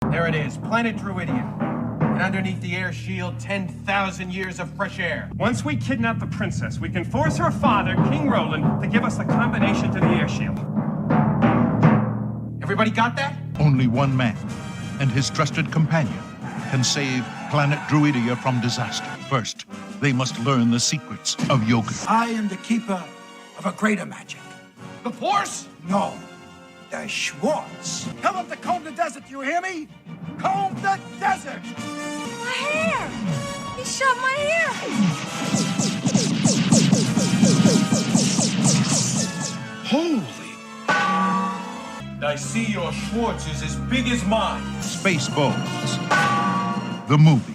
There it is, planet Druidian. And underneath the air shield, 10,000 years of fresh air. Once we kidnap the princess, we can force her father, King Roland, to give us the combination to the air shield. Everybody got that? Only one man and his trusted companion can save planet Druidia from disaster. First, they must learn the secrets of yoga. I am the keeper of a greater magic. The Force? No, the Schwartz. Tell them to comb the desert, you hear me? Comb the desert! My hair! He shot my hair! Holy! I see your Schwartz is as big as mine. SpaceBalls, the movie.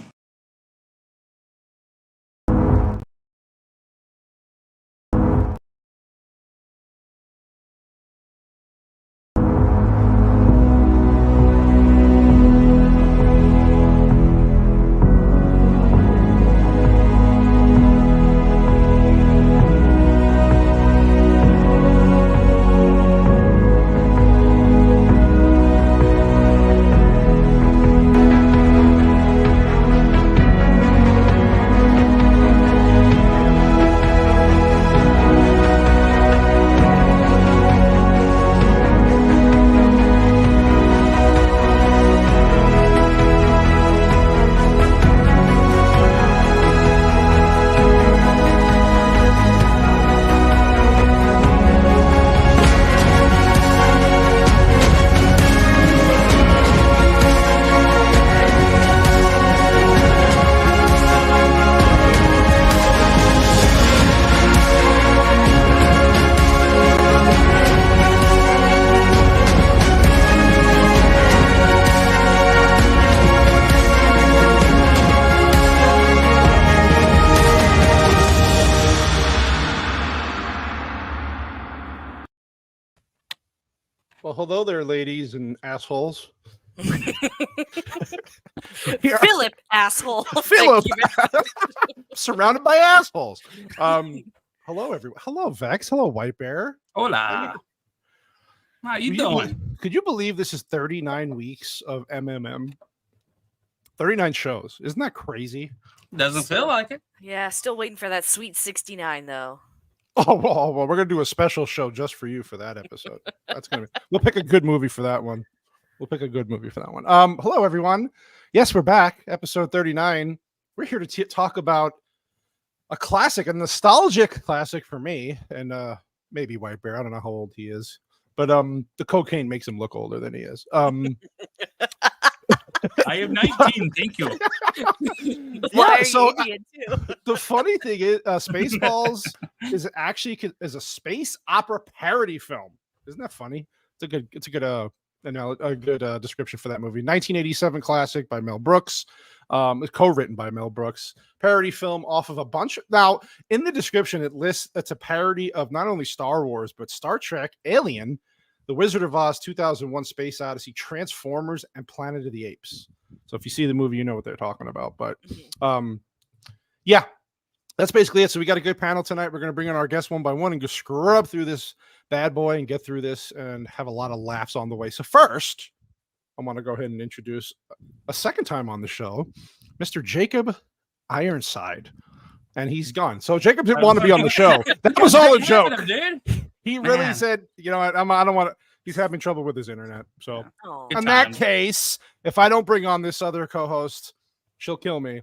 Well, hello there, ladies and assholes. Philip, asshole. Philip, surrounded by assholes. Hello, everyone. Hello, Vex. Hello, White Bear. Hola. How you doing? Could you believe this is 39 weeks of MMM? 39 shows. Isn't that crazy? Doesn't feel like it. Yeah, still waiting for that sweet 69 though. Oh, well, we're going to do a special show just for you for that episode. That's going to be, we'll pick a good movie for that one. Hello, everyone. Yes, we're back. Episode 39. We're here to talk about a classic, a nostalgic classic for me, and maybe White Bear. I don't know how old he is, but the cocaine makes him look older than he is. I am 19. Thank you. Yeah, so the funny thing is, SpaceBalls is actually a space opera parody film. Isn't that funny? It's a good description for that movie. 1987 classic by Mel Brooks. It's co-written by Mel Brooks. Parody film off of a bunch. Now, in the description, it lists it's a parody of not only Star Wars but Star Trek, Alien, The Wizard of Oz, 2001 Space Odyssey, Transformers, and Planet of the Apes. So if you see the movie, you know what they're talking about. But yeah, that's basically it. So we got a good panel tonight. We're going to bring in our guests one by one and go scrub through this bad boy and get through this and have a lot of laughs on the way. So first, I want to go ahead and introduce a second time on the show, Mr. Jacob Ironside. And he's gone. So Jacob didn't want to be on the show. That was all a joke. He really said, you know, I don't want to. He's having trouble with his internet. So in that case, if I don't bring on this other co-host, she'll kill me.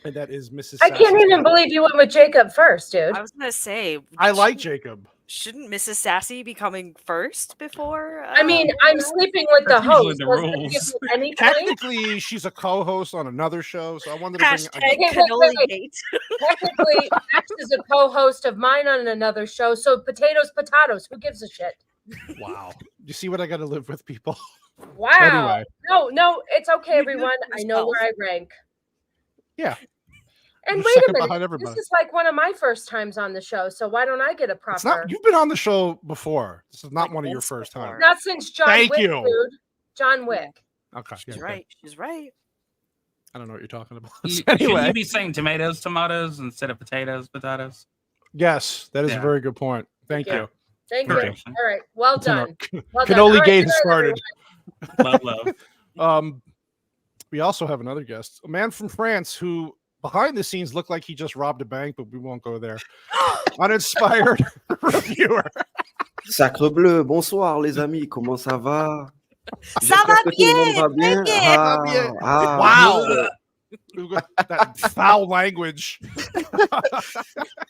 And that is Mrs. I can't even believe you went with Jacob first, dude. I was going to say. I like Jacob. Shouldn't Mrs. Sassy be coming first before? I mean, I'm sleeping with the host. Technically, she's a co-host on another show, so I wanted to bring. Technically, Max is a co-host of mine on another show. So potatoes. Who gives a shit? Wow. You see what I got to live with, people? Wow. Anyway. No, it's okay, everyone. I know where I rank. Yeah. And wait a minute, this is like one of my first times on the show, so why don't I get a proper? It's not, you've been on the show before. This is not one of your first times. Not since John Wick, dude. John Wick. Okay. She's right. She's right. I don't know what you're talking about. Anyway. Should you be saying tomatoes instead of potatoes? Yes, that is a very good point. Thank you. Thank you. All right. Well done. Cannoli Gate has started. Love. We also have another guest, a man from France who behind the scenes looked like he just robbed a bank, but we won't go there. Uninspired reviewer. Sacre bleu, bonsoir les amis, comment ça va? Ça va J'espère que tout le monde va bien. bien. Wow. That foul language.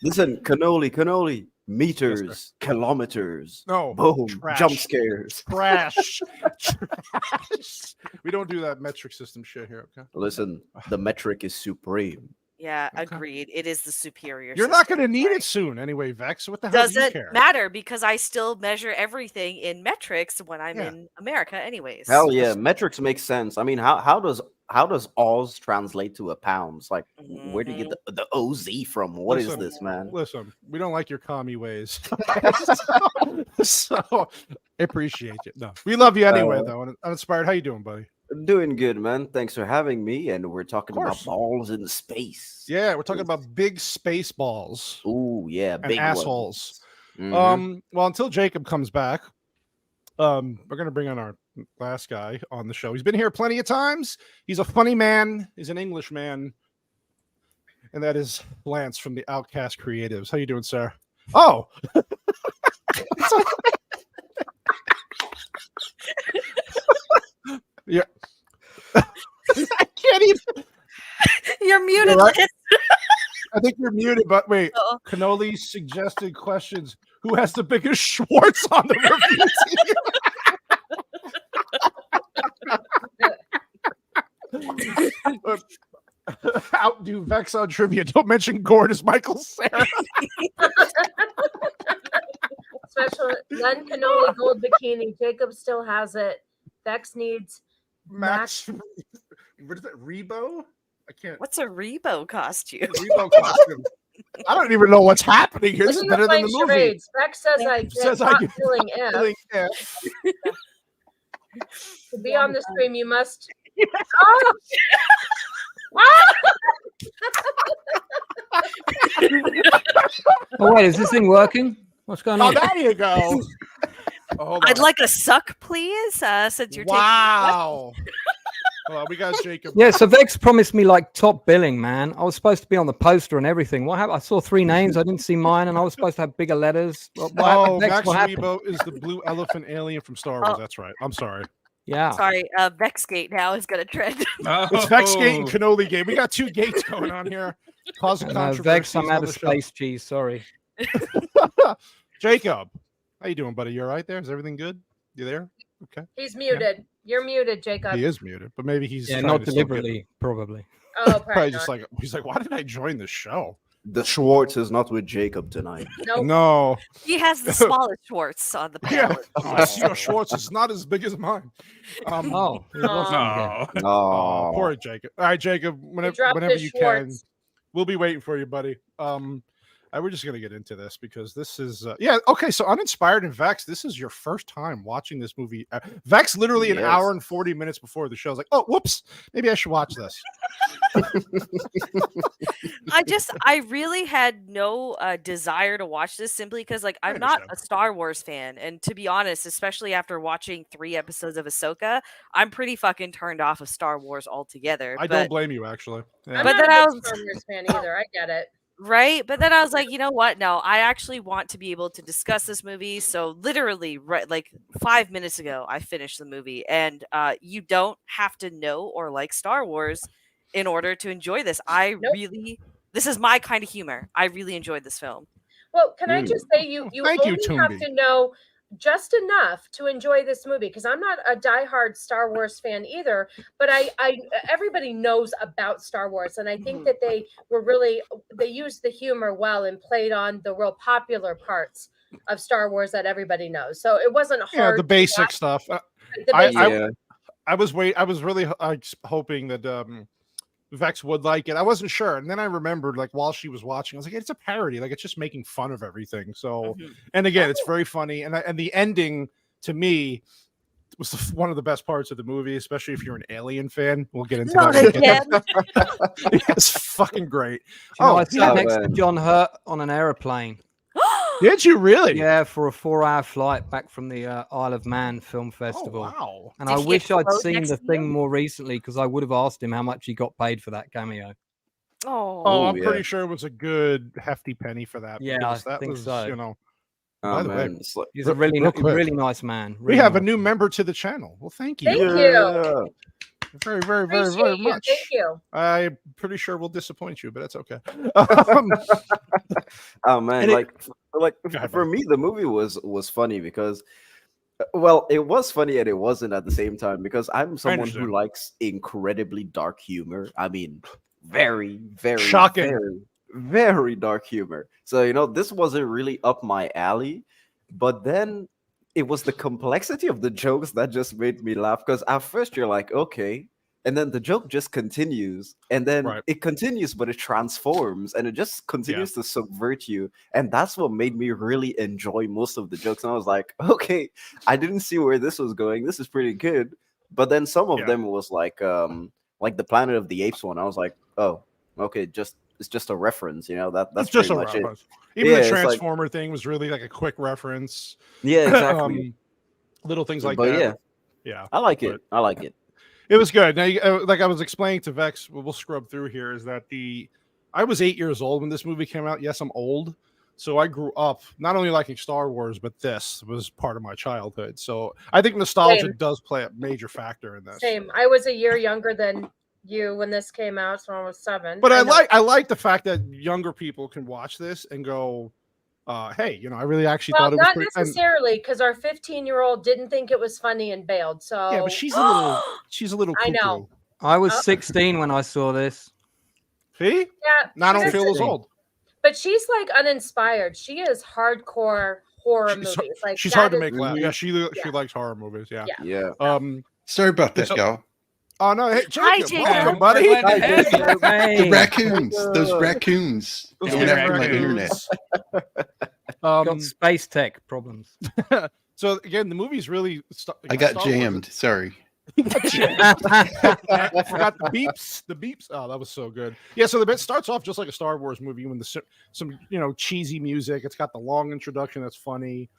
Listen, cannoli, meters, kilometers. No, Boom, trash. jump scares. Trash. Trash. We don't do that metric system shit here, okay? Listen, the metric is supreme. Yeah, agreed. It is the superior. You're not system, going to need right? it soon anyway, Vex. What the hell do you Doesn't care? matter because I still measure everything in metrics when I'm in America, anyways. Hell yeah, metrics make sense. I mean, how does Oz translate to a pounds? Like, where do you get the OZ from? What is this, man? Listen, we don't like your commie ways. so I appreciate you. No, we love you anyway, though. Uninspired, how you doing, buddy? Doing good, man. Thanks for having me. And we're talking about balls in space. Yeah, we're talking about big space balls. Ooh, yeah, big assholes. Mm-hmm. Well, until Jacob comes back, we're gonna bring on our last guy on the show. He's been here plenty of times. He's a funny man. He's an English man, and that is Lance from the Outcast Creatives. How you doing, sir? Oh. Yeah. I can't even. You're muted. Right? Liz. I think you're muted, but wait. Uh-oh. Cannoli suggested questions. Who has the biggest Schwartz on the review team? Outdo Vex on trivia. Don't mention Gord as Michael Cera. Special Len Cannoli gold bikini. Jacob still has it. Vex needs Max. What is that? Rebo? I can't. What's a Rebo costume? Rebo costume. I don't even know what's happening here. This is Listen better to than the playing movie. charades. Vex says I get hot feeling F. To be on the stream, you must. Oh! Oh wait, is this thing working? What's going on? Oh, there you go. Oh, I'd like a suck, please. Since you're wow. Well, we got Jacob. Yeah, so Vex promised me like top billing, man. I was supposed to be on the poster and everything. What happened? I saw 3 names. I didn't see mine, and I was supposed to have bigger letters. What happened, Vex? Max What happened? Rebo is the blue elephant alien from Star Wars. That's right. I'm sorry. Yeah. Sorry, Vexgate now is gonna trend. It's Vexgate and Cannoli Gate. We got 2 gates going on here. Causing controversy. Vex, I'm out of space cheese. Sorry. Jacob, how you doing, buddy? You all right there? Is everything good? You there? Okay. He's muted. Yeah. You're muted, Jacob. He is muted, but maybe he's not deliberately, probably. Oh, probably just like he's like, why did I join this show? The Schwartz is not with Jacob tonight. Nope. No. He has the smallest Schwartz on the panel. Yeah. Schwartz is not as big as mine. Oh, poor Jacob. All right, Jacob, whenever you can, we'll be waiting for you, buddy. We're just gonna get into this because this is okay. So Uninspired and Vex, this is your first time watching this movie. Vex literally an hour and 40 minutes before the show is like, oh, whoops, maybe I should watch this. I really had no desire to watch this simply because like I'm not a Star Wars fan, and to be honest, especially after watching 3 episodes of Ahsoka, I'm pretty fucking turned off of Star Wars altogether. I don't blame you, actually. Yeah. I'm not a Star Wars fan either. I get it. Right, but then I was like, you know what? No, I actually want to be able to discuss this movie. So literally, right, like 5 minutes ago, I finished the movie, and you don't have to know or like Star Wars in order to enjoy this. This is my kind of humor. I really enjoyed this film. Well, can I just say you only have to know just enough to enjoy this movie, because I'm not a diehard Star Wars fan either, but I everybody knows about Star Wars, and I think that they used the humor well and played on the real popular parts of Star Wars that everybody knows. So it wasn't hard. Yeah, the basic stuff. I was really hoping that Vex would like it. I wasn't sure, and then I remembered, like, while she was watching, I was like, it's a parody, like it's just making fun of everything. So and again, it's very funny, and the ending to me was one of the best parts of the movie, especially if you're an Alien fan. We'll get into that. It's fucking great. I sat next to John Hurt on an airplane. Did you really? Yeah, for a 4-hour flight back from the Isle of Man Film Festival. Wow. And Did I he wish I'd explode seen next the to thing you? more recently because I would have asked him how much he got paid for that cameo. Oh, I'm yeah. pretty sure it was a good hefty penny for that. Yeah, because I that think was, so. you know. Oh, By the way, man. It's like, He's a really, real quick. really nice man. We really have a nice new man. member to the channel. Well, thank you. Thank you. yeah. Very, very, very, very Appreciate you. much. Thank you. I'm pretty sure we'll disappoint you, but that's okay. Oh man, And like ahead, for buddy. me, the movie was funny because, well, it was funny and it wasn't at the same time because I'm someone understand. who likes incredibly dark humor. I mean, very, very, Shocking. very, very dark humor. So this wasn't really up my alley, but then it was the complexity of the jokes that just made me laugh. Because at first you're like, okay. And then the joke just continues, and then Right. it continues, but it transforms, and it just continues to subvert you. And that's what made me really enjoy most of the jokes. And I was like, okay, I didn't see where this was going. This is pretty good. But then some of them was like the Planet of the Apes one. I was like, oh, okay, it's just a reference, that's It's just pretty a much reference. it. Even Yeah, the it's like- Transformer thing was really like a quick reference. Yeah, exactly. Little things like But that. yeah, I like it. I like it. It was good. Now, like I was explaining to Vex, we'll scrub through here, is that I was 8 years old when this movie came out. Yes, I'm old. So I grew up not only liking Star Wars, but this was part of my childhood. So I think nostalgia Same. does play a major factor in this. Same. I was a year younger than you when this came out, so I was 7. But I know. like the fact that younger people can watch this and go, hey, I really actually Well, thought it was not pretty. necessarily, because our 15-year-old didn't think it was funny and bailed. So Yeah, but she's a little. I Cuckoo. know. I was 16 when I saw this. See? Yeah. Now I don't she's feel as 16. old. But she's like uninspired. She is hardcore horror She's- movies. Like She's that hard to is- make laugh. Yeah, she Yeah. likes horror movies. Yeah. Yeah. Yeah. Sorry about that, So- y'all. Oh no, hey, Jacob, Hi, Jacob. welcome, buddy. Glad to have you. The raccoons. Those raccoons. Those Going after my raccoons. internet. Got space tech problems. So again, the movie's really. I got jammed. Sorry. I forgot the beeps. The beeps. Oh, that was so good. Yeah. So the bit starts off just like a Star Wars movie with some cheesy music. It's got the long introduction that's funny.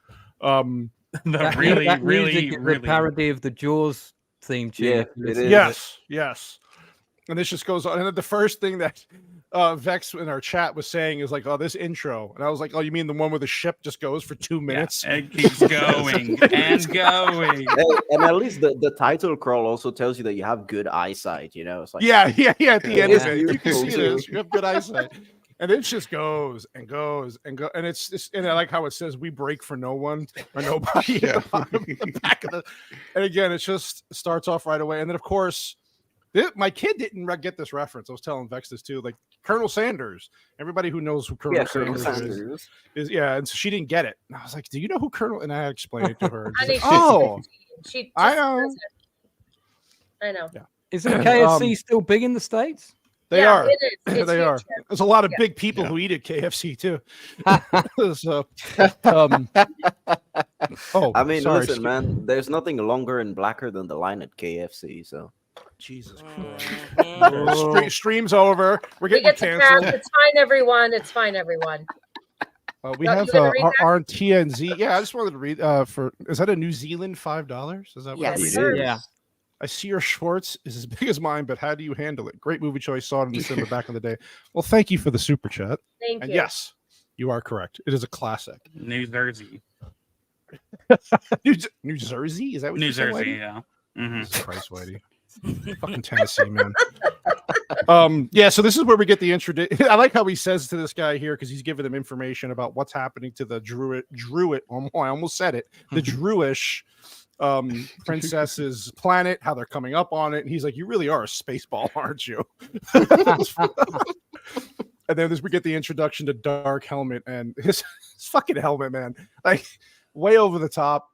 The That really, music really, is the really. parody of the Jaws theme tune. Yeah, if you it listen is. to Yes. And this just goes on. And then the first thing that Vex in our chat was saying is like, "Oh, this intro," and I was like, "Oh, you mean the one where the ship just goes for 2 minutes?" Yeah, it keeps going and going. Hey, and at least the title crawl also tells you that you have good eyesight. It's like Yeah. At the end of Yeah. it, you can see Beautiful, this. You have good eyesight, and it just goes and goes and go. And it's just, and I like how it says, "We break for no one or nobody." Yeah. At the bottom, the back of the, and again, it just starts off right away. And then, of course, my kid didn't get this reference. I was telling Vex this too. Like Colonel Sanders. Everybody who knows who Colonel Colonel Sanders Sanders. is, and so she didn't get it. And I was like, "Do you know who Colonel?" And I explained it to her. and she's Honey, like, she's oh, 15. She I just know. doesn't. I know. Yeah. Isn't KFC still big in the States? They Yeah, are. it is. It's They huge are. here. There's a lot of Yeah. big people Yeah. who eat at KFC too. So, oh, I mean, sorry, listen, man. There's nothing longer and blacker than the line at KFC. So Jesus Mhm. Christ. Stream's over. We're We getting get to pass. canceled. It's fine, everyone. It's fine, everyone. We Oh, have you gonna read that? our TNZ. Yeah, I just wanted to read. Is that a New Zealand $5? Is that what Yes, it it is? sir. Yeah. I see your Schwartz is as big as mine, but how do you handle it? Great movie choice. Saw it in the cinema back in the day. Well, thank you for the super chat. Thank And you. yes, you are correct. It is a classic. New Jersey. New Jersey? Is that what New you said, Jersey, Whitey? yeah. Mhm. Jesus Christ, Whitey. Fucking Tennessee, man. Yeah, so this is where we get the introduction. I like how he says to this guy here, because he's giving him information about what's happening to the druid. Oh, I almost said it. The Druish princess's planet, how they're coming up on it. And he's like, "You really are a space ball, aren't you?" And then we get the introduction to Dark Helmet and his fucking helmet, man. Like, way over the top.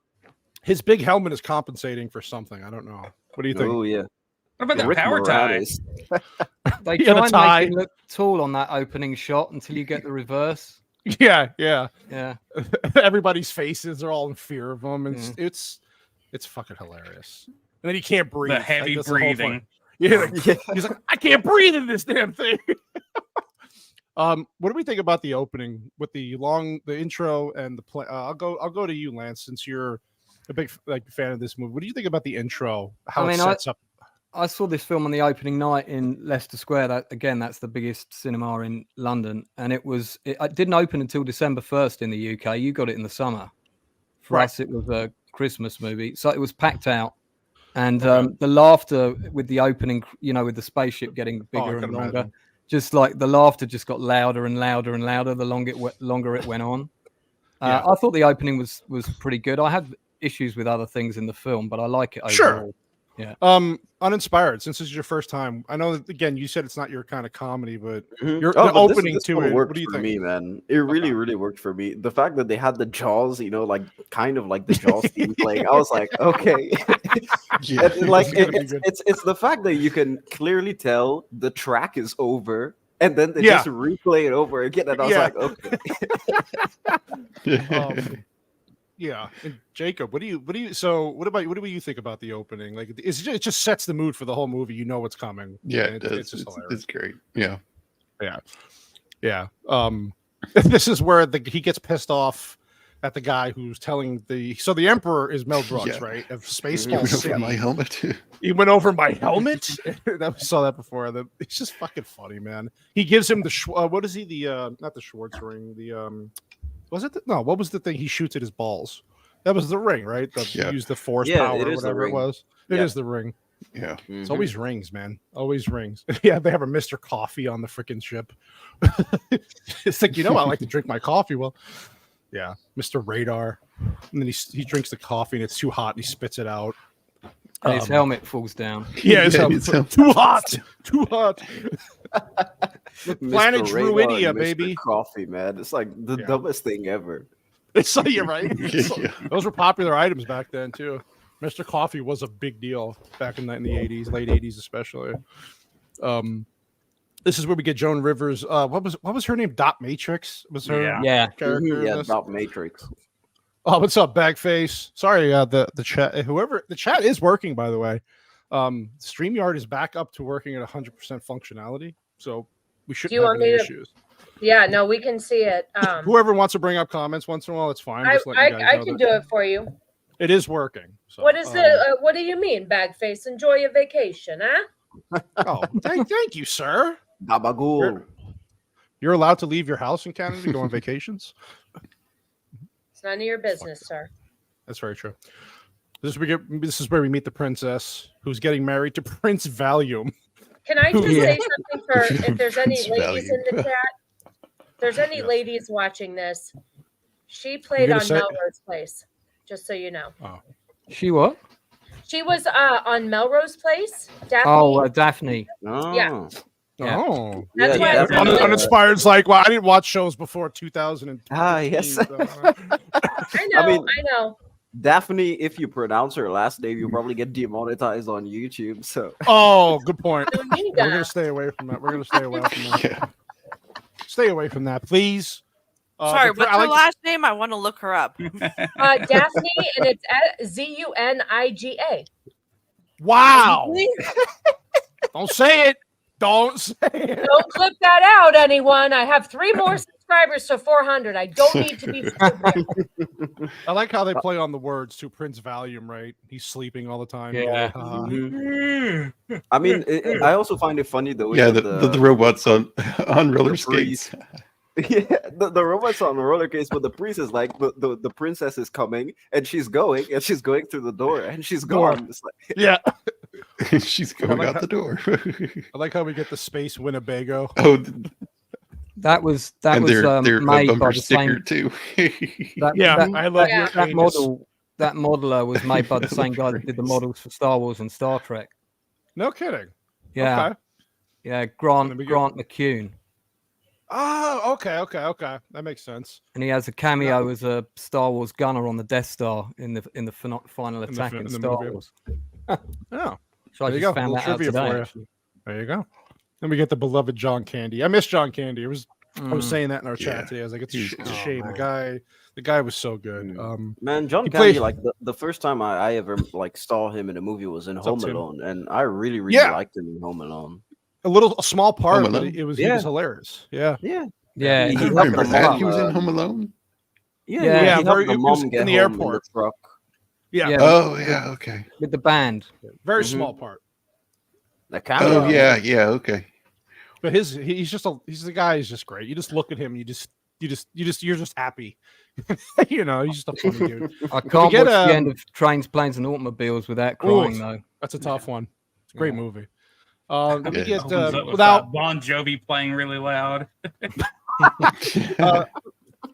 His big helmet is compensating for something. I don't know. What do you think? oh yeah. What about the Rick power tie? Moranis. They Yeah, the try and tie. make him look tall on that opening shot until you get the reverse. Yeah. Yeah. Everybody's faces are all in fear of him, and it's fucking hilarious. And then he can't breathe. The heavy That's the whole breathing. point. Yeah, like, he's like, "I can't breathe in this damn thing." What do we think about the opening with the intro and the play? I'll go to you, Lance, since you're a big fan of this movie. What do you think about the intro? How it sets up? I saw this film on the opening night in Leicester Square. That's the biggest cinema in London, and it didn't open until December 1st in the UK. You got it in the summer. For us, it was a Christmas movie, so it was packed out, and the laughter with the opening, with the spaceship getting bigger and longer, imagine. Just like the laughter just got louder and louder and louder the longer it went on. I thought the opening was pretty good. I had issues with other things in the film, but I like it overall. Sure. Yeah. Uninspired, since this is your first time. I know that, again, you said it's not your kind of comedy, but the opening to it worked what do you for think? me, man. It really worked for me. The fact that they had the Jaws, kind of like the Jaws theme playing, I was like, okay. It's the fact that you can clearly tell the track is over, and then they just replay it over again, and I was like, okay. Yeah, and Jacob, what do you think about the opening? Like, it just sets the mood for the whole movie. You know what's coming. Yeah, it's just hilarious. It's great. Yeah. This is where he gets pissed off at the guy who's telling the emperor is Mel Brooks, right? Of SpaceBalls. He went over my helmet. He went over my helmet. We saw that before. It's just fucking funny, man. He gives him the what is he not the Schwartz ring, was it? What was the thing he shoots at his balls? That was the ring, right? Use the force power or whatever it was. It is the ring. Yeah. It's always rings, man. Always rings. Yeah, they have a Mr. Coffee on the freaking ship. It's like, I like to drink my coffee. Well, yeah, Mr. Radar. And then he drinks the coffee and it's too hot and he spits it out. And his helmet falls down. Yeah, his helmet. Too hot. Too hot. Planet Druidia, baby. Coffee, man. It's like the dumbest thing ever. So you're right. Those were popular items back then too. Mr. Coffee was a big deal back in the 80s, late 80s especially. This is where we get Joan Rivers. What was her name? Dot Matrix was her character. Yeah, Dot Matrix. Oh, what's up, Bagface? Sorry, the chat. The chat is working, by the way. StreamYard is back up to working at 100% functionality, so we shouldn't have any issues. Yeah, no, we can see it. Whoever wants to bring up comments once in a while, it's fine. I can do it for you. It is working. So, what is what do you mean, Bagface? Enjoy your vacation, huh? Oh, thank you, sir. Gabagool. You're allowed to leave your house in Canada to go on vacations. It's none of your business, sir. That's very true. This is where we meet the princess who's getting married to Prince Valium. Can I just say something for if there's any ladies in the chat? If there's any ladies watching this, she played on Melrose Place, just so you know. Oh. She what? She was on Melrose Place. Daphne. Oh, Daphne. Oh. Yeah. Oh, that's why Uninspired's like, well, I didn't watch shows before 2000. Yes. I know. I know. Daphne, if you pronounce her last name, you'll probably get demonetized on YouTube. So. Oh, good point. We're gonna stay away from that. Stay away from that, please. Sorry, what's her last name? I want to look her up. Daphne, and it's Zuniga. Wow. Don't say it. Don't say it. Don't clip that out, anyone. I have 3 more subscribers to 400. I don't need to be. I like how they play on the words to Prince Valium, right? He's sleeping all the time. Yeah. I mean, I also find it funny though. Yeah, the robots on roller skates. Yeah, the robots on the roller skates, but the priest is like the princess is coming and she's going through the door and she's gone. It's like, yeah. She's going out the door. I like how we get the space Winnebago. Oh, that was they're made a bumper by the sticker same. too. I love that model. That modeler was made by the same guy that did the models for Star Wars and Star Trek. No kidding. Yeah. Okay. Yeah, Grant McCune. Oh, okay. That makes sense. And he has a cameo as a Star Wars gunner on the Death Star in the final attack in Star Wars. Oh, so I just found that out today. There you go. Then we get the beloved John Candy. I miss John Candy. I was saying that in our chat today. I was like, it's a shame. The guy was so good. Man, John Candy, like the first time I ever like saw him in a movie was in Home Alone, and I really liked him in Home Alone. a small part, but it was hilarious. Yeah. Yeah, I he remember that. He was in Home Alone. Yeah, it was in the airport. Yeah. Oh, yeah. Okay. With the band. Very small part. Oh, yeah. Okay. But he's the guy who's just great. You just look at him, you're just happy. You know, he's just a funny dude. I can't watch the end of Trains, Planes, and Automobiles without crying, though. That's a tough one. It's a great movie. We get without Bon Jovi playing really loud.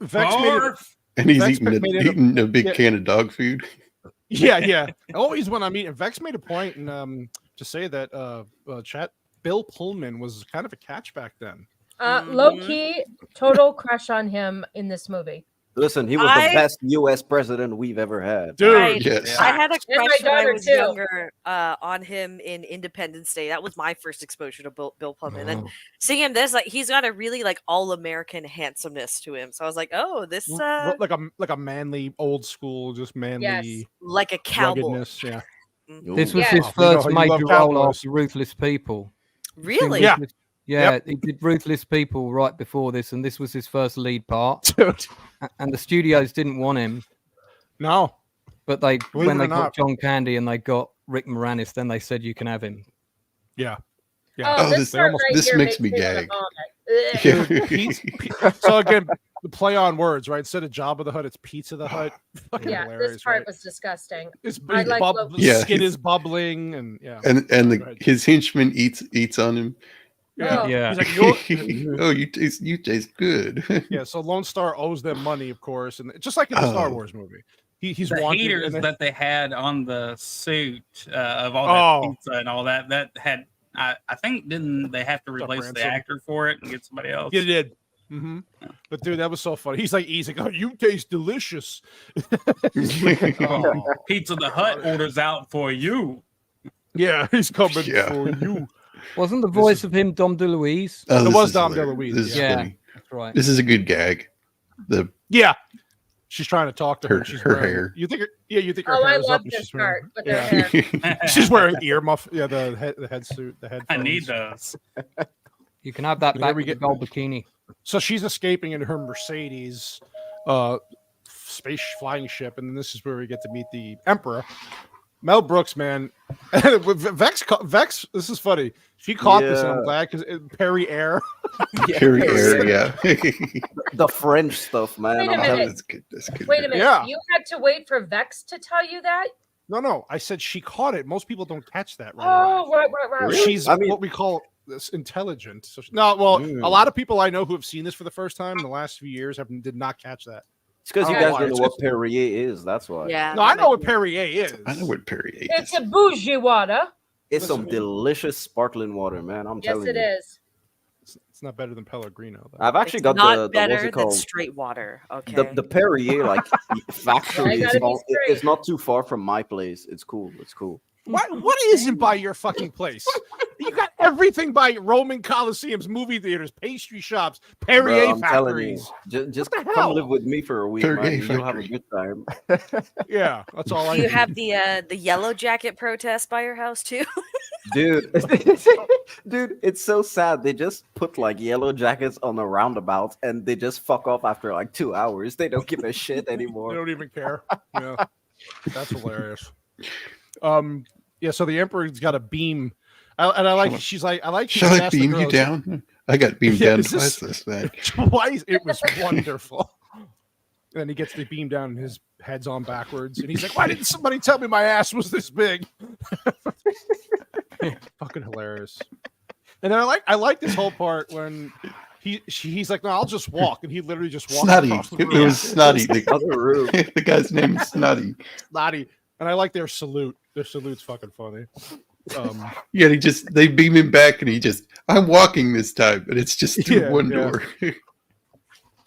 Vex and he's eating a big can of dog food. Yeah. Always when I'm eating. Vex made a point and to say that Bill Pullman was kind of a catch back then. Low key, total crush on him in this movie. Listen, he was the best U.S. president we've ever had. Dude, yes. I had a crush when I was younger on him in Independence Day. That was my first exposure to Bill Pullman. And seeing him he's got a really like all-American handsomeness to him. So I was like, oh, this like a manly, old school, just manly, like a cowboy. Yeah. This was his first major role after Ruthless People. Really? Yeah, he did Ruthless People right before this, and this was his first lead part. Dude. And the studios didn't want him. No. But when they got John Candy and they got Rick Moranis, then they said you can have him. Yeah. Oh, this makes me gag. So again, the play on words, right? Instead of Jabba the Hutt, it's Pizza the Hut. Fucking hilarious, this part was disgusting. The skin is bubbling, and his henchman eats on him. Yeah. He's like, oh, you taste good. Yeah. So Lone Star owes them money, of course, and just like in the Star Wars movie, he's the wanted. Heaters that they had on the suit of all that pizza and all that had. I think didn't they have to replace the actor for it and get somebody else? Yeah, they did. Mm-hmm. But dude, that was so funny. He's like, oh, you taste delicious. Pizza the Hut orders out for you. Yeah, he's coming for you. Wasn't the voice of him Dom DeLuise? It was Dom DeLuise. Yeah, that's right. This is a good gag. She's trying to talk to her. She's her wearing, hair. You think her hair is I up love and this she's wearing, part with her hair. She's wearing earmuff. Yeah, the head suit, the headphones. I need those. You can have that back with the gold bikini. So she's escaping in her Mercedes space flying ship, and then this is where we get to meet the Emperor. Mel Brooks, man. Vex, this is funny. She caught this, and I'm glad because Perry Air. Perry Air, yeah. The French stuff, man. Wait a minute. That's good. Wait a minute. Yeah. You had to wait for Vex to tell you that? No. I said she caught it. Most people don't catch that. Right. She's what we call intelligent. So a lot of people I know who have seen this for the first time in the last few years did not catch that. It's because you guys don't know what Perrier is. That's why. Yeah. No, I know what Perrier is. I know what Perrier is. It's a bougie water. It's some delicious sparkling water, man. I'm telling you. Yes, it is. It's not better than Pellegrino. Though. I've actually got not the better what's it called? than straight water. Okay. The Perrier, like factory, Yeah, it's not too far from my place. It's cool. What isn't by your fucking place? You got everything by Roman Coliseums, movie theaters, pastry shops, Perrier factories. Just come live with me for a week, man. You'll have a good time. Yeah, that's all I Do you need. have the yellow jacket protest by your house too? Dude, it's so sad. They just put like yellow jackets on the roundabouts and they just fuck off after like 2 hours. They don't give a shit anymore. They don't even care. Yeah, that's hilarious. So the Emperor's got a beam, and I like. She's like, I like. Shall I beam you down? I got beamed down twice this night. Twice, it was wonderful. And then he gets the beam down, and his head's on backwards, and he's like, "Why didn't somebody tell me my ass was this big?" Fucking hilarious. And then I like this whole part when he's like, "No, I'll just walk," and he literally just walks. Snotty. Across the room. It was Snotty. Other room. The guy's name is Snotty. Snotty. And I like their salute. Their salute's fucking funny. Yeah, they beam him back, and I'm walking this time, but it's just through one door.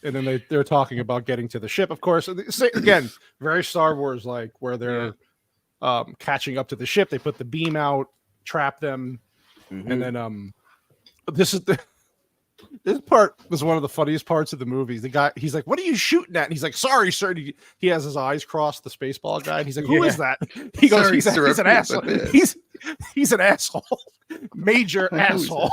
And then they're talking about getting to the ship, of course. Again, very Star Wars like, where they're catching up to the ship. They put the beam out, trap them, and then this part was one of the funniest parts of the movie. The guy, he's like, "What are you shooting at?" And he's like, "Sorry, sir." And he has his eyes crossed, the Spaceball guy. And he's like, "Who is that?" He goes, Sorry, he's an asshole. He's an asshole. major asshole.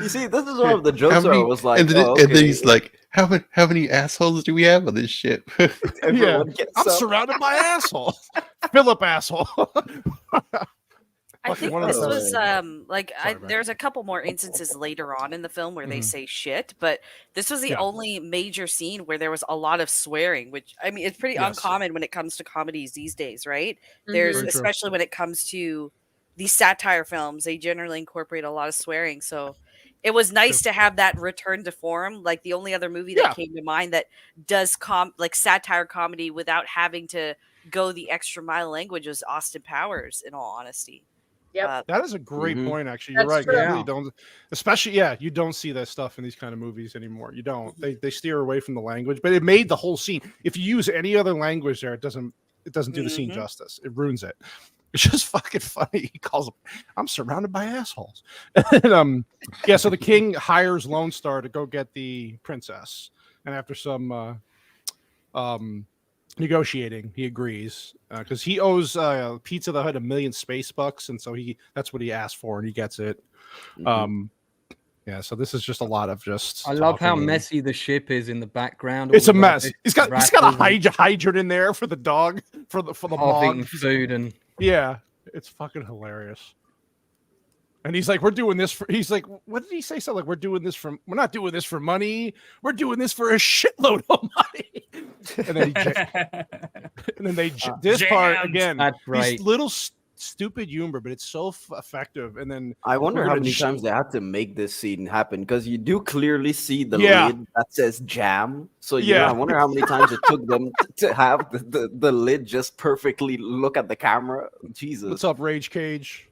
You see, this is one of the jokes where I was like, and then he's like, how many assholes do we have on this ship? Yeah, I'm surrounded by assholes. Philip asshole. I think this was there's a couple more instances later on in the film where they say shit, but this was the only major scene where there was a lot of swearing, which I mean, it's pretty uncommon when it comes to comedies these days, right? There's especially when it comes to these satire films, they generally incorporate a lot of swearing. So it was nice to have that return to form. Like the only other movie that came to mind that does like satire comedy without having to go the extra mile language was Austin Powers, in all honesty. Yep. That is a great point, actually. You're right. You really don't, especially, you don't see that stuff in these kind of movies anymore. You don't. They steer away from the language, but it made the whole scene. If you use any other language there, it doesn't do the scene justice. It ruins it. It's just fucking funny. He calls them, I'm surrounded by assholes. And, so the king hires Lone Star to go get the princess. And after some negotiating, he agrees because he owes Pizza the Hut $1 million space bucks, and so that's what he asked for, and he gets it. So this is just a lot of just. I love how messy the ship is in the background. It's a mess. He's got a hydrant in there for the dog for the eating food and it's fucking hilarious. And he's like, we're doing this for, he's like, what did he say? Something like, we're not doing this for money. We're doing this for a shitload of money. And then this part again, these little stupid humor, but it's so effective. And then I wonder how many times they had to make this scene happen, because you do clearly see the lid that says jam. So I wonder how many times it took them to have the lid just perfectly look at the camera. Jesus. What's up, Rage Cage?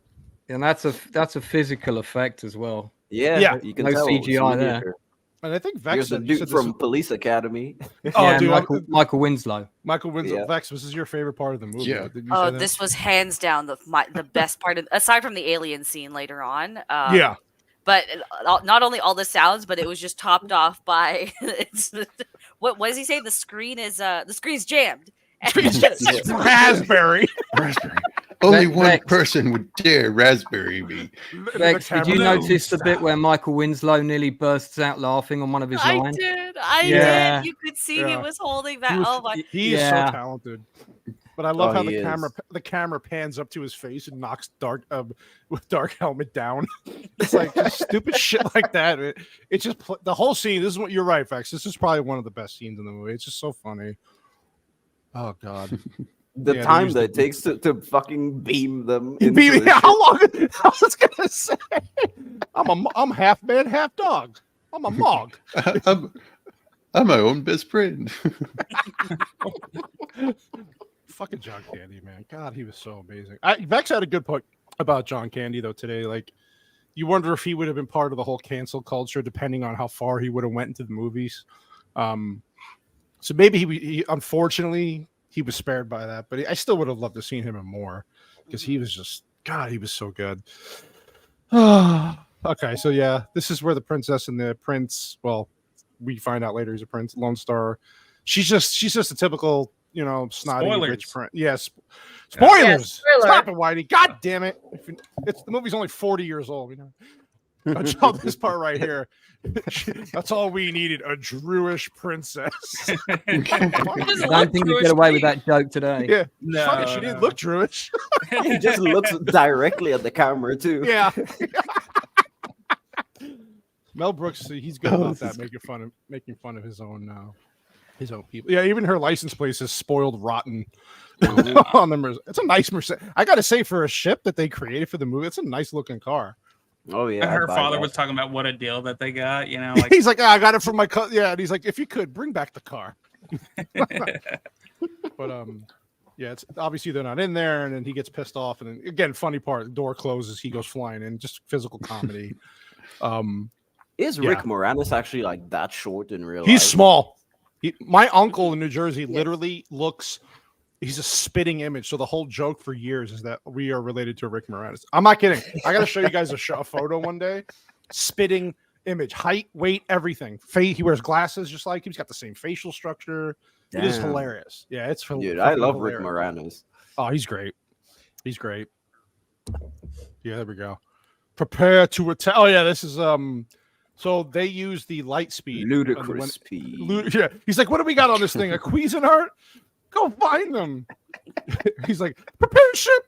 And that's a physical effect as well. Yeah. You can no tell CGI there. And I think Vex. Here's the dude from Police Academy. Michael Winslow. Michael Winslow. Vex, this is your favorite part of the movie. Yeah. This was hands down the best part of, aside from the alien scene later on. But not only all the sounds, but it was just topped off by what does he say? The screen's jammed. Raspberry. Only one person would dare raspberry me. Vex, did you notice the bit where Michael Winslow nearly bursts out laughing on one of his lines? I did. You could see he was holding that. He is so talented. But I love how the camera pans up to his face and knocks Dark Helmet down. It's like just stupid shit like that. It's just the whole scene. This is what you're right, Vex. This is probably one of the best scenes in the movie. It's just so funny. Oh God. The time that it takes to fucking beam them. How long? I was gonna say, I'm half man, half dog. I'm a mog. I'm my own best friend. Fucking John Candy, man. God, he was so amazing. Vex had a good point about John Candy though today. Like, you wonder if he would have been part of the whole cancel culture, depending on how far he would have went into the movies. So maybe he unfortunately. He was spared by that, but I still would have loved to seen him in more, because he was just, God, he was so good. Okay, so this is where the princess and the prince, well, we find out later he's a prince, Lone Star. She's just a typical, snotty rich prince. Yes. Spoilers. Stop it, Whitey. God damn it. The movie's only 40 years old. This part right here. That's all we needed, a Druish princess. I don't think you get away with that joke today. Yeah, no, she didn't look Druish. He just looks directly at the camera too. Yeah. Mel Brooks, he's good about that, making fun of his own people. Yeah, even her license plate is spoiled rotten on the. It's a nice Mercedes. I gotta say, for a ship that they created for the movie, it's a nice looking car. Oh yeah, her father was talking about what a deal that they got. Like he's like, I got it from my cousin. Yeah, and he's like, if you could bring back the car. But it's obviously they're not in there, and then he gets pissed off, and then again, funny part, the door closes, he goes flying in, just physical comedy. Is Rick Moranis actually like that short in real life? He's small. My uncle in New Jersey literally looks. He's a spitting image. So the whole joke for years is that we are related to Rick Moranis. I'm not kidding. I got to show you guys a photo one day. Spitting image, height, weight, everything. He wears glasses just like him. He's got the same facial structure. Damn. It is hilarious. Yeah, it's dude. I love hilarious. Rick Moranis. Oh, he's great. He's great. Yeah, there we go. Prepare to attack. Oh yeah, this is So they use the light speed, ludicrous speed. Yeah, he's like, "What do we got on this thing? A Cuisinart? Go find them." He's like, "Prepare ship."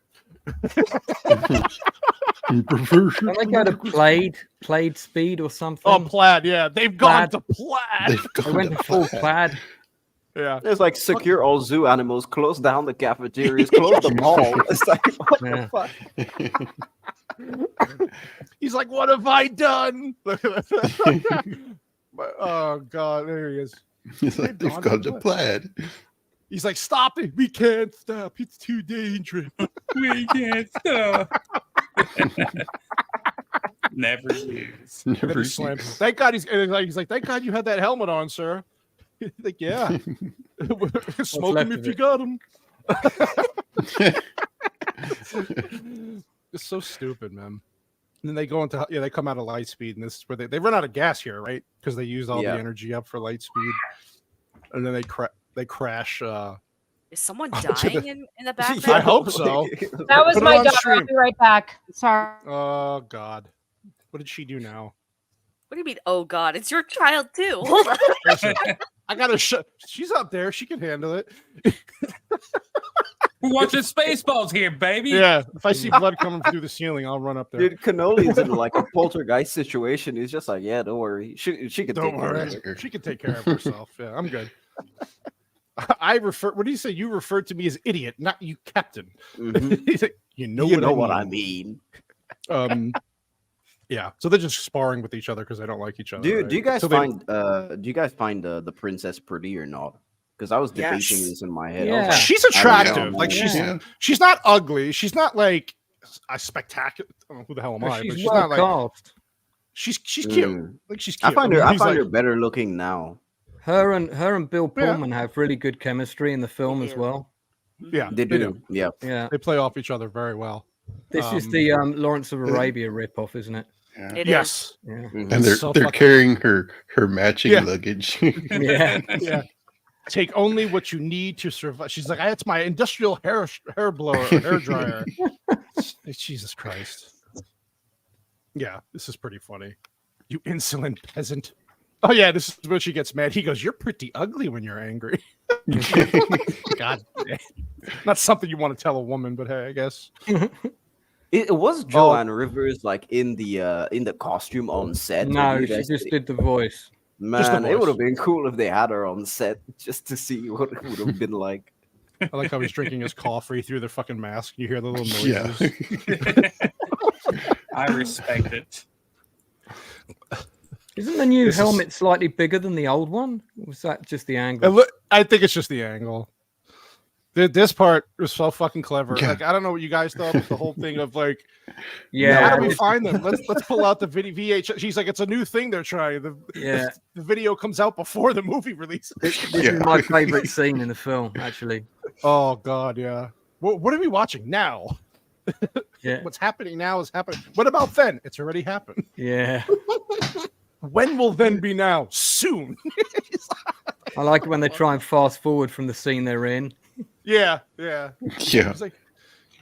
Don't they go to plaid speed or something? Oh, plaid. Yeah, they've gone to plaid. They went to full plaid. Yeah, there's like secure all zoo animals, close down the cafeterias, close the mall. It's like, what the fuck? He's like, "What have I done?" Oh God, there he is. He's like, they've gone to plaid. He's like, "Stop it! We can't stop. It's too dangerous. We can't stop." Never use. Never slams. Thank God he's like, "Thank God you had that helmet on, sir." Like, yeah, smoke him if you got him. It's so stupid, man. And then they go into they come out of light speed, and this is where they run out of gas here, right? Because they used all the energy up for light speed, and then they crash. Is someone dying in the background? I hope so. That was my daughter. I'll be right back. Sorry. Oh God, what did she do now? What do you mean? Oh God, it's your child too. Hold on. Listen, I gotta she's up there. She can handle it. We're watching Spaceballs here, baby. Yeah, if I see blood coming through the ceiling, I'll run up there. Dude, Cannoli's in like a poltergeist situation. He's just like, yeah, don't worry. She can take care of it. She can take care of herself. Yeah, I'm good. What do you say? You referred to me as idiot, not you, Captain. Mm-hmm. He's like, you know what I mean. Yeah. So they're just sparring with each other because they don't like each other. Do you guys find the princess pretty or not? Because I was debating this in my head. Yeah. Like, she's attractive. Like she's not ugly. She's not like a spectacular. I don't know who the hell am I? But she's not like. She's cute. Like she's cute. I find her better looking now. Her and Bill Pullman have really good chemistry in the film as well. Yeah, they do. Yeah, they play off each other very well. This is the Lawrence of Arabia ripoff, isn't it? Yeah. Yes. Yeah. Mm-hmm. And they're carrying her matching luggage. Yeah. Take only what you need to survive. She's like, it's my industrial hair blower, hair dryer. Jesus Christ. Yeah, this is pretty funny. You insolent peasant. Oh yeah, this is where she gets mad. He goes, "You're pretty ugly when you're angry." God, not something you want to tell a woman, but hey, I guess. It was Joanne Rivers like in the costume on set. No, she just did the voice. Man, it would have been cool if they had her on set just to see what it would have been like. I like how he's drinking his coffee through the fucking mask. You hear the little noises. Yeah. I respect it. Isn't the new helmet slightly bigger than the old one? Or was that just the angle? I think it's just the angle. This part was so fucking clever. Yeah. Like, I don't know what you guys thought, but the whole thing of like, yeah, how do we find them? Let's pull out the video VHS. She's like, it's a new thing they're trying. The video comes out before the movie releases. This is my favorite scene in the film, actually. Oh God, yeah. What are we watching now? Yeah. What's happening now is happening. What about then? It's already happened. Yeah. When will then be now? Soon. I like it when they try and fast forward from the scene they're in. Yeah. It's like,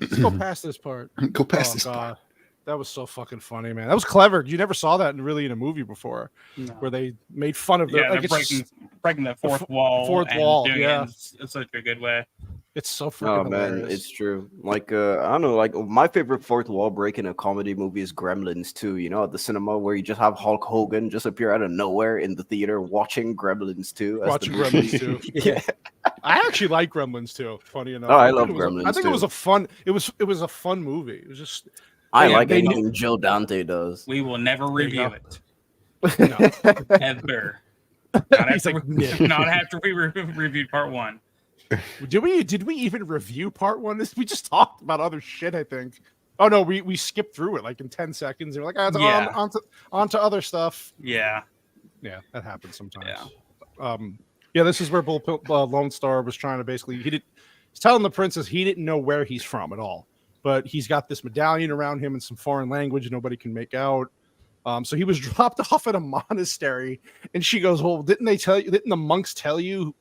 let's go past this part. Go past this part. That was so fucking funny, man. That was clever. You never saw that in a movie before, where they made fun of breaking the fourth wall. Yeah, in such a good way. It's so freaking hilarious. Man, it's true. Like, I don't know, like my favorite fourth wall break in a comedy movie is Gremlins 2, you know, at the cinema where you just have Hulk Hogan just appear out of nowhere in the theater watching Gremlins 2. Gremlins 2. Yeah. I actually like Gremlins 2, funny enough. Oh, I love Gremlins 2. I think it was a fun movie. It was just I like anything Joe Dante does. We will never review it. No. Ever. Not after we reviewed part 1. Did we even review part 1? We just talked about other shit, I think. Oh no, we skipped through it like in 10 seconds. We're like, on to other stuff. Yeah, that happens sometimes. Yeah, this is where Lone Star was trying to basically he's telling the princess he didn't know where he's from at all, but he's got this medallion around him in some foreign language nobody can make out. So he was dropped off at a monastery, and she goes, "Well, didn't the monks tell you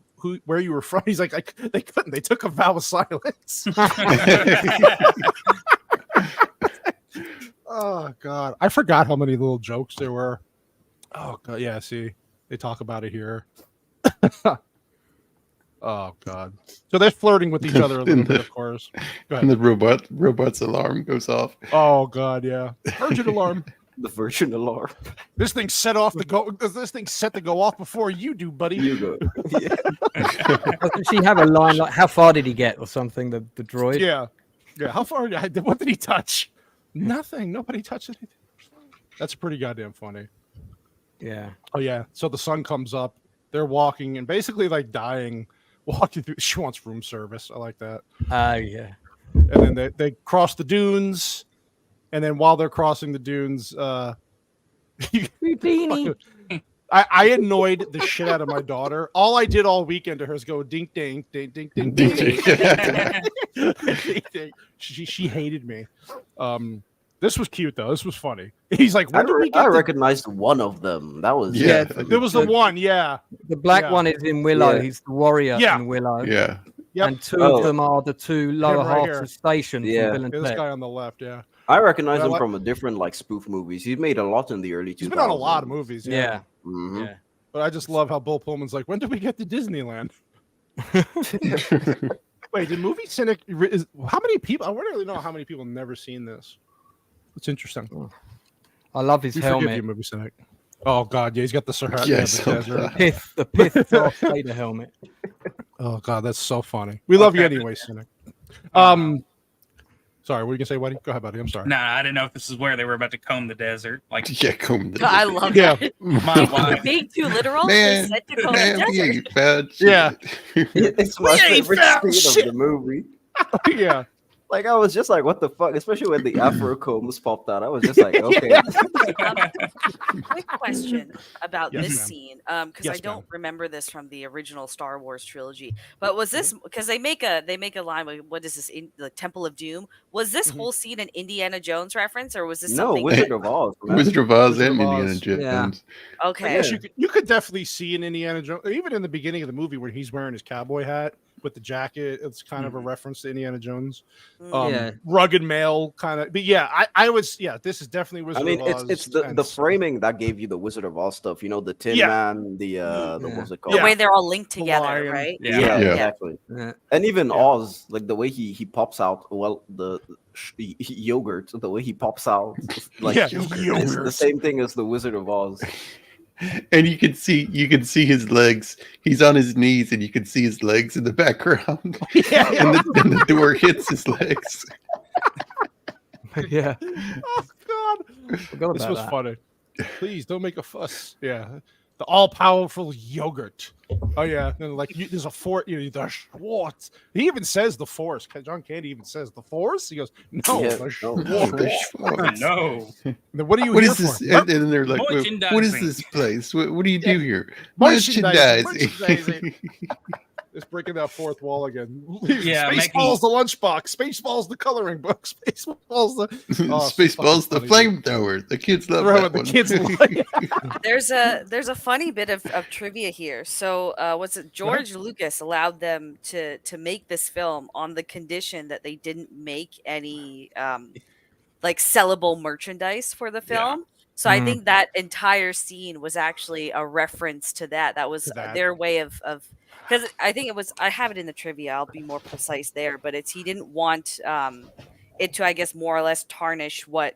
where you were from?" He's like, they couldn't. They took a vow of silence. Oh God, I forgot how many little jokes there were. Oh God, yeah. See, they talk about it here. Oh God, so they're flirting with each other a little bit, of course. And the robot's alarm goes off. Oh God, yeah. Virgin alarm. The virgin alarm. This thing set off to go. This thing set to go off before you do, buddy. You go. Yeah. Doesn't she have a line like, "How far did he get?" or something? The droid. Yeah. How far? What did he touch? Nothing. Nobody touched anything. That's pretty goddamn funny. Yeah. Oh yeah. So the sun comes up. They're walking and basically like dying, walking through. She wants room service. I like that. Yeah. And then they cross the dunes, and then while they're crossing the dunes, Beanie. I annoyed the shit out of my daughter. All I did all weekend to her is go dink ding ding ding ding ding ding. She hated me. This was cute though. This was funny. He's like, I recognized one of them. That was there was the one. Yeah, the black one is in Willow. Yeah. He's the warrior in Willow. Yeah. Yep. And two of them are the two lower right halves here. of Station. Yeah. From Bill and this Ted. guy on the left. Yeah, I recognize him from a different like spoof movies. He's made a lot in the early 2000s. he's been on a lot of movies. Yeah. Mhm. Yeah. But I just love how Bill Pullman's like, when did we get to Disneyland? Wait, did Movie Cynic how many people? I don't really know how many people have never seen this. It's interesting. I love his We forgive helmet. you, Movie Cynic. Oh God, yeah, he's got the Sahara. Yeah, the so desert. The Pith Darth Vader helmet. Oh God, that's so funny. We love you anyway, Cynic. Sorry, what were you gonna say, Whitey? Go ahead, buddy. I'm sorry. No, I didn't know if this is where they were about to comb the desert. Like, comb the I love Yeah. that. my wife. Being too literal. Man, They said to go to man, the we desert. ain't bad shit. Yeah. It's my We ain't favorite found scene shit. of the movie. Yeah. Like I was just like, what the fuck? Especially when the Afro combs popped out. I was just like, okay. Quick question about Yes, this ma'am. scene, because Yes, I don't ma'am. remember this from the original Star Wars trilogy. But was this because they make a line with what is this in the Temple of Doom? Was this whole scene an Indiana Jones reference, or was this No, something? Wizard of Oz. man. Wizard of Oz Wizard and of Indiana Oz. Jones. Yeah. Okay. Yes, you could definitely see in Indiana Jones, even in the beginning of the movie where he's wearing his cowboy hat with the jacket. It's kind of a reference to Indiana Jones. Yeah. Rugged male kind of. But yeah, I was. Yeah, this is definitely Wizard I mean, of Oz. it's the and- framing that gave you the Wizard of Oz stuff. You know, the Tin Yeah. Man, the what's it called? The way they're all linked The together, lion. right? Yeah, Yeah. exactly. Yeah. And even Oz, like the way he pops out. Well, the yogurt, the way he pops out, like Yeah, it's the yogurt. same thing as the Wizard of Oz. And you can see his legs. He's on his knees, and you can see his legs in the background. Yeah. and the door hits his legs. Yeah. Oh God, Forgot this about was that. funny. Please don't make a fuss. Yeah, the all-powerful yogurt. Oh yeah, and like there's a fort. The Schwartz. He even says the Force. John Candy even says the Force. He goes, no, Yeah, the no. Schwartz. No. Then what are you What here is this? for? And then they're like, what is Merchandising. this place? What do you do here? Merchandising. Merchandising. It's breaking that fourth wall again. Yeah, Spaceballs the lunchbox. Spaceballs the coloring book. Spaceballs the Spaceballs, the flamethrower. The kids love Right, that the one. kids like There's a funny bit of trivia here. So was it George Lucas allowed them to make this film on the condition that they didn't make any like sellable merchandise for the film. So I think that entire scene was actually a reference to that. That was their way of because I think it was, I have it in the trivia. I'll be more precise there, but he didn't want it to, I guess, more or less tarnish what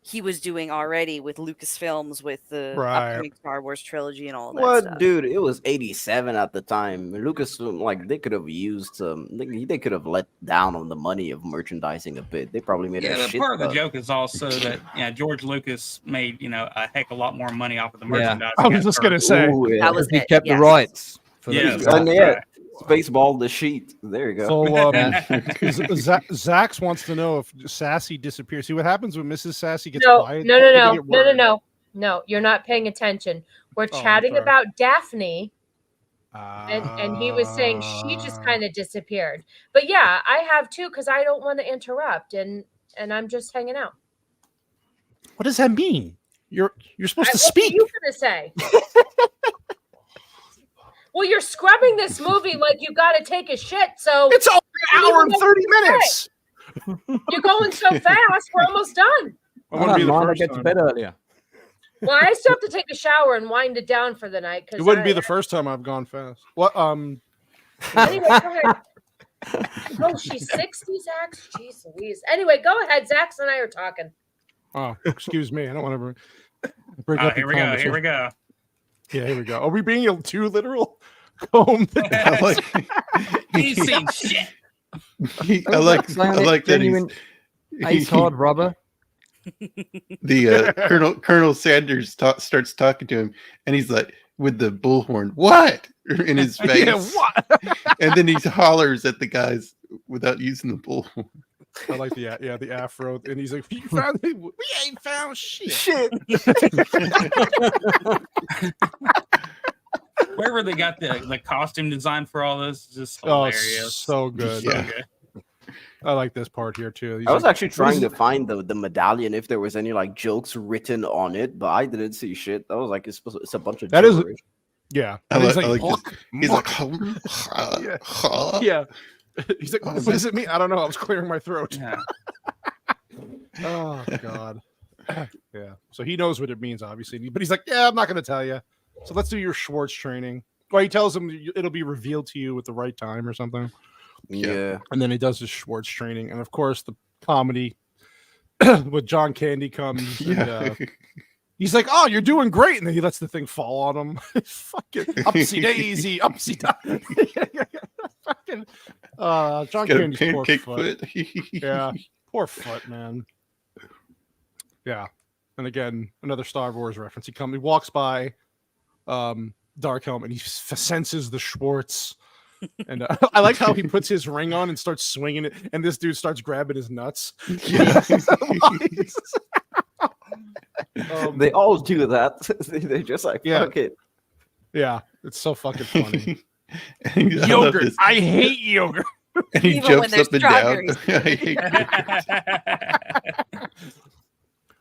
he was doing already with Lucasfilms, with the upcoming Star Wars trilogy and all of that Well, stuff. dude, it was 87 at the time. Lucasfilm, like, they could have used they could have let down on the money of merchandising a bit. They probably made a Yeah, shit part of the ton. joke is also that George Lucas made a heck of a lot more money off of the Yeah. merchandise. I was just gonna say. Ooh, yeah. That was He it. kept the yes. rights. For Yeah. the And yeah, Spaceball the sheet. There you go. So Zax wants to know if Sassy disappears. See what happens when Mrs. Sassy gets No, quiet? no, They no, get no, no, no, worried. no, no. You're not paying attention. We're Oh, chatting sorry. about Daphne, and he was saying she just kind of disappeared. But yeah, I have too because I don't want to interrupt, and I'm just hanging out. What does that mean? You're supposed to What speak. are you gonna say? Well, you're scrubbing this movie like you got to take a shit. So It's over an hour and 30 Okay. minutes. You're going so fast. We're almost done. I want to be the first. I get to bed earlier. Well, I still have to take a shower and wind it down for the night. It wouldn't be the first time I've gone fast. What? Anyway, go ahead. Oh, she's 60, Zach. Jeez Louise. Anyway, go ahead. Zach and I are talking. Oh, excuse me. I don't want to break up. Here we go. Here we go. Yeah, here we go. Are we being too literal? Comb. He's seen shit. I like that he's hard rubber. The Colonel Sanders starts talking to him, and he's like, with the bullhorn, what in his face? Yeah, what? And then he hollers at the guys without using the bullhorn. I like the afro, and he's like, "We ain't found shit." Wherever they got the costume design for all this, just hilarious. So good. So good. I like this part here too. I was actually trying to find the medallion if there was any like jokes written on it, but I didn't see shit. I was like, it's a bunch of that is, gibberish. yeah. He's like, yeah. He's like, what does it mean? I don't know. I was clearing my throat. Yeah. Oh God. Yeah. So he knows what it means, obviously, but he's like, yeah, I'm not going to tell you. So let's do your Schwartz training. Well, he tells him it'll be revealed to you at the right time or something. Yeah. And then he does his Schwartz training, and of course the comedy with John Candy comes. And, he's like, "Oh, you're doing great," and then he lets the thing fall on him. Fucking upsy daisy, upsy daisy. Fucking John Candy's poor foot. Yeah, poor foot, man. Yeah, and again another Star Wars reference. He walks by Dark Helmet, and he senses the Schwartz. And I like how he puts his ring on and starts swinging it, and this dude starts grabbing his nuts. Yeah. They all do that. They're just like, fuck it. Yeah, it's so fucking funny. Yogurt. I hate yogurt. And he jumps up and down.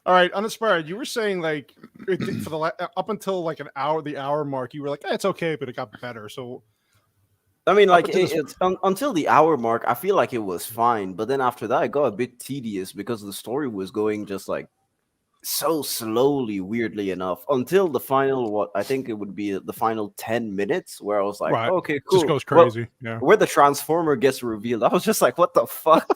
All right, Uninspired, you were saying like for the up until like the hour mark, you were like, it's okay, but it got better. So I mean, like it's until the hour mark, I feel like it was fine, but then after that, it got a bit tedious because the story was going just like so slowly, weirdly enough, until the final, I think it would be the final 10 minutes where I was like, right. Okay, cool. Just goes crazy. Well, where the Transformer gets revealed, I was just like, what the fuck?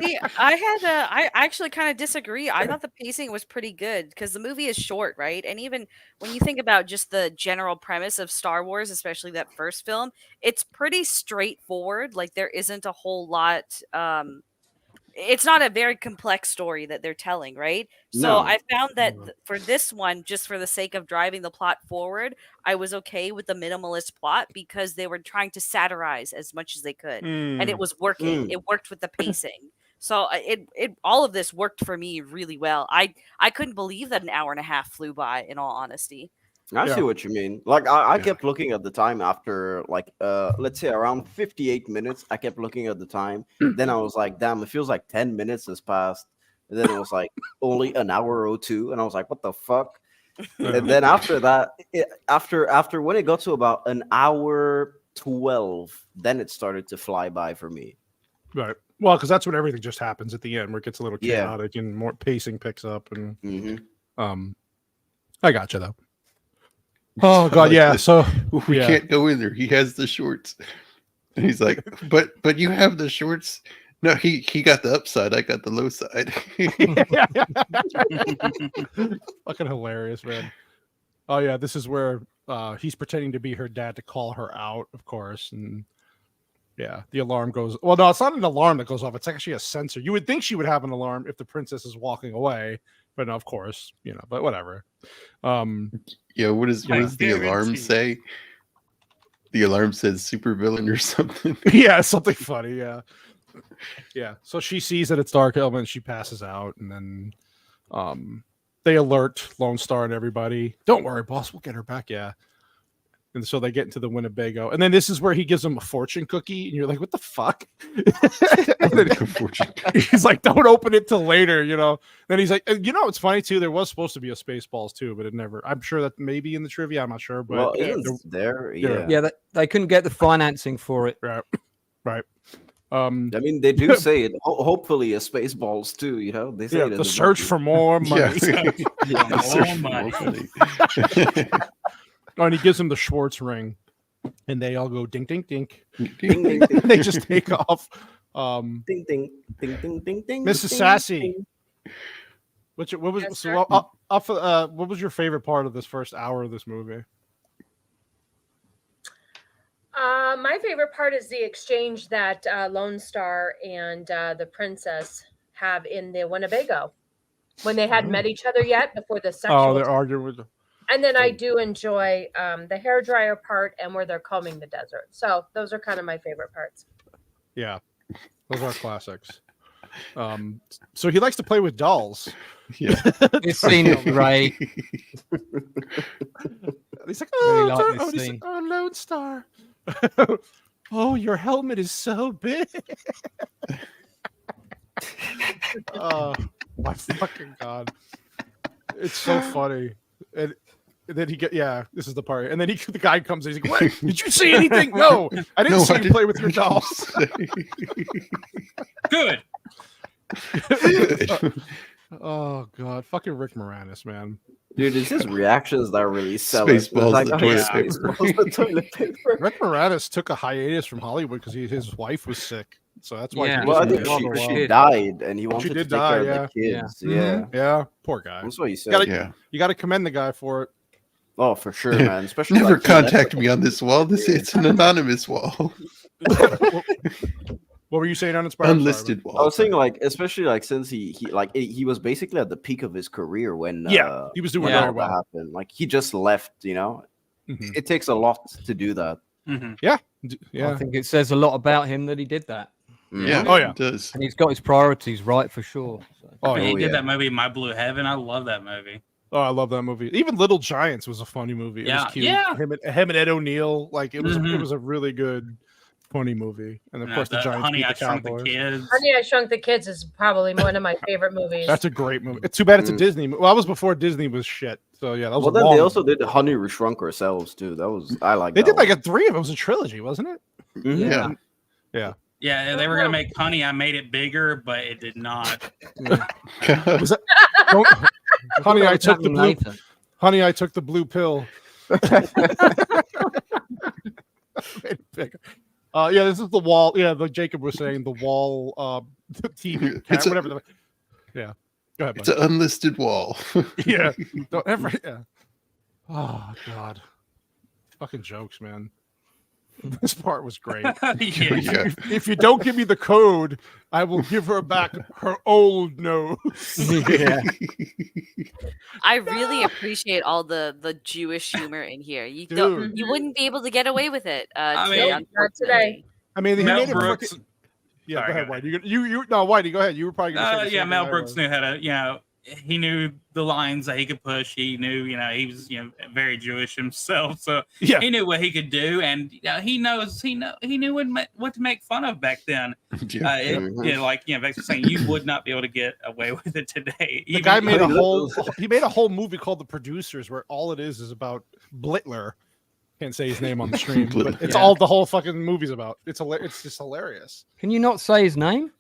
See, I actually kind of disagree. I thought the pacing was pretty good because the movie is short, right? And even when you think about just the general premise of Star Wars, especially that first film, it's pretty straightforward. Like there isn't a whole lot, it's not a very complex story that they're telling, right? So I found that for this one, just for the sake of driving the plot forward, I was okay with the minimalist plot because they were trying to satirize as much as they could, and it was working. It worked with the pacing. So it all of this worked for me really well. I couldn't believe that an hour and a half flew by, in all honesty. I see what you mean. Like I kept looking at the time after like let's say around 58 minutes. I kept looking at the time. Then I was like, damn, it feels like 10 minutes has passed. And then it was like only an hour or two, and I was like, what the fuck? And then after that, after when it got to about an hour 12, then it started to fly by for me. Right. Well, because that's when everything just happens at the end, where it gets a little chaotic and more pacing picks up. And I got you though. Oh God, yeah. So we can't go in there. He has the shorts, and he's like, "But you have the shorts." No, he got the upside. I got the low side. Fucking hilarious, man. Oh yeah, this is where he's pretending to be her dad to call her out, of course, and yeah, the alarm goes. Well, no, it's not an alarm that goes off. It's actually a sensor. You would think she would have an alarm if the princess is walking away, but no, of course, but whatever. Yeah, what does the alarm say? The alarm says supervillain or something. Yeah, something funny. Yeah, yeah. So she sees that it's Dark Helmet and she passes out, and then they alert Lone Star and everybody. Don't worry, boss. We'll get her back. Yeah. And so they get into the Winnebago, and then this is where he gives them a fortune cookie, and you're like, "What the fuck?" And then he's like, "Don't open it till later," Then he's like, "It's funny too. There was supposed to be a SpaceBalls too, but it never. I'm sure that maybe in the trivia. I'm not sure, but well, it's there. Yeah, they couldn't get the financing for it. Right. I mean, they do say it. Hopefully, a Spaceballs too. You know, they say it in the search for more money. More money. Oh, and he gives him the Schwartz ring, and they all go ding ding dink. Ding, ding, ding, They just take off. Ding ding ding ding ding ding. Mrs. Sassy. What was what was your favorite part of this first hour of this movie? My favorite part is the exchange that Lone Star and the princess have in the Winnebago when they hadn't met each other yet before the sexual. Oh, they're arguing with them. And then I do enjoy the hairdryer part and where they're combing the desert. So those are kind of my favorite parts. Yeah, those are classics. So he likes to play with dolls. Yeah, this scene is great. He's like, Really oh, Lone Star. Oh, your helmet is so big. Oh my fucking god, it's so funny. And then he this is the part. And then the guy comes in, he's like, "What? Did you see anything?" No, I didn't see you play with your dolls. Good. Oh god, fucking Rick Moranis, man. Dude, it's his reactions that really sell it. Spaceballs, Like, the toilet paper. Rick Moranis took a hiatus from Hollywood because his wife was sick, so that's why. Yeah. Well, I think she died, and he wanted to take care of the kids. Yeah, poor guy. That's what he said. You got to commend the guy for it. Oh, for sure, man. Especially Never contact me on this wall. It's an anonymous wall. What were you saying, Uninspired? Unlisted wall. I was saying, like, especially like since he was basically at the peak of his career when he was doing very well. That happened. Like he just left. You know, it takes a lot to do that. Yeah. I think it says a lot about him that he did that. Yeah. Oh yeah. It does. And he's got his priorities right for sure. So. Oh, he did that movie, My Blue Heaven. I love that movie. Oh, I love that movie. Even Little Giants was a funny movie. It was cute. Yeah. Him and Ed O'Neill. Like it was a really good, funny movie. And of course the Giants Honey, beat I the Shrunk the Cowboys. Kids. Honey, I Shrunk the Kids is probably one of my favorite movies. That's a great movie. It's too bad it's a Disney movie. Well, that was before Disney was shit. So yeah, that was. Well, then they also did Honey, We Shrunk Ourselves too. That was They did like a 3 of them. It was a trilogy, wasn't it? Yeah. Yeah. Yeah, they were gonna make Honey, I Made It Bigger, but it did not. Was that, honey, I took the blue. Honey, I took the blue pill. Yeah, this is the wall. Yeah, like Jacob was saying, the wall, the TV, whatever. Yeah, go ahead. It's an unlisted wall. Yeah, don't ever. Yeah. Oh god, fucking jokes, man. This part was great. If you don't give me the code, I will give her back her old nose. Yeah. I really appreciate all the Jewish humor in here. You wouldn't be able to get away with it. Not today. I mean, Mel Brooks. Yeah, go ahead, Whitey. You no, Whitey, go ahead. You were probably going to say Mel Brooks knew how to, he knew the lines that he could push. He knew, he was, very Jewish himself, so he knew what he could do, and he knew what to make fun of back then. Back then saying you would not be able to get away with it today. The guy made a whole movie called The Producers, where all it is about Blitler. Can't say his name on the stream, but it's all the whole fucking movie's about. It's just hilarious. Can you not say his name?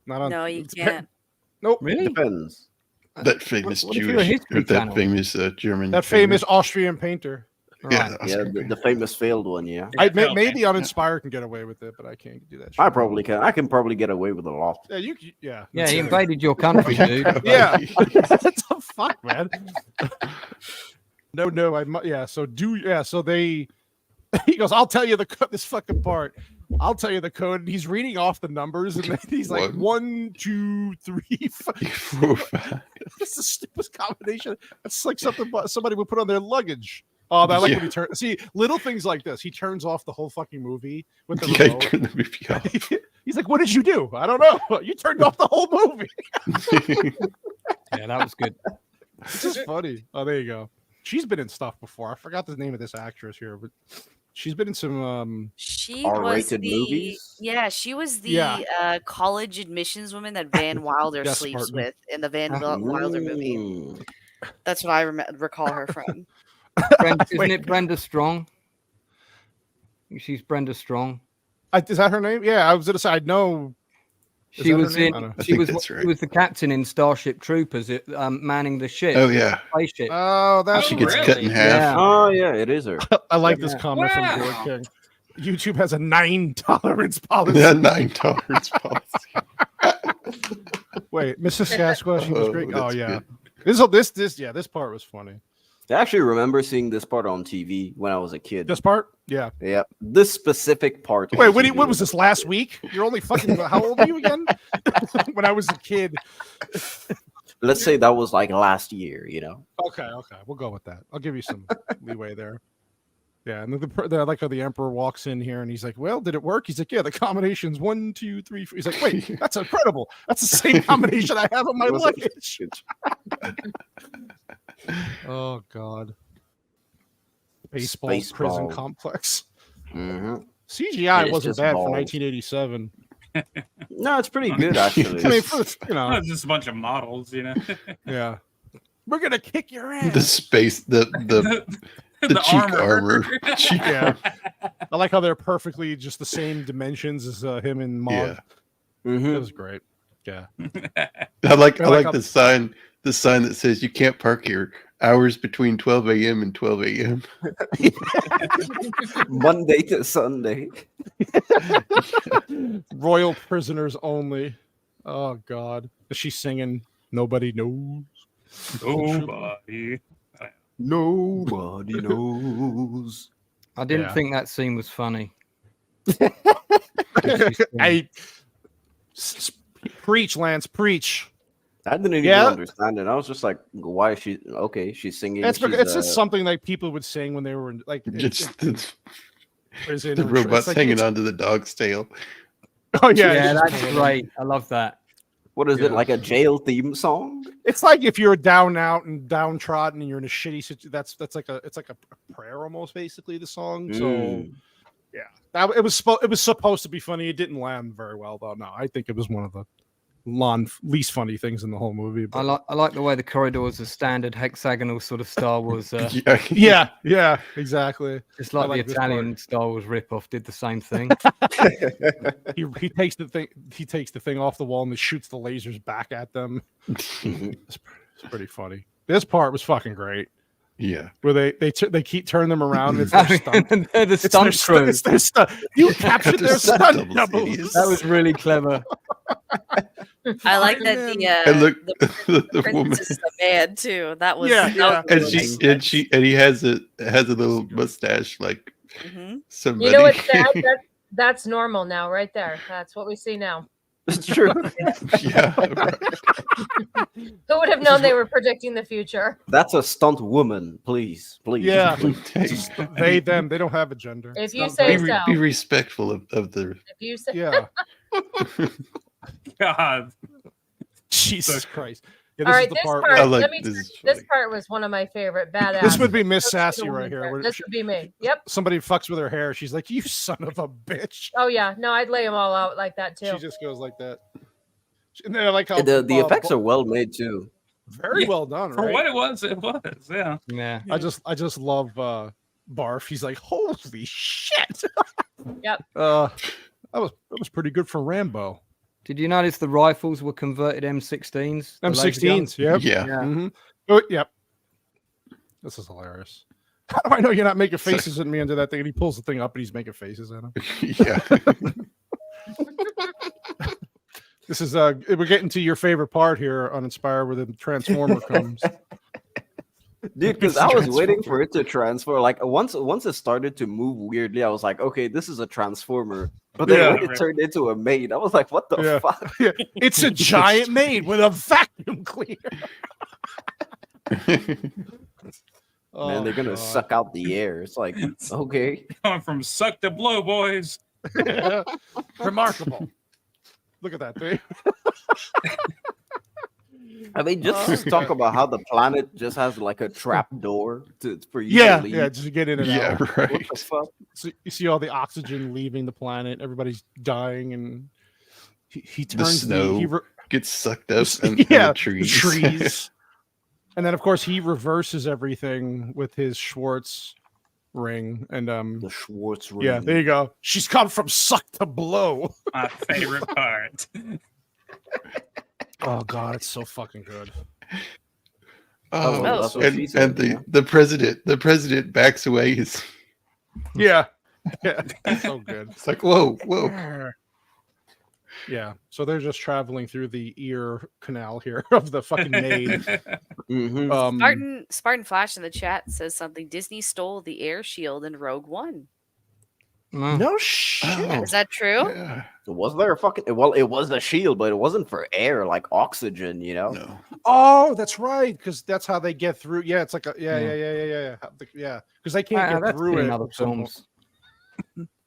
No, you can't. Nope. Really? Depends. That famous famous German. That famous Austrian painter. Yeah, the famous failed one. Yeah. Maybe Uninspired can get away with it, but I can't do that. I probably can. I can probably get away with a lot. Yeah, Yeah, he invaded your country, dude. Yeah. That's a fuck, man. No. So they. He goes, I'll tell you this fucking part. I'll tell you the code. And he's reading off the numbers, and then he's like 1, 2, 3, 4, 5. It's the stupidest combination. It's like something somebody would put on their luggage. Oh, I like when he turns. See, little things like this. He turns off the whole fucking movie with the remote. Turn the movie off. He's like, "What did you do? I don't know. You turned off the whole movie." Yeah, that was good. This is funny. Oh, there you go. She's been in stuff before. I forgot the name of this actress here, but she's been in some R-rated movies. Yeah, she was the college admissions woman that Van Wilder sleeps with in the Van Wilder movie. That's what I recall her from. Isn't it Brenda Strong? She's Brenda Strong. Is that her name? Yeah, I was gonna say I know. She was the captain in Starship Troopers, manning the ship. Oh yeah, spaceship. Oh, that's she gets cut in half. Yeah. Oh yeah, it is her. I like this comment from George King. YouTube has a 9 tolerance policy. Yeah, 9 tolerance policy. Wait, Mrs. Sasquatch, she was great. Oh yeah, good. This part was funny. I actually remember seeing this part on TV when I was a kid. This part? Yeah. Yeah. This specific part. Wait, what was this last week? You're only fucking. How old are you again? When I was a kid. Let's say that was like last year. Okay, we'll go with that. I'll give you some leeway there. Yeah, and I like how the Emperor walks in here and he's like, "Well, did it work?" He's like, "Yeah, the combination's 1, 2, 3, 4." He's like, "Wait, that's incredible. That's the same combination I have on my luggage." Oh God. Spaceballs prison complex. Mm-hmm. CGI wasn't bad for 1987. No, it's pretty good actually. I mean, it's just a bunch of models, Yeah. We're gonna kick your ass. The space, the cheek armor. Yeah. I like how they're perfectly just the same dimensions as him and Mog. Yeah. Mm-hmm. It was great. Yeah. I like the sign. The sign that says you can't park here. Hours between 12 a.m. and 12 a.m. Monday to Sunday. Royal prisoners only. Oh God. Is she singing Nobody Knows? Nobody knows. I didn't think that scene was funny. Preach, Lance, preach. I didn't even understand it. I was just like, why is she okay? She's singing. It's just something like people would sing when they were in, like the robot's hanging onto the dog's tail. Oh yeah, yeah, that's great. I love that. What is it, like a jail theme song? It's like if you're down out and downtrodden and you're in a shitty situation. That's like a prayer almost, basically, the song. So yeah, it was supposed to be funny. It didn't land very well though. No, I think it was one of the least funny things in the whole movie. But... I like the way the corridors are standard hexagonal sort of Star Wars. Yeah, exactly. Just like the Italian Star Wars ripoff did the same thing. he takes the thing off the wall and he shoots the lasers back at them. It's pretty funny. This part was fucking great. Yeah, where they keep turning them around. And it's their stunt. They're the stunt crew. It's their stunt. You captured their stunt doubles. That was really clever. I like that the princess is a man too. That was and he has a little mustache like somebody. You know what's sad? That's normal now, right there. That's what we see now. It's true. Yeah. Right. Who would have known they were predicting the future? That's a stunt woman, please. Yeah. They, them. They don't have a gender. If you say so. Be respectful of the. If you say. Yeah. God. Jesus Christ. Yeah, all right, this part was one of my favorite. Badass. This would be Miss Sassy right here. This would be me. Yep. Somebody fucks with her hair. She's like, "You son of a bitch." Oh yeah, no, I'd lay them all out like that too. She just goes like that. And then I like how the effects are well made too. Very well done. For right? what it was, yeah. Yeah. I just love Barf. He's like, "Holy shit!" Yep. That was pretty good for Rambo. Did you notice the rifles were converted M16s? M16s, yep. Yeah. Mm-hmm. Oh, yep. This is hilarious. How do I know you're not making faces at me under that thing? And he pulls the thing up and he's making faces at him. Yeah. This is we're getting to your favorite part here on Inspire where the Transformer comes. Dude, because I was waiting for it to transfer. Like once it started to move weirdly, I was like, okay, this is a transformer. But then when it turned into a maid, I was like, what the fuck? Yeah. It's a giant maid with a vacuum cleaner. Man, they're gonna suck out the air. It's like, okay. Going from suck to blow, boys. Remarkable. Look at that thing. I mean, just talk about how the planet just has like a trap door for you to leave. Yeah, just to get in and out. Right. What the fuck? So you see all the oxygen leaving the planet. Everybody's dying, and he turns the snow gets sucked up in the the trees. And then, of course, he reverses everything with his Schwartz ring and the Schwartz ring. Yeah, there you go. She's come from suck to blow. My favorite part. Oh god, it's so fucking good. And the president backs away. Yeah, so good. It's like whoa. Yeah, so they're just traveling through the ear canal here of the fucking maid. Spartan Flash in the chat says something. Disney stole the air shield in Rogue One. No shit. Is that true? Yeah. Was there a fucking? Well, it was a shield, but it wasn't for air, like oxygen. You know. No. Oh, that's right, because that's how they get through. Yeah, it's like a yeah, because they can't get through it. In other films.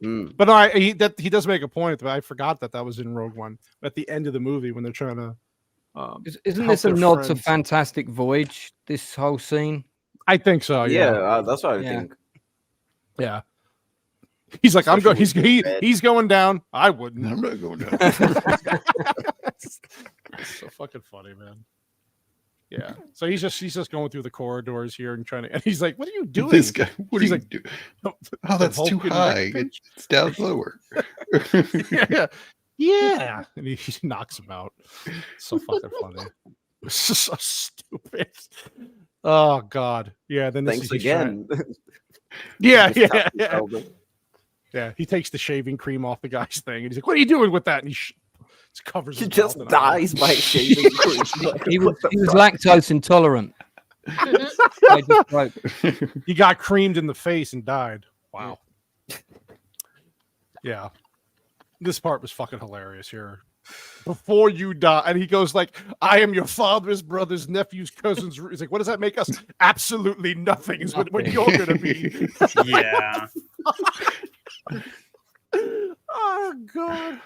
But he does make a point. But I forgot that was in Rogue One at the end of the movie when they're trying to. Isn't this a nod to Fantastic Voyage? This whole scene. I think so. Yeah, that's what I think. Yeah. He's like, I'm going. He's going down. I wouldn't. I'm not going down. It's so fucking funny, man. Yeah. So he's just going through the corridors here and trying to. And he's like, "What are you doing?" This guy. What he's are like, you doing? Oh, that's too high. It's down lower. Yeah. And he knocks him out. So fucking funny. It's just so stupid. Oh God. Yeah. Then thanks again. Yeah. Yeah, he takes the shaving cream off the guy's thing, and he's like, "What are you doing with that?" And he covers. He just dies by shaving cream. he was lactose intolerant. He got creamed in the face and died. Wow. Yeah, this part was fucking hilarious here. Before you die, and he goes like, "I am your father's brother's nephew's cousin's." He's like, "What does that make us?" Absolutely nothing is what you're gonna be. Yeah. Oh God.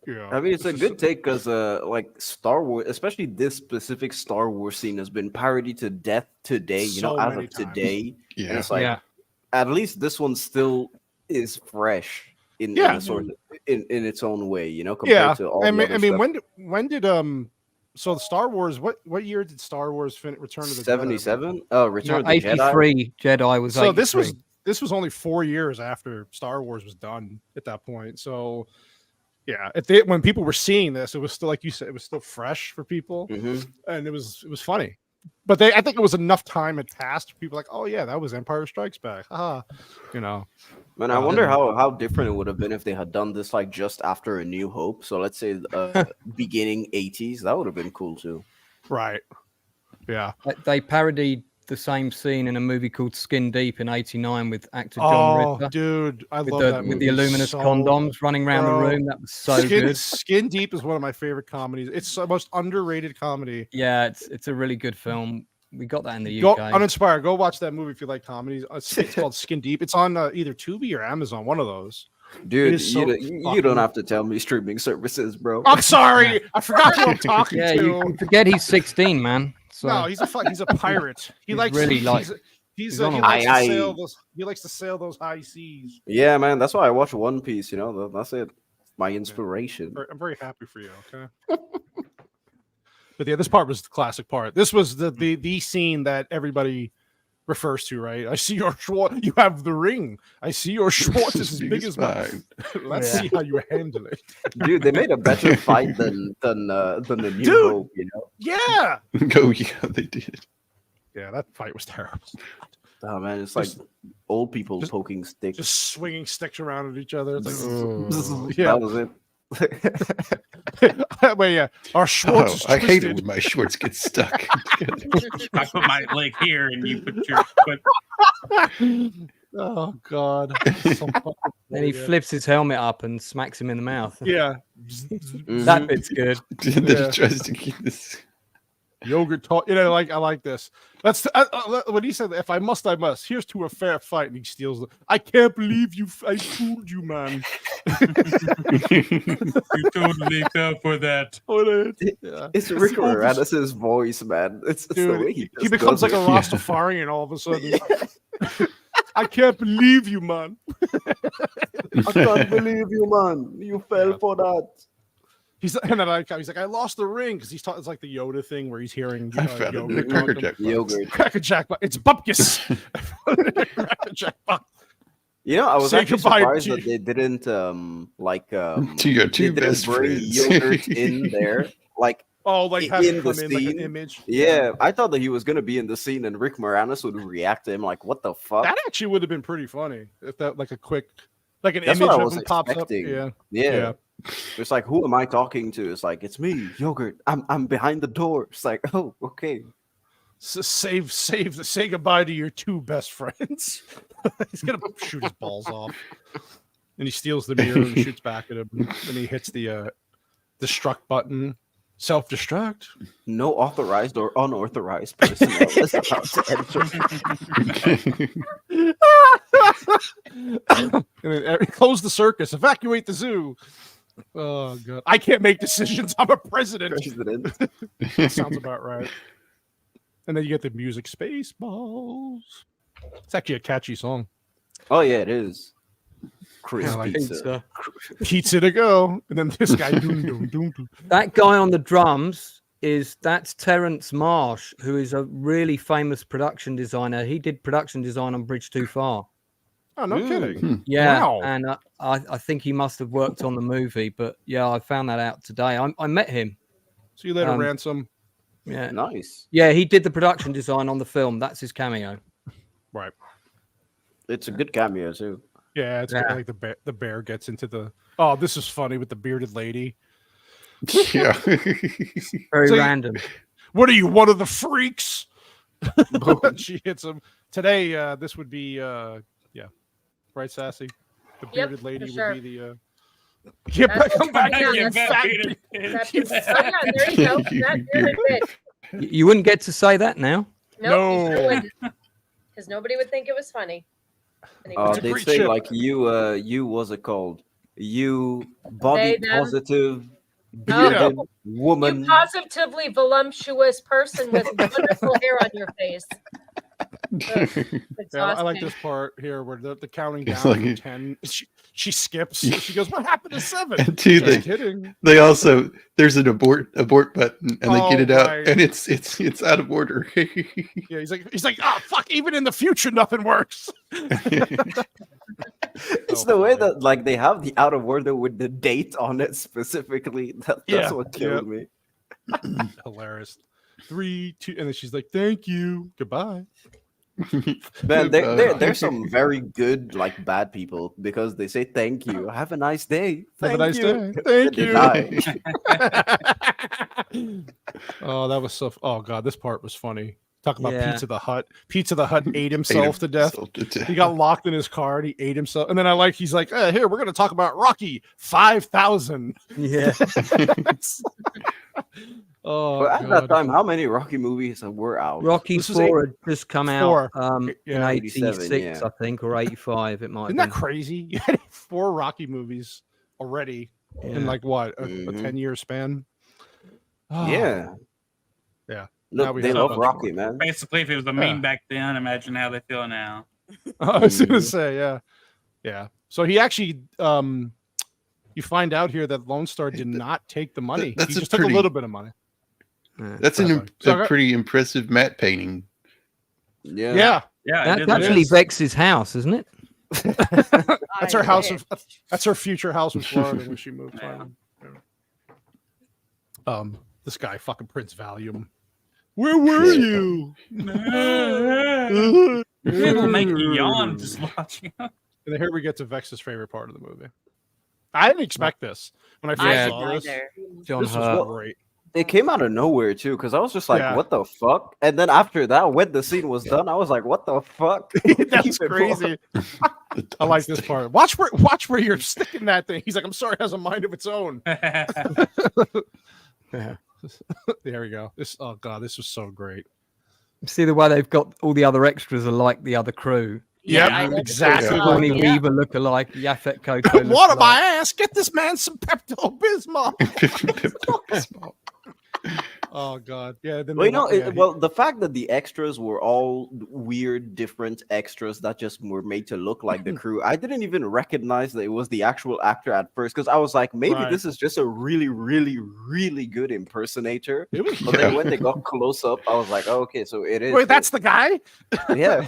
Yeah. I mean, it's a good take because, like Star Wars, especially this specific Star Wars scene, has been parodied to death today. As of today, Yeah. And it's like, at least this one still is fresh in its own way. Compared to all. I mean, when did so the Star Wars? What year did Star Wars Return to the 77? Return of the 83 Jedi was. So 83. this was only 4 years after Star Wars was done at that point. So yeah, when people were seeing this, it was still, like you said, it was still fresh for people, and it was funny. But I think it was enough time had passed. People were like, oh yeah, that was Empire Strikes Back. Man, I wonder how different it would have been if they had done this like just after A New Hope. So let's say beginning 80s. That would have been cool too. Right. Yeah. They parodied the same scene in a movie called Skin Deep in ~89 with actor John Ritter. Dude, I love that movie. With the Illuminous condoms running around the room. That was so good. Skin Deep is one of my favorite comedies. It's the most underrated comedy. Yeah, it's a really good film. We got that in the UK. Uninspired. Go watch that movie if you like comedies. It's called Skin Deep. It's on either Tubi or Amazon, one of those. Dude, you don't have to tell me streaming services, bro. I'm sorry. I forgot who I'm talking to. You forget he's 16, man. So. No, he's a pirate. He likes really he likes to sail those high seas. Yeah, man, that's why I watch One Piece. That's it. My inspiration. I'm very happy for you. Okay. But yeah, this part was the classic part. This was the scene that everybody refers to, right? I see your Schwartz. You have the ring. I see your Schwartz is as big as mine. Let's see how you handle it. Dude, they made a better fight than the New Hope, Yeah. They did. Yeah, that fight was terrible. Oh man, it's like old people poking sticks, just swinging sticks around at each other. It's like, that was it. But yeah, our Schwartz. I hate it when my shorts get stuck. I put my leg here and you put your foot. Oh God! Then he flips his helmet up and smacks him in the mouth. Yeah, that bit's good. Then he tries to keep this yogurt talk. I like this. That's when he said, "If I must, I must." Here's to a fair fight, and he steals the. I can't believe you. I fooled you, man. You totally fell for that. It's Rick Moranis' voice, man. It's the way he becomes like a Rastafarian all of a sudden. I can't believe you, man. I can't believe you, man. You fell for that. He's and then he's like, I lost the ring because he's it's like the Yoda thing where he's hearing yogurt. Cracker Jack. It's bupkis. Cracker Jack. You know, I was actually surprised that they didn't to your two best friends. Yogurt in there, like. Oh, like in the scene, scene, like an image. Yeah, I thought that he was gonna be in the scene, and Rick Moranis would react to him like, "What the fuck?" That actually would have been pretty funny if that like a quick, like an That's image what I of was him pops up. expecting. Yeah. It's like, who am I talking to? It's like, it's me, Yogurt. I'm behind the door. It's like, oh, okay. So say goodbye to your two best friends. He's gonna shoot his balls off, and he steals the mirror and shoots back at him. And he hits the destruct button. Self-destruct. No authorized or unauthorized personnel is about to enter. And then close the circus. Evacuate the zoo. Oh god, I can't make decisions. I'm a president. Sounds about right. And then you get the music, SpaceBalls. It's actually a catchy song. Oh yeah, it is. Chris pizza. Pizza to go. And then this guy. That guy on the drums that's Terrence Marsh, who is a really famous production designer. He did production design on Bridge Too Far. Oh, no kidding. Yeah. Wow. And I think he must have worked on the movie, but yeah, I found that out today. I met him. See you later, Ransom. Yeah. Nice. Yeah, he did the production design on the film. That's his cameo. Right. It's a good cameo too. Yeah, it's like the bear gets into the. Oh, this is funny with the bearded lady. Yeah, very random. What are you, one of the freaks? She hits him today. This would be right, Sassy. The bearded lady would be the. Come back here, you fat. There you go. That bearded bitch. You wouldn't get to say that now. No. Because nobody would think it was funny. They say like you what's it called? You body positive bearded woman. You positively voluptuous person with wonderful hair on your face. Yeah, I like this part here where the counting down from 10. She skips. She goes, "What happened to 7?" And two, they also there's an abort button, and they get it out, and it's out of order. Yeah, he's like, oh fuck! Even in the future, nothing works. It's the way that like they have the out of order with the date on it specifically. That's what killed me. Hilarious. 3, 2, and then she's like, "Thank you, goodbye." Man, there's some very good like bad people because they say thank you. Have a nice day. Have a nice day. Thank you. Oh, that was so. Oh god, this part was funny. Talk about Pizza the Hut. Pizza the Hut ate himself to death. He got locked in his car and he ate himself. And then he's like, here, we're gonna talk about Rocky 5,000. Yeah. But at that time, how many Rocky movies were out? Rocky 4 had just come out in 86, yeah. I think, or 85. It might. Isn't that crazy? You had 4 Rocky movies already in like what a 10-year span. Oh. Yeah. Look, they love Rocky, man. Basically, if it was a meme back then, imagine how they feel now. I was gonna say, yeah. So he actually, you find out here that Lone Star did not take the money. He just took a little bit of money. That's a pretty impressive matte painting. Yeah. That's actually Vex's house, isn't it? That's her house. That's her future house in Florida when she moved. This guy, fucking Prince Valium. Where were you? It'll make you yawn just watching. And then here we get to Vex's favorite part of the movie. I didn't expect this when I first saw this. This was great. It came out of nowhere too, because I was just like, "What the fuck?" And then after that, when the scene was done, I was like, "What the fuck?" That's crazy. I like this part. Watch where you're sticking that thing. He's like, "I'm sorry, it has a mind of its own." Yeah. There we go. This was so great. See the way they've got all the other extras are like the other crew. Yeah, exactly. Bonnie Weaver look alike. Yaphet Kotto. Water my ass. Get this man some Pepto Bismol. Oh God, yeah. Then well, well, the fact that the extras were all weird, different extras that just were made to look like the crew, I didn't even recognize that it was the actual actor at first because I was like, maybe this is just a really, really, really good impersonator. But then when they got close up, I was like, oh, okay, so it is. Wait, that's the guy. Yeah.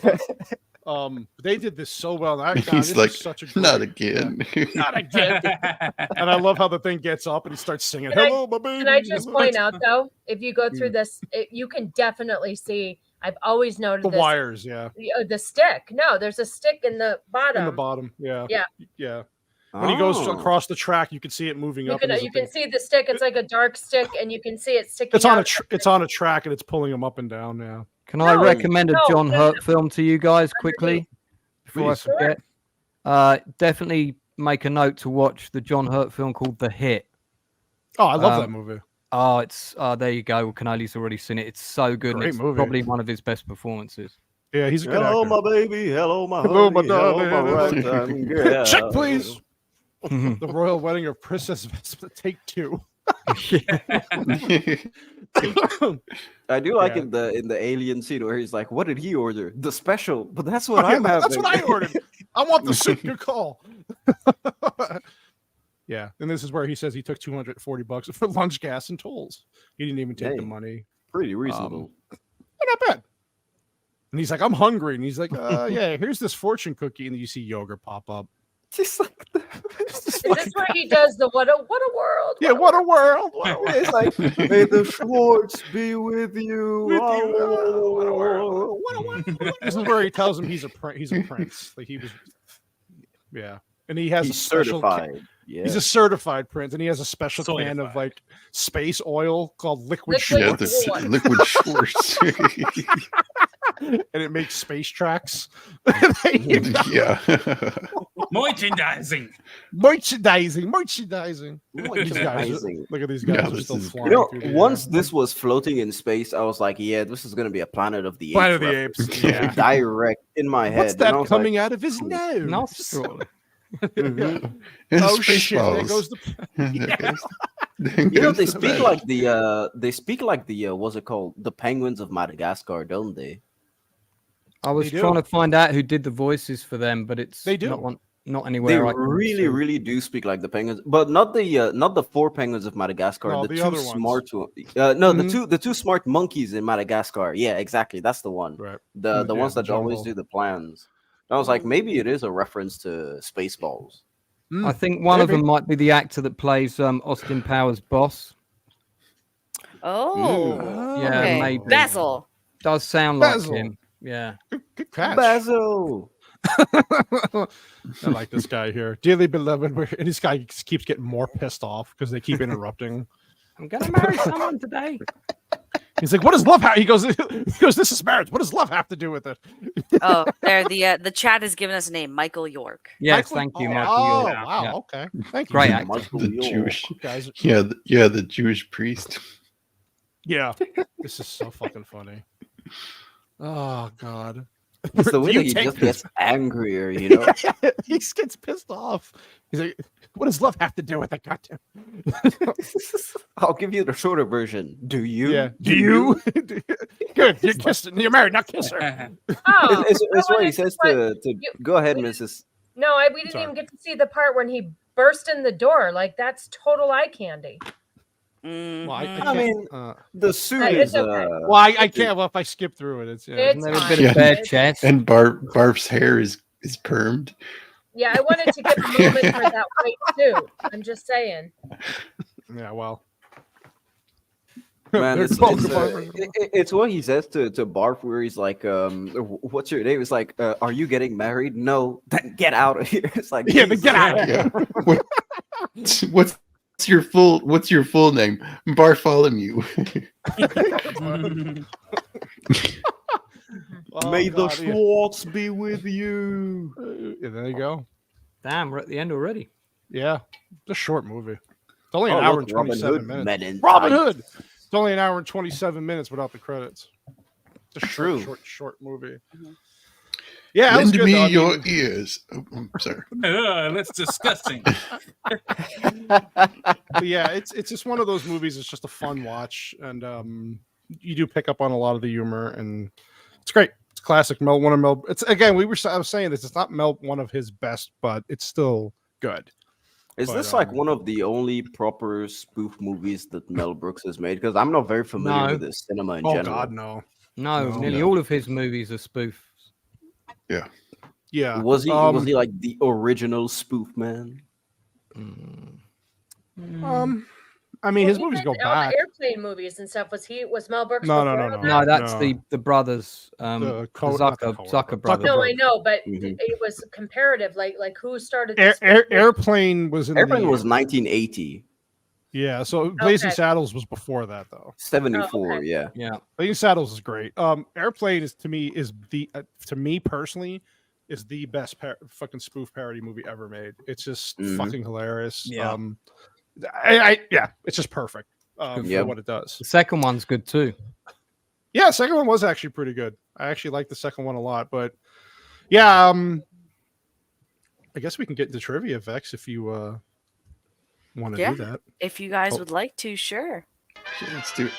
They did this so well. He's like, such a not again. Not again. And I love how the thing gets up and he starts singing, "Hello, my baby." Can I just point out, though, if you go through this, you can definitely see. I've always noted the this, wires. Yeah. The stick. No, there's a stick in the bottom. In the bottom. Yeah. Yeah. Yeah. When he goes across the track, you can see it moving up. You can see the stick. It's like a dark stick, and you can see it sticking. It's on a track, and it's pulling him up and down. Yeah. Can I recommend a John Hurt film to you guys quickly before I forget? Definitely make a note to watch the John Hurt film called The Hit. Oh, I love that movie. Oh, it's there you go. Canali's already seen it. It's so good. Great It's movie. probably one of his best performances. Yeah, he's a good Hello, actor. my baby. Hello, my Hello, honey. my darling. Hello, my right. Check, please. The Royal Wedding of Princess Vespa, take 2. I do like in the alien scene where he's like, "What did he order? The special." But that's what I'm having. That's what I ordered. I want the soup. Good call. Yeah, and this is where he says he took $240 for lunch, gas, and tolls. He didn't even take the money. Pretty reasonable. Not bad. And he's like, "I'm hungry," and he's like, "Yeah, here's this fortune cookie," and then you see yogurt pop up. Just like Is this where he does the what a world? Yeah, what a world! What a world. It's like, may the Schwartz be with you. This is where he tells him he's a prince. Like he was, yeah, and he has a special certified. Yeah. He's a certified prince, and he has a special can of like space oil called liquid Schwartz. Yeah, liquid Schwartz. And it makes space tracks. Yeah. Merchandising. Look at these guys are still flying. Once this was floating in space, I was like, yeah, this is going to be a Planet of the Apes. Planet of the Apes. Yeah. Direct in my head. What's that coming out of his nose? Nostril. Oh shit! There goes the. They speak like the what's it called? The penguins of Madagascar, don't they? I was trying to find out who did the voices for them, but it's not anywhere. They really do speak like the penguins, but not the 4 penguins of Madagascar. No, the the 2 other smart the two smart monkeys in Madagascar. Yeah, exactly. That's the one. Right. The ones that always do the plans. I was like, maybe it is a reference to Spaceballs. I think one of them might be the actor that plays Austin Powers' boss. Oh, yeah, okay. maybe. Basil. Does sound like him. Yeah. Good catch. Basil. I like this guy here. Dearly beloved, and this guy keeps getting more pissed off because they keep interrupting. I'm gonna marry someone today. He's like, "What does love have?" He goes, "This is marriage. What does love have to do with it?" Oh, there the chat has given us a name, Michael York. Yes, thank you, Michael. Oh, York. wow, Yeah. okay, thank you. Great actor. The Jewish, guys. the Jewish priest. Yeah, this is so fucking funny. Oh God. It's the way that he just gets angrier, you know. He gets pissed off. He's like, "What does love have to do with it?" Goddamn. I'll give you the shorter version. Do you? Yeah. Do you? Good. You're kissing. You're married. Now kiss her. Oh, it's what he says to go ahead, Mrs. No, we didn't even get to see the part when he burst in the door. Like that's total eye candy. Mm-hmm. Well, I mean, the suit is. okay. Well, I can't. Well, if I skip through it, it's. It's Never fine. been a bad chest. And Barb's hair is permed. Yeah, I wanted to get the moment for that white suit. I'm just saying. Yeah, well. Man, it's what he says to Barf, where he's like, "What's your name?" It's like, "Are you getting married?" No, then get out of here. It's like, yeah, then get out of here. What's your full name? Bartholomew. May the Schwartz be with you. Yeah, there you go. Damn, we're at the end already. Yeah, it's a short movie. It's only an hour and 27 minutes. Robin Hood. It's only an hour and 27 minutes without the credits. It's a short movie. Yeah, lend me your ears. Oh, I'm sorry. That's disgusting. Yeah, it's just one of those movies. It's just a fun watch, and you do pick up on a lot of the humor, and it's great. It's classic Mel. One of Mel. It's again, I was saying this. It's not Mel one of his best, but it's still good. Is this like one of the only proper spoof movies that Mel Brooks has made? Because I'm not very familiar with his cinema in general. Oh God, no. Nearly all of his movies are spoofs. Yeah. Yeah. Was he like the original spoof man? I mean, his Well, movies even go all back. the airplane movies and stuff. Was Mel Brooks? No, before no, that? No, that's No. the brothers. Zucker brothers. No, I know, but Mm-hmm. it was comparative. Like who started? Airplane was in Airplane was 1980. Yeah, so Blazing Saddles was before that though. 74, yeah. Blazing Saddles is great. Airplane is to me to me personally is the best fucking spoof parody movie ever made. It's just fucking hilarious. Yeah. It's just perfect for what it does. The second one's good too. Yeah, the second one was actually pretty good. I actually like the second one a lot, but yeah, I guess we can get into trivia, Vex, if you want to do that. If you guys would like to, sure. Let's do it.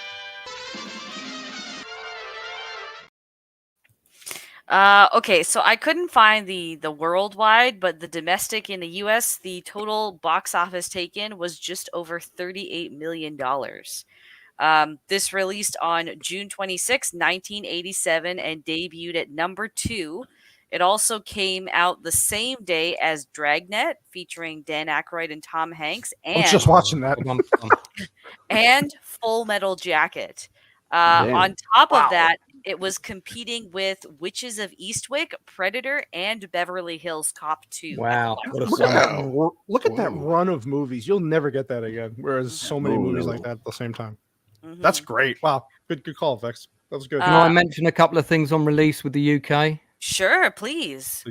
Okay, so I couldn't find the worldwide, but the domestic in the US, the total box office taken was just over $38 million. This released on June 26, 1987, and debuted at number 2. It also came out the same day as Dragnet, featuring Dan Aykroyd and Tom Hanks, I was just watching that. and Full Metal Jacket. On top of that, it was competing with Witches of Eastwick, Predator, and Beverly Hills Cop 2. Wow. Look at that run of movies. You'll never get that again. Whereas so many movies like that at the same time. That's great. Wow. Good call, Vex. That was good. Can I mention a couple of things on release with the UK? Sure, please.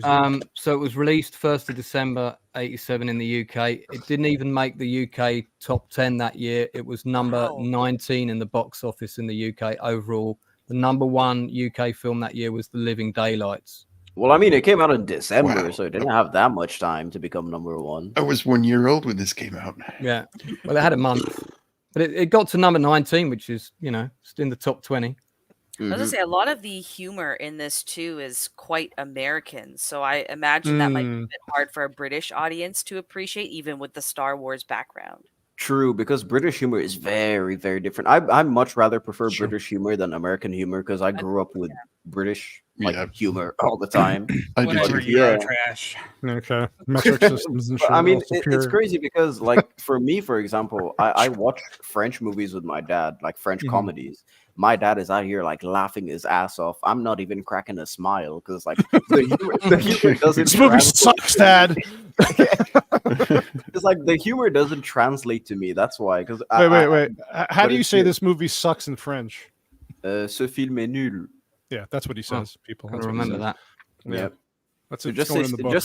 So it was released 1st of December 87 in the UK. It didn't even make the UK top 10 that year. It was number 19 in the box office in the UK overall. The number 1 UK film that year was The Living Daylights. Well, I mean, it came out in December, so it didn't have that much time to become number 1. I was 1 year old when this came out. Yeah. Well, it had a month. But it got to number 19, which is, it's in the top 20. I was gonna say a lot of the humor in this too is quite American, so I imagine that might be a bit hard for a British audience to appreciate, even with the Star Wars background. True, because British humor is very, very different. I much rather prefer British humor than American humor because I grew up with British humor all the time. Whatever, you're trash. Okay, metric systems and shit. I mean, it's crazy because, like, for me, for example, I watch French movies with my dad, like French comedies. My dad is out here like laughing his ass off. I'm not even cracking a smile because like the humor doesn't. This movie sucks, Dad. It's like the humor doesn't translate to me. That's why. Because wait. How do you say this movie sucks in French? Ce film est nul. Yeah, that's what he says. People, I remember that. Yeah, that's so just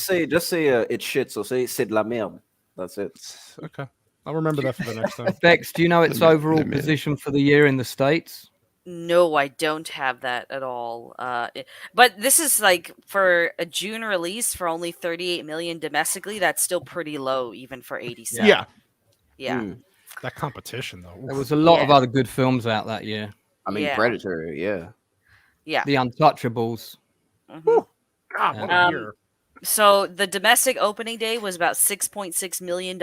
say it's shit. So say c'est de la merde. That's it. Okay, I'll remember that for the next time. Bex, do you know its overall position for the year in the States? No, I don't have that at all. But this is like for a June release for only 38 million domestically. That's still pretty low, even for 87. Yeah. That competition though. There was a lot of other good films out that year. I mean, Predator. Yeah. The Untouchables. God, what a year. So the domestic opening day was about $6.6 million,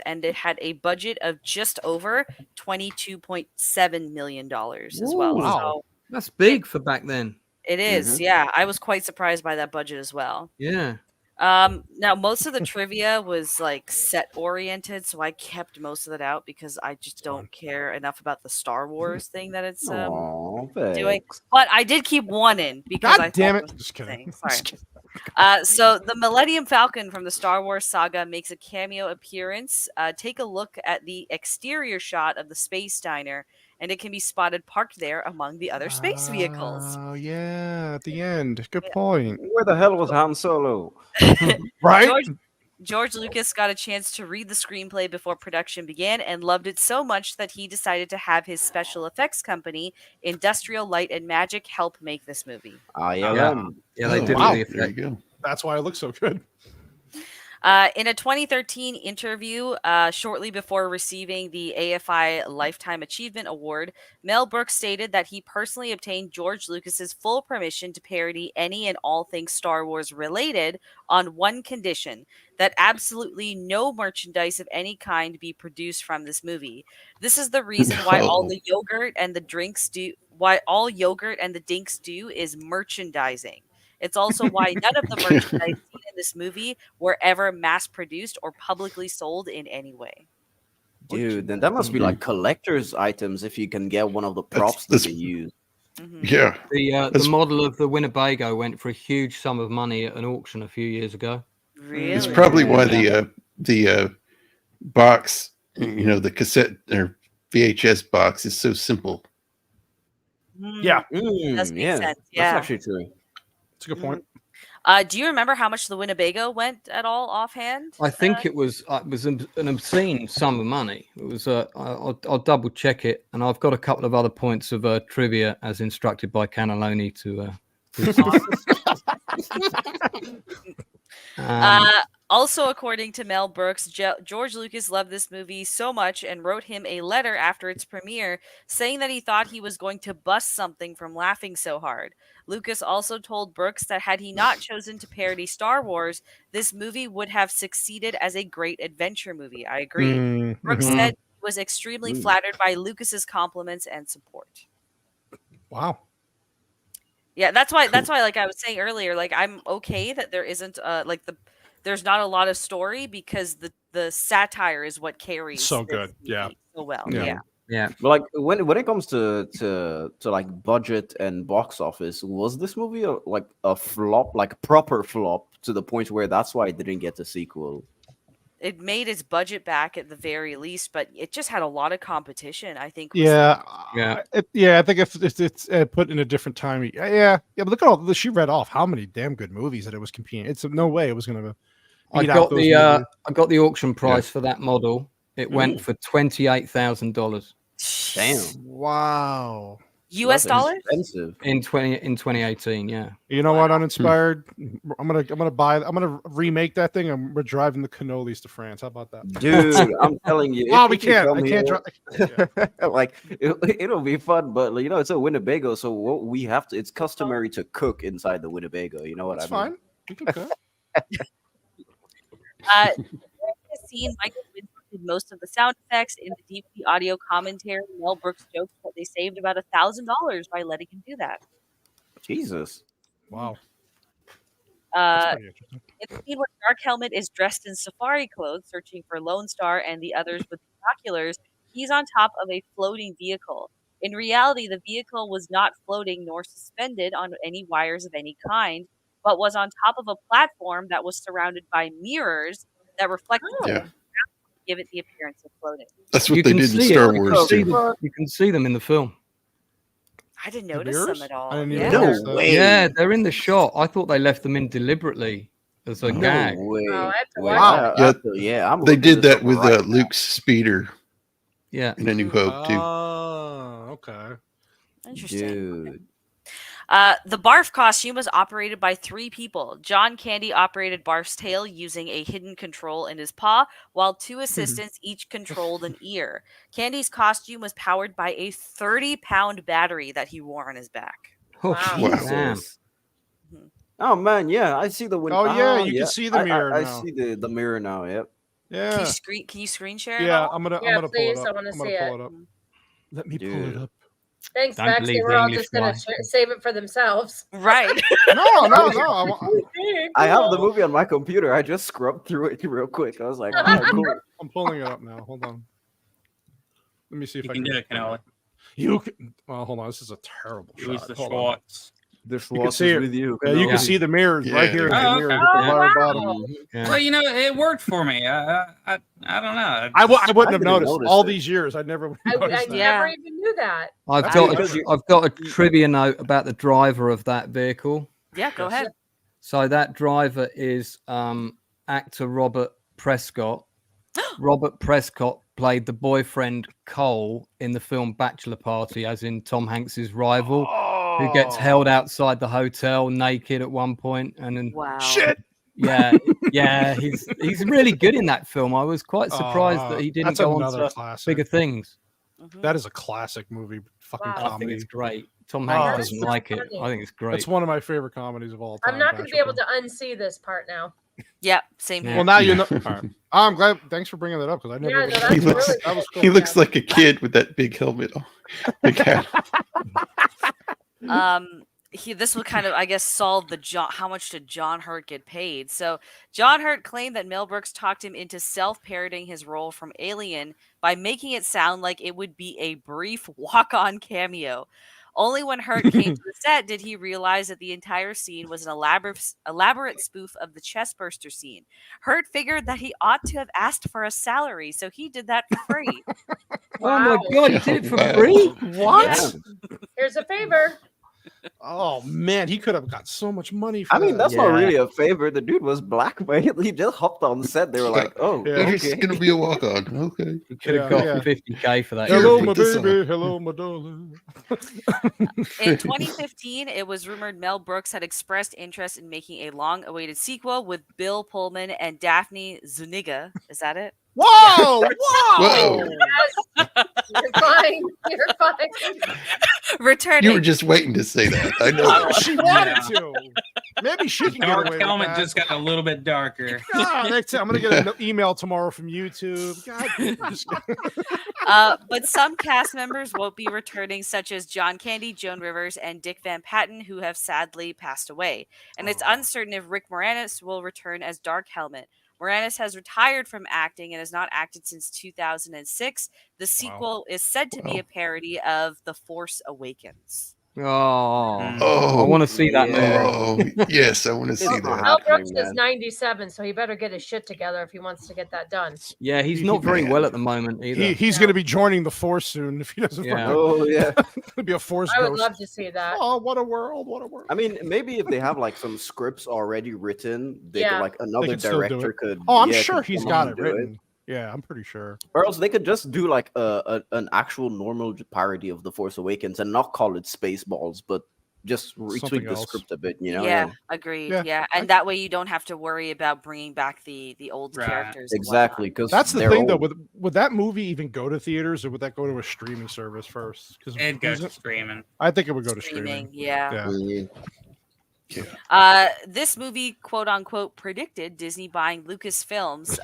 and it had a budget of just over $22.7 million as well. Wow. So that's big for back then. It is, yeah. I was quite surprised by that budget as well. Yeah. Now most of the trivia was like set oriented, so I kept most of it out because I just don't care enough about the Star Wars thing that it's doing. But I did keep one in because God damn it! Just kidding. Sorry. So the Millennium Falcon from the Star Wars saga makes a cameo appearance. Take a look at the exterior shot of the space diner, and it can be spotted parked there among the other space vehicles. Oh yeah, at the end. Good point. Where the hell was Han Solo? Right? George Lucas got a chance to read the screenplay before production began and loved it so much that he decided to have his special effects company, Industrial Light and Magic, help make this movie. Yeah, they did. Wow. The There you go. That's why it looks so good. In a 2013 interview, shortly before receiving the AFI Lifetime Achievement Award, Mel Brooks stated that he personally obtained George Lucas's full permission to parody any and all things Star Wars related on one condition: that absolutely no merchandise of any kind be produced from this movie. This is the reason why all the yogurt and the drinks do. Why all yogurt and the dinks do is merchandising. It's also why none of the merchandise seen in this movie were ever mass-produced or publicly sold in any way. Dude, then that must be like collector's items if you can get one of the props that they use. Yeah. The model of the Winnebago went for a huge sum of money at an auction a few years ago. Really? It's probably why the box, the cassette or VHS box is so simple. Yeah. Does make sense. Yeah. That's actually true. That's a good point. Do you remember how much the Winnebago went at all offhand? I think it was an obscene sum of money. It was. I'll double check it, and I've got a couple of other points of trivia as instructed by Cannelloni to. Also, according to Mel Brooks, George Lucas loved this movie so much and wrote him a letter after its premiere saying that he thought he was going to bust something from laughing so hard. Lucas also told Brooks that had he not chosen to parody Star Wars, this movie would have succeeded as a great adventure movie. I agree. Brooks said he was extremely flattered by Lucas's compliments and support. Wow. Yeah, that's why like I was saying earlier, like I'm okay that there isn't there's not a lot of story because the satire is what carries So good. Yeah. so well. Yeah. Yeah. But like when it comes to like budget and box office, was this movie a flop, like a proper flop, to the point where that's why it didn't get a sequel? It made its budget back at the very least, but it just had a lot of competition, I think. Yeah. I think if it's put in a different time. Yeah. But look at all she read off how many damn good movies that it was competing. It's no way it was going to. I got the auction price for that model. It went for $28,000. Damn! Wow. U.S. dollars? Expensive. In 2018. Yeah. You know what? Uninspired. I'm gonna remake that thing, and we're driving the cannolis to France. How about that, dude? I'm telling you. Oh, we can't. I can't drive. Like it'll be fun, but it's a Winnebago, so what we have to. It's customary to cook inside the Winnebago. You know what That's I mean? fine. We can cook. The scene, Michael Winslow did most of the sound effects. In the DVD audio commentary, Mel Brooks joked that they saved about $1,000 by letting him do that. Jesus. Wow. In the scene where Dark Helmet is dressed in safari clothes, searching for Lone Star and the others with binoculars, he's on top of a floating vehicle. In reality, the vehicle was not floating nor suspended on any wires of any kind, but was on top of a platform that was surrounded by mirrors that reflected to give it the appearance of floating. That's what they did in Star Wars too. You can see them in the film. I didn't notice them at all. No way. Yeah, they're in the shot. I thought they left them in deliberately as a gag. Way. Oh, Wow. They did that with Luke's speeder. Yeah. In A New Hope too. Oh, okay. Interesting. Dude. The Barf costume was operated by 3 people. John Candy operated Barf's tail using a hidden control in his paw, while 2 assistants each controlled an ear. Candy's costume was powered by a 30-pound battery that he wore on his back. Oh, wow. Oh man, yeah, I see the window. Oh yeah, you can see the mirror. I now. see the mirror now. Yep. Yeah. Can you screen share? Yeah, it all? I'm gonna please, pull it up. I want to see pull it. it up. Let me pull it up. Thanks, Don't Max. believe They were the all English just going guy. to save it for themselves. Right. No. I have the movie on my computer. I just scrubbed through it real quick. I was like, oh, cool. I'm pulling it up now. Hold on. Let me see if You I can do it, Canoli. You can. Well, hold on. This is a terrible Use shot. the Hold on. Schwartz. The You can see it. with you. Yeah, you can see the mirrors right here in the mirror at the very bottom. Yeah. Well, it worked for me. I don't know. I wouldn't have didn't noticed notice all it. these years. I never would I noticed that. never even knew that. I've got a trivia note about the driver of that vehicle. Yeah, go ahead. So that driver is actor Robert Prescott. Robert Prescott played the boyfriend Cole in the film Bachelor Party, as in Tom Hanks's rival, who gets held outside the hotel naked at one point. And then shit. Yeah, he's really good in that film. I was quite surprised that he didn't go on to bigger things. That is a classic movie, fucking comedy. I think it's great. Tom Hanks doesn't like it. I think it's great. It's one of my favorite comedies of all time. I'm not going to be able to unsee this part now. Yep, same here. Well, now you know. All right. I'm glad. Thanks for bringing that up because I never. He looks like a kid with that big helmet on. Big hat. This will kind of, I guess, solve how much did John Hurt get paid. So John Hurt claimed that Mel Brooks talked him into self-parodying his role from Alien by making it sound like it would be a brief walk-on cameo. Only when Hurt came to the set did he realize that the entire scene was an elaborate spoof of the chestburster scene. Hurt figured that he ought to have asked for a salary, so he did that for free. Oh my God, he did it for free? What? Yeah. Here's a favor. Oh man, he could have got so much money for I mean, that. that's not really a favor. The dude was blackmailed. He just hopped on set. They were like, "Oh, it's gonna be a walk on." Okay, he could have got $50K for that. Hello, my baby. Hello, my darling. In 2015, it was rumored Mel Brooks had expressed interest in making a long-awaited sequel with Bill Pullman and Daphne Zuniga. Is that it? Whoa! Yeah. Whoa! Yes. You're fine. You're fine. Returning. You were just waiting to say that. I know. She wanted to. Maybe she can Dark get away helmet with that. just got a little bit darker. I'm gonna get an email tomorrow from YouTube. But some cast members won't be returning, such as John Candy, Joan Rivers, and Dick Van Patten, who have sadly passed away. And it's uncertain if Rick Moranis will return as Dark Helmet. Moranis has retired from acting and has not acted since 2006. The sequel is said to be a parody of The Force Awakens. I want to see that movie. Oh, yes, I want to see that. Mel Brooks is 97, so he better get his shit together if he wants to get that done. Yeah, he's not very well at the moment either. He's going to be joining the Force soon if he doesn't. Yeah. Oh yeah, it'll be a Force. I would ghost. love to see that. Oh, what a world! What a world! I mean, maybe if they have like some scripts already written, they could, like another director could. Oh, I'm yeah, sure could he's come got on it and do written. Yeah, I'm pretty sure. Or else they could just do like an actual normal parody of The Force Awakens and not call it Spaceballs, but just retweak the script a bit, you know? Yeah, agreed. Yeah, and that way you don't have to worry about bringing back the old characters. Exactly, because that's the thing, though. Would that movie even go to theaters, or would that go to a streaming service first? Because It'd go to streaming. I think it would go to streaming. Yeah. This movie, quote unquote, predicted Disney buying Lucasfilms.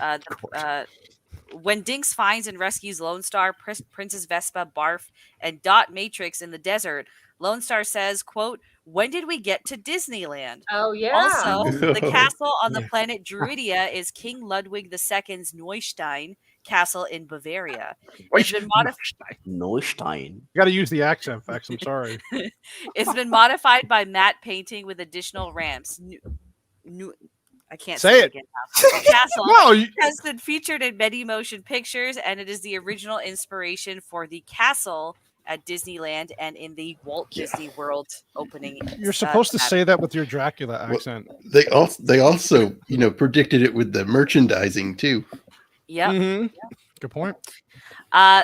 When Dinks finds and rescues Lone Star, Princess Vespa, Barf, and Dot Matrix in the desert, Lone Star says, quote, "When did we get to Disneyland?" Oh, yeah. Also, the castle on the planet Druidia is King Ludwig II's Neustein Castle in Bavaria. It's been modified. Neustein. You got to use the accent facts. I'm sorry. It's been modified by matte painting with additional ramps. I can't say it again now. The castle No, has been featured in many motion pictures, and it is the original inspiration for the castle at Disneyland and in the Walt Disney World opening. You're supposed to say that with your Dracula accent. Well, they also predicted it with the merchandising too. Yep. Mm-hmm. Good point.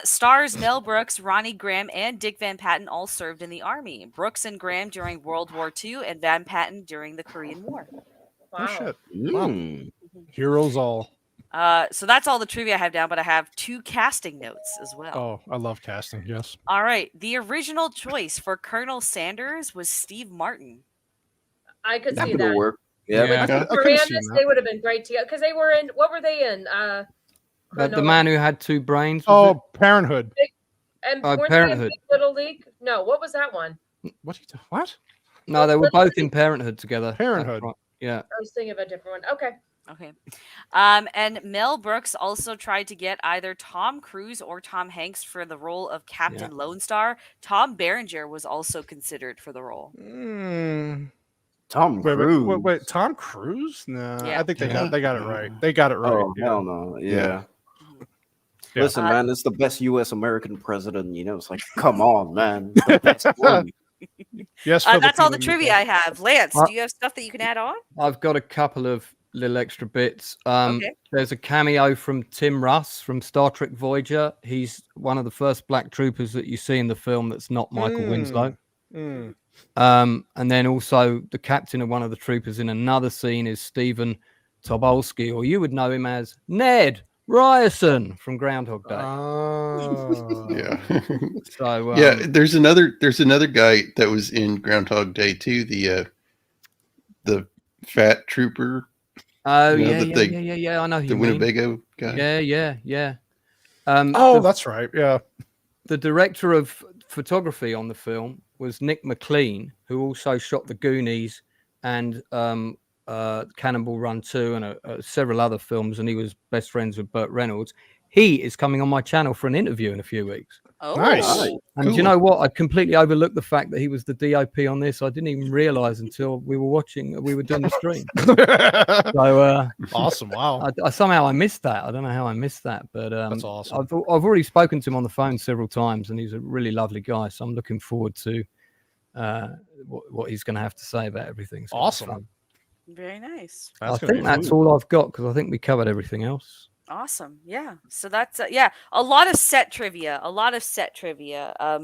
Stars Mel Brooks, Ronnie Graham, and Dick Van Patten all served in the Army. Brooks and Graham during World War II, and Van Patten during the Korean War. Wow. Oh, shit. Wow. Heroes all. So that's all the trivia I have down, but I have 2 casting notes as well. Oh, I love casting. Yes. All right. The original choice for Colonel Sanders was Steve Martin. I could see that. Work. Yeah. Moranis, they would have been great together because they were in. What were they in? The Man Who Had Two Brains. Oh, Parenthood. And weren't Parenthood. they in Big Little League? No, what was that one? What? No, they were both in Parenthood together. Parenthood. Right. Yeah. I was thinking of a different one. Okay. And Mel Brooks also tried to get either Tom Cruise or Tom Hanks for the role of Captain Lone Star. Tom Berenger was also considered for the role. Tom Cruise. Wait, Tom Cruise? No, Yeah. I think they got it right. They got it right. Oh, hell no. Yeah. Listen, man, it's the best U.S. American president. It's like, come on, man. It's the best one. Yes, that's all the trivia I have. Lance, do you have stuff that you can add on? I've got a couple of little extra bits. Okay. There's a cameo from Tim Russ from Star Trek Voyager. He's one of the first black troopers that you see in the film that's not Michael Winslow. And then also the captain of one of the troopers in another scene is Stephen Tobolsky, or you would know him as Ned Ryerson from Groundhog Day. Yeah. So yeah, there's another guy that was in Groundhog Day too. The fat trooper. Oh you know, yeah. I know who the you Winnebago mean. guy. Yeah. That's right. Yeah. The director of photography on the film was Nick McLean, who also shot The Goonies and Cannonball Run 2 and several other films, and he was best friends with Burt Reynolds. He is coming on my channel for an interview in a few weeks. Oh, nice. And do you know what? I completely overlooked the fact that he was the DOP on this. I didn't even realize until we were doing the stream. So awesome! Wow. Somehow I missed that. I don't know how I missed that, but that's awesome. I've already spoken to him on the phone several times, and he's a really lovely guy. So I'm looking forward to what he's going to have to say about everything. So awesome. Very nice. I think that's all I've got because I think we covered everything else. Awesome. Yeah. So that's a lot of set trivia.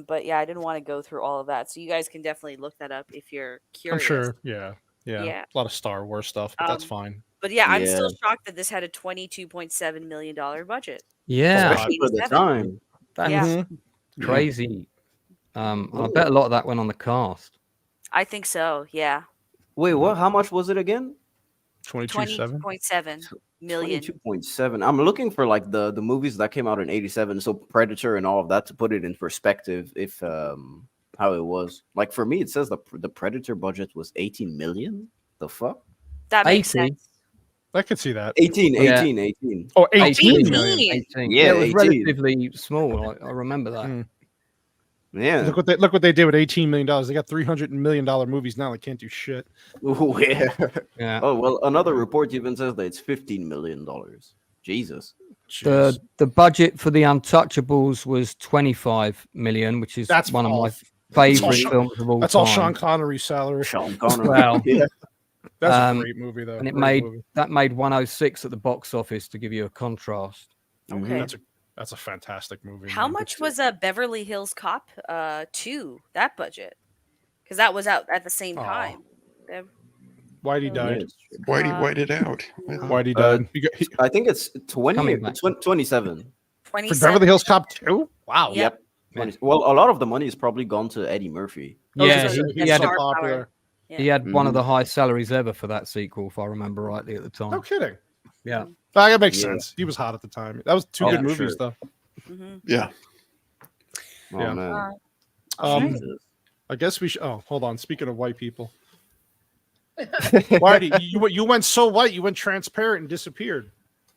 But yeah, I didn't want to go through all of that. So you guys can definitely look that up if you're curious. I'm sure. Yeah. A lot of Star Wars stuff, but that's fine. But yeah, I'm still shocked that this had a $22.7 million budget. Yeah. Especially for the time. That's crazy. I bet a lot of that went on the cast. I think so. Yeah. Wait, what? How much was it again? 22.7 million. 22.7. I'm looking for like the movies that came out in 87, so Predator and all of that, to put it in perspective. If how it was, like, for me, it says the Predator budget was 18 million. The fuck? That makes sense. I could see that. 18. Oh, 18 million. 18. Yeah, it was 18. relatively small. I remember that. Yeah. Look what they did with $18 million. They got $300 million movies now. They can't do shit. Oh, yeah. Oh, well, another report even says that it's $15 million. Jesus. The budget for The Untouchables was 25 million, which is one of my favorite films of all time. That's all Sean Connery's salary. Sean Connery. Well, that's a great movie, though. And that made 106 at the box office, to give you a contrast. Okay. That's a fantastic movie. How much was Beverly Hills Cop 2, that budget? Because that was out at the same time. Whitey died. Whited out. Whitey died. I think it's 27. 27. For Beverly Hills Cop 2? Wow. Yep. Well, a lot of the money has probably gone to Eddie Murphy. Yeah, he had popular. He had one of the highest salaries ever for that sequel, if I remember rightly at the time. No kidding. Yeah. That makes sense. He was hot at the time. That was two good movies, though. Yeah. Oh, man. I guess we should. Oh, hold on. Speaking of white people, Whitey, you went so white, you went transparent and disappeared.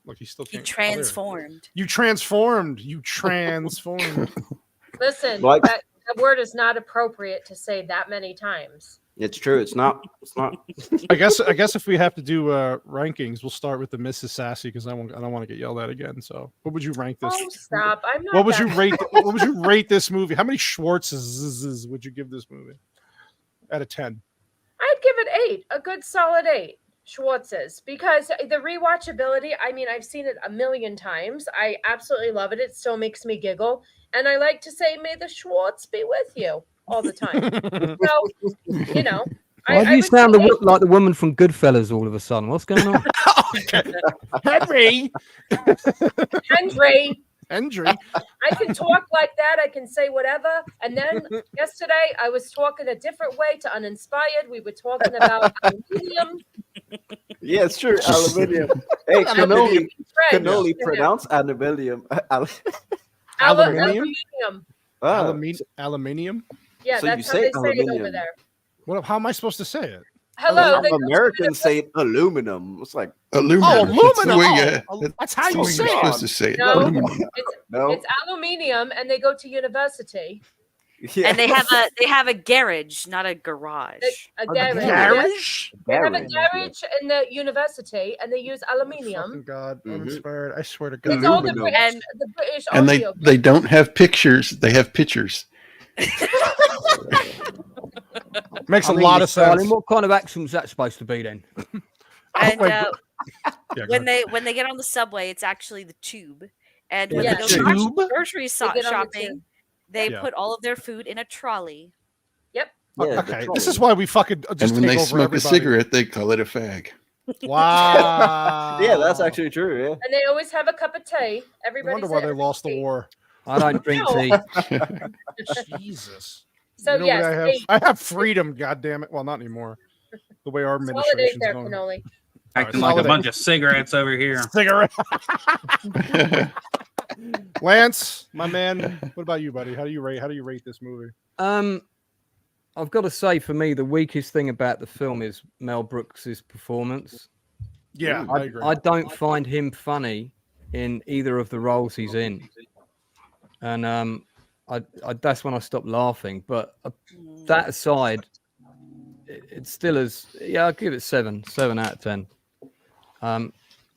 Look, he still can't. He transformed. You transformed. You transformed. Listen, that word is not appropriate to say that many times. It's true. It's not. I guess if we have to do rankings, we'll start with the Mrs. Sassy, because I don't want to get yelled at again. So, what would you rank this? Oh, stop! I'm not. What would you rate this movie? How many Schwartzes would you give this movie out of 10? I'd give it 8, a good solid 8 Schwartzes, because the rewatchability. I mean, I've seen it a million times. I absolutely love it. It still makes me giggle, and I like to say, "May the Schwartz be with you." All the time. So, you know. Why do you sound like the woman from Goodfellas all of a sudden? What's going on? Henry. I can talk like that. I can say whatever. And then yesterday I was talking a different way to Uninspired. We were talking about aluminium. Yeah, it's true. Aluminium. Hey, cannoli pronounce aluminium. Aluminium? Aluminium? Yeah, so that's how they say it over there. Well, how am I supposed to say it? Hello. Americans say aluminum. It's like aluminum. Oh, aluminum. That's how you say it. Supposed to say it. No, Aluminum. it's aluminium, and they go to university. Yeah. And they have a garage, not a garage. A garage. Garage? They have a garage in the university, and they use aluminium. Oh God, I'm inspired. I swear to God. It's all the British And audio. they don't have pictures. They have pictures. Makes a lot of sense. What kind of accent was that supposed to be then? And when they get on the subway, it's actually the tube. And when Yeah, they the go tube? grocery shopping, they Yeah. put all of their food in a trolley. Yep. Yeah, Okay, this is why we fucking just And when take they over smoke everybody. a cigarette, they call it a fag. Wow. Yeah, that's actually true. Yeah. And they always have a cup of tea. I Everybody's wonder why they lost the war. I don't drink tea. Jesus. So You know yes, what I have freedom. God damn it. Well, not anymore. The way our consolidate administration's there, going. cannoli. Acting like a bunch of cigarettes over here. Cigarette. Lance, my man, what about you, buddy? How do you rate this movie? I've got to say, for me, the weakest thing about the film is Mel Brooks' performance. Yeah, I agree. I don't find him funny in either of the roles he's in, and I that's when I stopped laughing. But that aside, it still is. Yeah, I'll give it 7 out of 10. I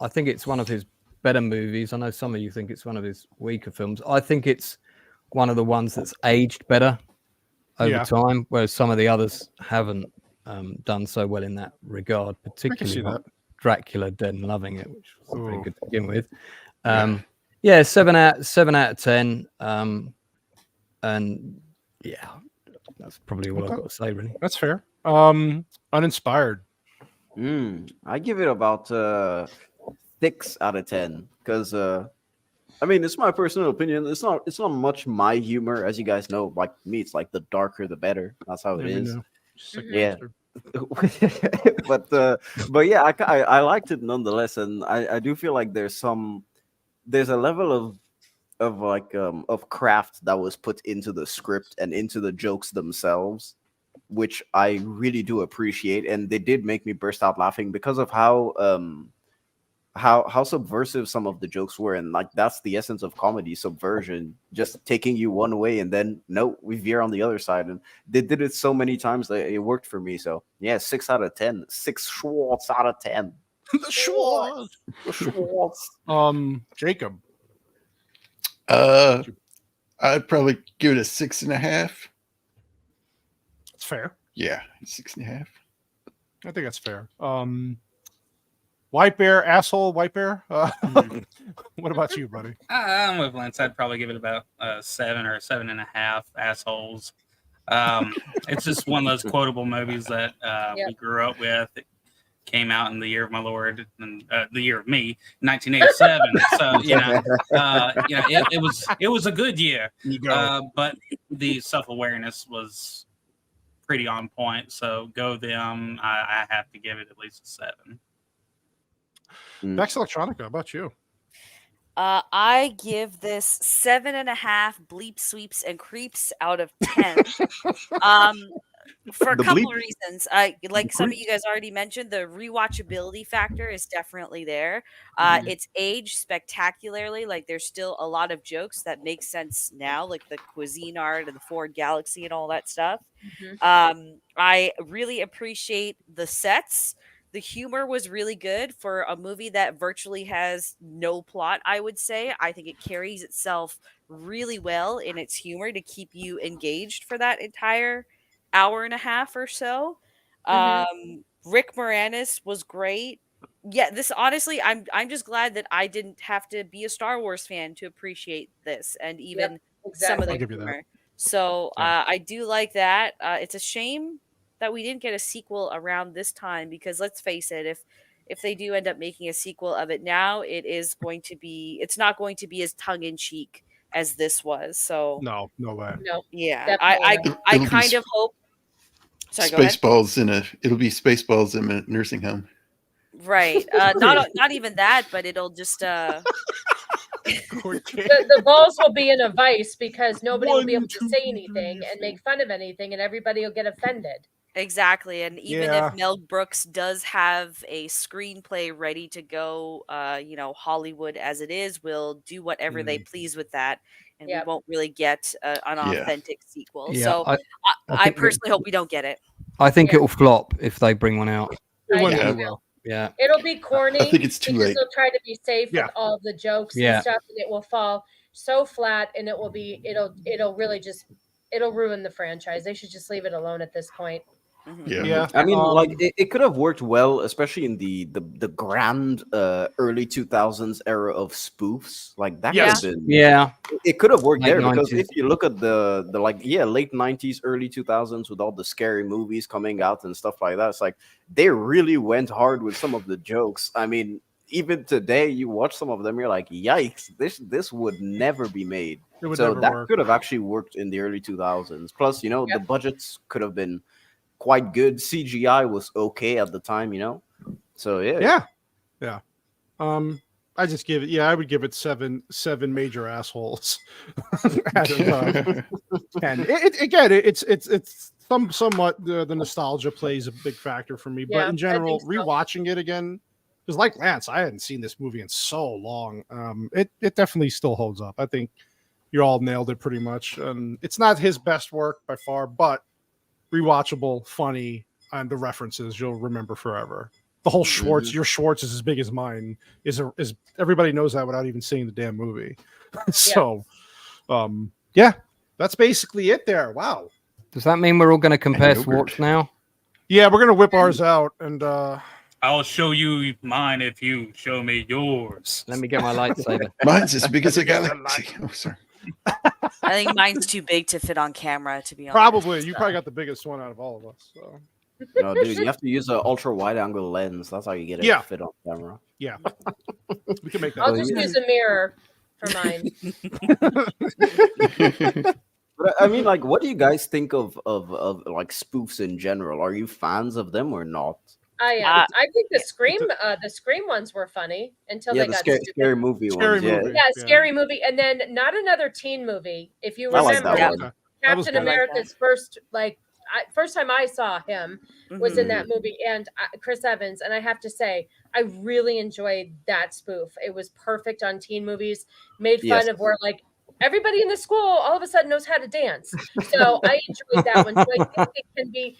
think it's one of his better movies. I know some of you think it's one of his weaker films. I think it's one of the ones that's aged better over time, whereas some of the others haven't done so well in that regard, particularly Dracula Dead and Loving It, which was pretty good to begin with. 7 out of 10. And yeah, that's probably all I've got to say, really. That's fair. Uninspired. I give it about 6 out of 10 because I mean, it's my personal opinion. It's not much my humor, as you guys know. Like me, it's like the darker the better. That's how it is. Yeah. but yeah, I liked it nonetheless, and I do feel like there's a level of craft that was put into the script and into the jokes themselves, which I really do appreciate, and they did make me burst out laughing because of how subversive some of the jokes were, and like that's the essence of comedy, subversion, just taking you one way and then no, we veer on the other side, and they did it so many times that it worked for me. So yeah, 6 out of 10. 6 Schwartz out of 10. The Schwartz. Jacob. I'd probably give it a 6.5. That's fair. Yeah, 6.5. I think that's fair. White Bear, asshole, White Bear. What about you, buddy? I'm with Lance. I'd probably give it about 7 or 7.5. Assholes. It's just one of those quotable movies that we grew up with. It came out in the year of my Lord, and the year of me, 1987. So it was a good year. But the self-awareness was pretty on point. So go them. I have to give it at least a 7. Vex Electronica, how about you? I give this 7.5 bleep sweeps and creeps out of 10. For a couple of reasons. Like some of you guys already mentioned, the rewatchability factor is definitely there. It's aged spectacularly. Like there's still a lot of jokes that make sense now, like the cuisine art and the Ford Galaxy and all that stuff. I really appreciate the sets. The humor was really good for a movie that virtually has no plot, I would say. I think it carries itself really well in its humor to keep you engaged for that entire hour and a half or so. Rick Moranis was great. Yeah, this honestly, I'm just glad that I didn't have to be a Star Wars fan to appreciate this and even some of the humor. So I do like that. It's a shame that we didn't get a sequel around this time, because let's face it, if they do end up making a sequel of it now, it's not going to be as tongue-in-cheek as this was. So no way. No. Yeah. I kind of hope. Sorry, SpaceBalls it'll be SpaceBalls in a nursing home. Right. Not even that, but it'll just the balls will be in a vice because nobody will be able to say anything and make fun of anything, and everybody will get offended. Exactly. And even if Mel Brooks does have a screenplay ready to go, Hollywood as it is will do whatever they please with that, and we won't really get an authentic sequel. Yeah, so I personally hope we don't get it. I think it'll flop if they bring one out. Yeah, it'll be corny. I think it's too late. They'll try to be safe with all the jokes and stuff, and it will fall so flat, and it'll really just ruin the franchise. They should just leave it alone at this point. Yeah. I mean, like it could have worked well, especially in the grand early 2000s era of spoofs. Like that could have been. Yeah. It could have worked Late there because 90s. if you look at the late 90s, early 2000s with all the scary movies coming out and stuff like that, it's like they really went hard with some of the jokes. I mean, even today, you watch some of them, you're like, yikes, this would never be made. So that could have actually worked in the early 2000s. Plus, you know, the budgets could have been quite good. CGI was okay at the time, you know. So yeah. I just give it. I would give it seven major assholes. Out of, 10. It's somewhat the nostalgia plays a big factor for me, but in general, rewatching it again, because like Lance, I hadn't seen this movie in so long. It definitely still holds up. I think you all nailed it pretty much. It's not his best work by far, but rewatchable, funny, and the references you'll remember forever. The whole Schwartz, your Schwartz is as big as mine. Is everybody knows that without even seeing the damn movie? So, that's basically it. There. Wow. Does that mean we're all going to compare Schwartz now? Yeah, we're gonna whip ours out, and I'll show you mine if you show me yours. Let me get my lightsaber. Mine's as big as a galaxy. Oh, sorry. I think mine's too big to fit on camera, to be honest. Probably. You probably got the biggest one out of all of us. So. No, dude, you have to use an ultra wide angle lens. That's how you get it to fit on camera. Yeah. We can make that. I'll just use a mirror for mine. But I mean, like, what do you guys think of like spoofs in general? Are you fans of them or not? I think the Scream ones were funny until they got scary movie ones. Scary movie, and then not another teen movie. If you remember, Captain America's first time I saw him was in that movie, and Chris Evans, and I have to say, I really enjoyed that spoof. It was perfect on teen movies. Made fun of where like everybody in the school all of a sudden knows how to dance. So I enjoyed that one. So I think it can be.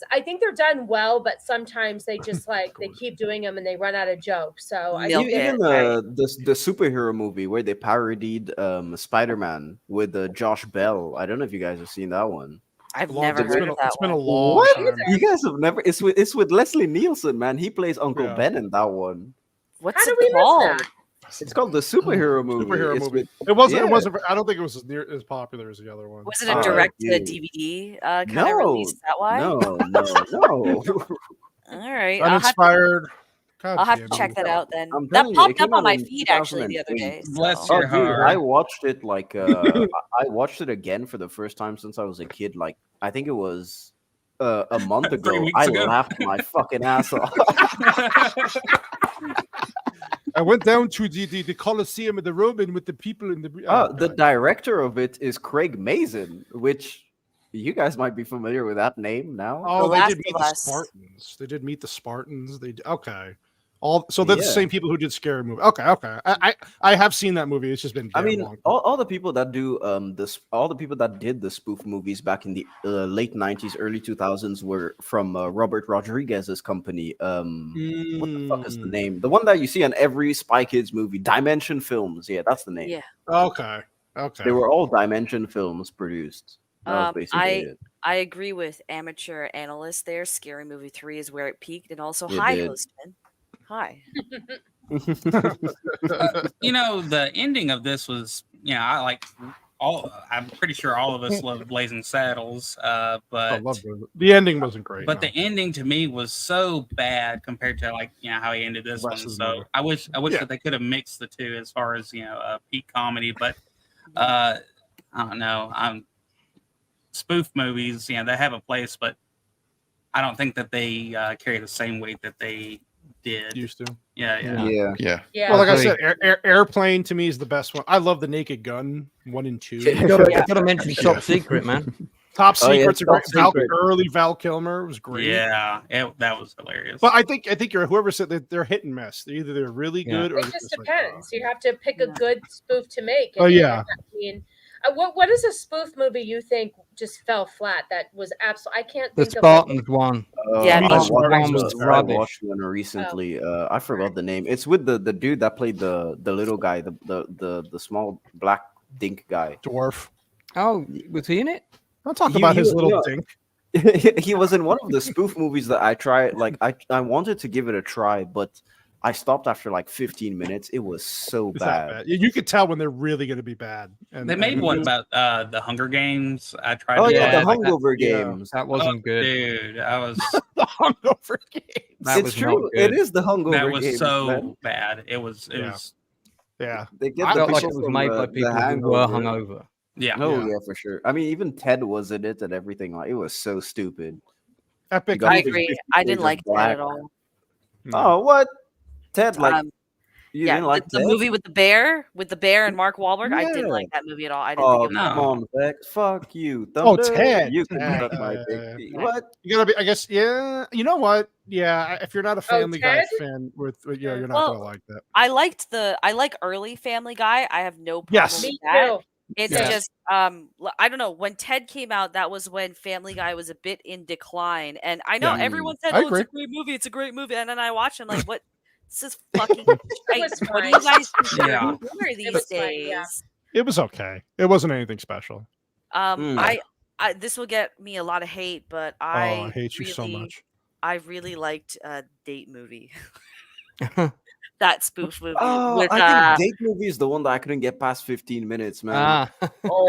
I think they're done well, but sometimes they just they keep doing them and they run out of jokes. So even the superhero movie where they parodied Spider-Man with Josh Bell. I don't know if you guys have seen that one. I've never heard of that. It's been a long time. You guys have never? It's with Leslie Nielsen, man. He plays Uncle Ben in that one. What's it called? It's called the superhero movie. It wasn't. I don't think it was as popular as the other one. Was it a direct to DVD kind of release? Is that why? No. All right. Uninspired. I'll have to check that out then. That popped up on my feed actually the other day. Bless your heart. I watched it I watched it again for the first time since I was a kid. Like I think it was a month ago. I laughed my fucking ass off. I went down to the Colosseum of the Roman with the people in the. The director of it is Craig Mazin, which you guys might be familiar with that name now. Oh, they did Meet the Spartans. They did Meet the Spartans. Okay. So they're the same people who did Scary Movie. Okay. I have seen that movie. It's just been. Long. all the people that do all the people that did the spoof movies back in the late 90s, early 2000s were from Robert Rodriguez's company. What the fuck is the name? The one that you see on every Spy Kids movie, Dimension Films. Yeah, that's the name. Yeah. Okay. They were all Dimension Films produced. I agree with amateur analyst there. Scary Movie 3 is where it peaked, and also Hi Hostman. Hi. The ending of this was, I'm pretty sure all of us love Blazing Saddles, but the ending wasn't great. But the ending to me was so bad compared to how he ended this one. So I wish that they could have mixed the two as far as peak comedy. But I don't know. Spoof movies, they have a place, but I don't think that they carry the same weight that they used to. Yeah. Well, like I said, Airplane to me is the best one. I love the Naked Gun 1 and 2. You gotta mention Top Secret, man. Top Secret's a great. Early Val Kilmer was great. Yeah, that was hilarious. But I think whoever said that they're hit and miss. They're really good, or it just depends. You have to pick a good spoof to make. I mean, what is a spoof movie you think just fell flat? That was absolutely. I can't think of the Spartans one. I watched one recently. I forgot the name. It's with the dude that played the little guy, the small black dink guy. Dwarf. Oh, was he in it? Don't talk about his little dink. He was in one of the spoof movies that I tried. Like I wanted to give it a try, but I stopped after like 15 minutes. It was so bad. You could tell when they're really going to be bad. And they made one about the Hunger Games. I tried. Oh to yeah, the watch. Hungover Games. That wasn't good, dude. I was the Hungover Games. It's true. It is the Hungover That was Games, so man. bad. It was. It was. Yeah. They get I the felt like people it was from, made by the people who were hungover. Yeah. Oh yeah, for sure. I mean, even Ted was in it and everything. Like, it was so stupid. Epic. I agree. I didn't like that at all. Oh, what? Ted, like, you yeah, didn't like the Ted? movie with the bear and Mark Wahlberg. I didn't like that movie at all. I didn't think it was come on, Vex. Fuck you. Oh, Thunder, Ted. You can Ted. suck my dick. What? You gotta be. I guess. Yeah. You know what? Yeah. If you're not a Family Guy Ted? fan, you're not gonna like that. I like early Family Guy. I have no problem Yes. with Me that. too. It's just I don't know, when Ted came out, that was when Family Guy was a bit in decline, and I know everyone said, I "Oh, it's a great movie, it's a great movie," and then I watched it, I'm like, "What? This is fucking shite. What do you guys do Yeah. these days?" It was okay. It wasn't anything special. I this will get me a lot of hate, but I hate you so much. I really liked Date Movie. That spoof movie. Oh, with, I think Date Movie is the one that I couldn't get past 15 minutes, man. I don't know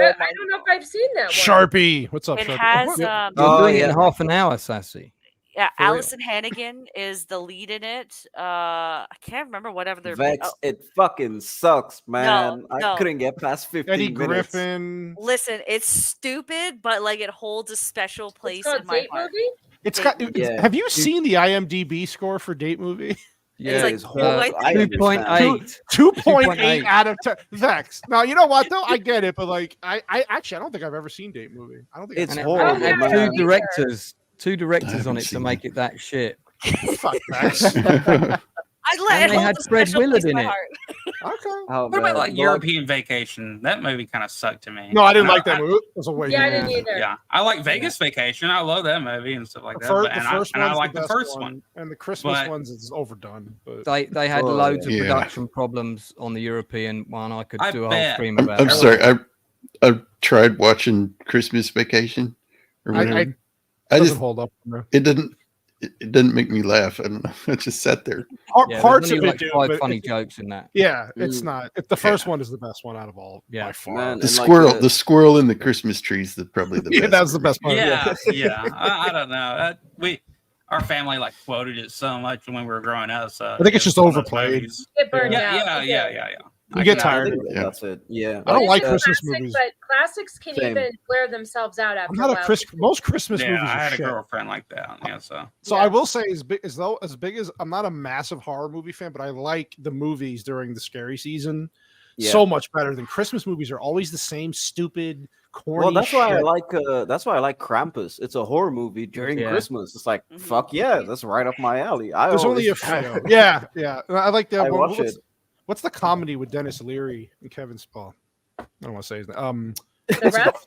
if I've seen that one. Sharpie, what's up, It Sharpie? has You're doing it in half an hour, Sassy. yeah, For real. Allison Hannigan is the lead in it. I can't remember whatever their Vex, it fucking sucks, man. no. I couldn't get past 15 Eddie minutes. Griffin. Listen, it's stupid, but like it holds a special place It's called in my Date heart. Movie? It's got. Yeah. Have you seen the IMDb score for Date Movie? Yeah, like It's horrible. I 2.8. 2.8 out of 10. Vex. Now you know what though? I get it, but like I actually I don't think I've ever seen Date Movie. I don't think It's I've horrible, And man. two directors on haven't it to seen make it that shit. Fuck Vex. I And they had Fred Willard in it. Okay. Oh, What about man. like European Vacation? That movie kind of sucked to me. No, I didn't like that movie. It was a waste. Yeah, I didn't either. Yeah, I like Vegas Vacation. I love that movie and stuff like that. The And first I one's like the best first one. and the Christmas But- ones is overdone. But They had Oh, loads of yeah. production problems on the European one. I could I do a whole bet. stream I'm, about. I'm it. sorry. I tried watching Christmas Vacation or whatever. it I doesn't just hold up. No. it didn't make me laugh. I don't know. I just sat there. Yeah, Parts there's of only it like do, 5 but funny jokes in that. yeah, it's not. The first Yeah. one is the best one out of all. Yeah. by far. Man, The and, like, squirrel, the squirrel in the Christmas tree is probably the Yeah, best. that was the best part. Yeah, yeah. I don't know. Our family like quoted it so much when we were growing up. So I think it's just one of those overplayed. movies. Get burned Yeah, out. yeah. You get I tired think of it. Yeah. That's it. Yeah. I don't like It's a Christmas classic, movies. but classics can Same. even wear themselves out after I'm not a a while. most Christmas Yeah, movies I are had a shit. girlfriend like that. Yeah, so So Yeah. I will say, as big as I'm not a massive horror movie fan, but I like the movies during the scary season Yeah. so much better than Christmas movies. Are always the same stupid, corny. Well, that's why I shit. like. That's why I like Krampus. It's a horror movie during Yeah. Christmas. It's like, Mhm. fuck yeah, that's right up my alley. There's only a few. Yeah, yeah. I like that I one. watch it. What's the comedy with Dennis Leary and Kevin Spall? I don't want to say his name. The ref?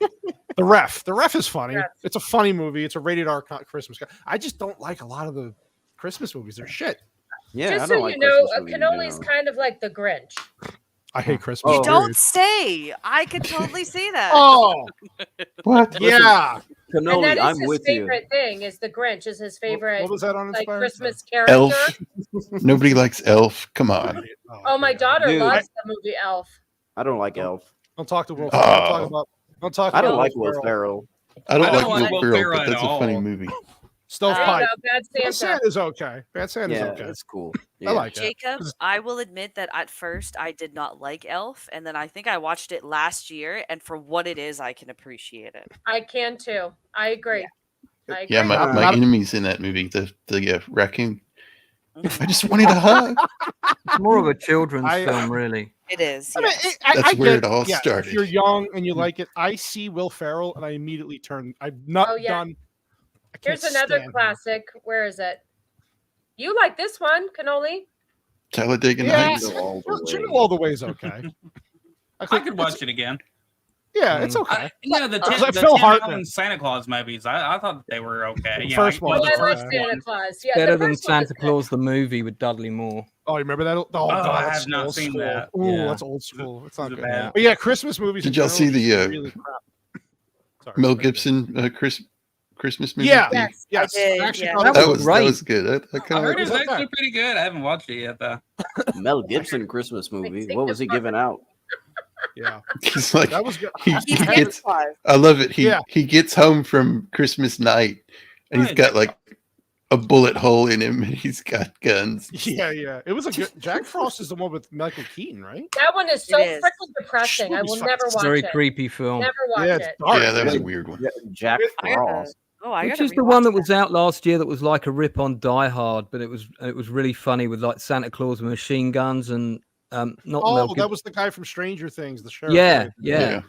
The Ref. The Ref is funny. Ref. It's a funny movie. It's a rated R Christmas. I just don't like a lot of the Christmas movies. They're shit. Yeah, Just I so don't you like know, Christmas movies in Cannoli's general. kind of like the Grinch. I hate Christmas. You Oh. don't period. say. I could totally see that. Oh, What? yeah. And Cannoli, that is I'm his with you. favorite thing. Is the Grinch is his favorite What was that on like Inspired? Christmas character. Elf. Nobody likes Elf. Come on. Oh, my daughter Dude. loves the movie Elf. I don't like Elf. Don't talk to Will. Oh. Ferrell. Don't talk I about don't like Will Will Ferrell. Ferrell. I don't I like don't like Will Will Ferrell, Ferrell but at that's a funny all. movie. There you Stovepipe. go, Bad Bad Santa. Santa's okay. Bad Santa's Yeah, okay. it's cool. I Yeah. like it. Jacob, I will admit that at first I did not like Elf, and then I think I watched it last year, and for what it is, I can appreciate it. I can too. I agree. I agree. Yeah, my Not- enemy's in that movie. The raccoon. I just wanted a hug. It's more of a children's I- film, really. It is. I mean, yes. That's I where get- it all yeah, started. If you're young and you like it, I see Will Ferrell and I immediately turn. I'm not Oh, yeah. done. I can't Here's another stand him. classic. Where is it? You like this one, Cannoli? Talladega Yeah, Nights. All the way. Jingle All the Way is okay. I think could watch it again. Yeah, it's okay. The It's Tim, like the Phil Tim Hartman. Allen Santa Claus movies. I thought they were okay. The Yeah, first well, one. the Oh, I like first Santa one. Claus. Yeah, Better the than first one is Santa good. Claus the movie with Dudley Moore. Oh, you remember that? Oh, I God, have that's not old seen school. that. Ooh, Yeah. that's old school. It's not Is it good. bad? But yeah, Christmas movies. Did in y'all see general the are really crap. Sorry, Mel sorry, Gibson Christmas Christmas movie? Yeah, Yes, yes. I did, I actually yeah. thought That it was good. I I kind heard of it was actually pretty good. I haven't watched it yet though. Mel Gibson Christmas movie. What was he giving out? Yeah, he's like that was good. he He's gets. five. I love it. Yeah. He gets home from Christmas night, and he's got like a bullet hole in him, and he's got guns. Yeah. It was a good. Jack Frost is the one with Michael Keaton, right? That one is so It is. freaking depressing. I will never watch Very it. creepy film. Never watch Yeah, it's it. dark. Yeah, that was a weird one. Yeah, Jack I gotta- Frost. I Which gotta is the one rewatch that was out last year that was like a rip on Die Hard, but it was really funny with like Santa Claus with machine guns and not Mel Oh, Gibson. that was the guy from Stranger Things, the sheriff. Yeah, guy. yeah.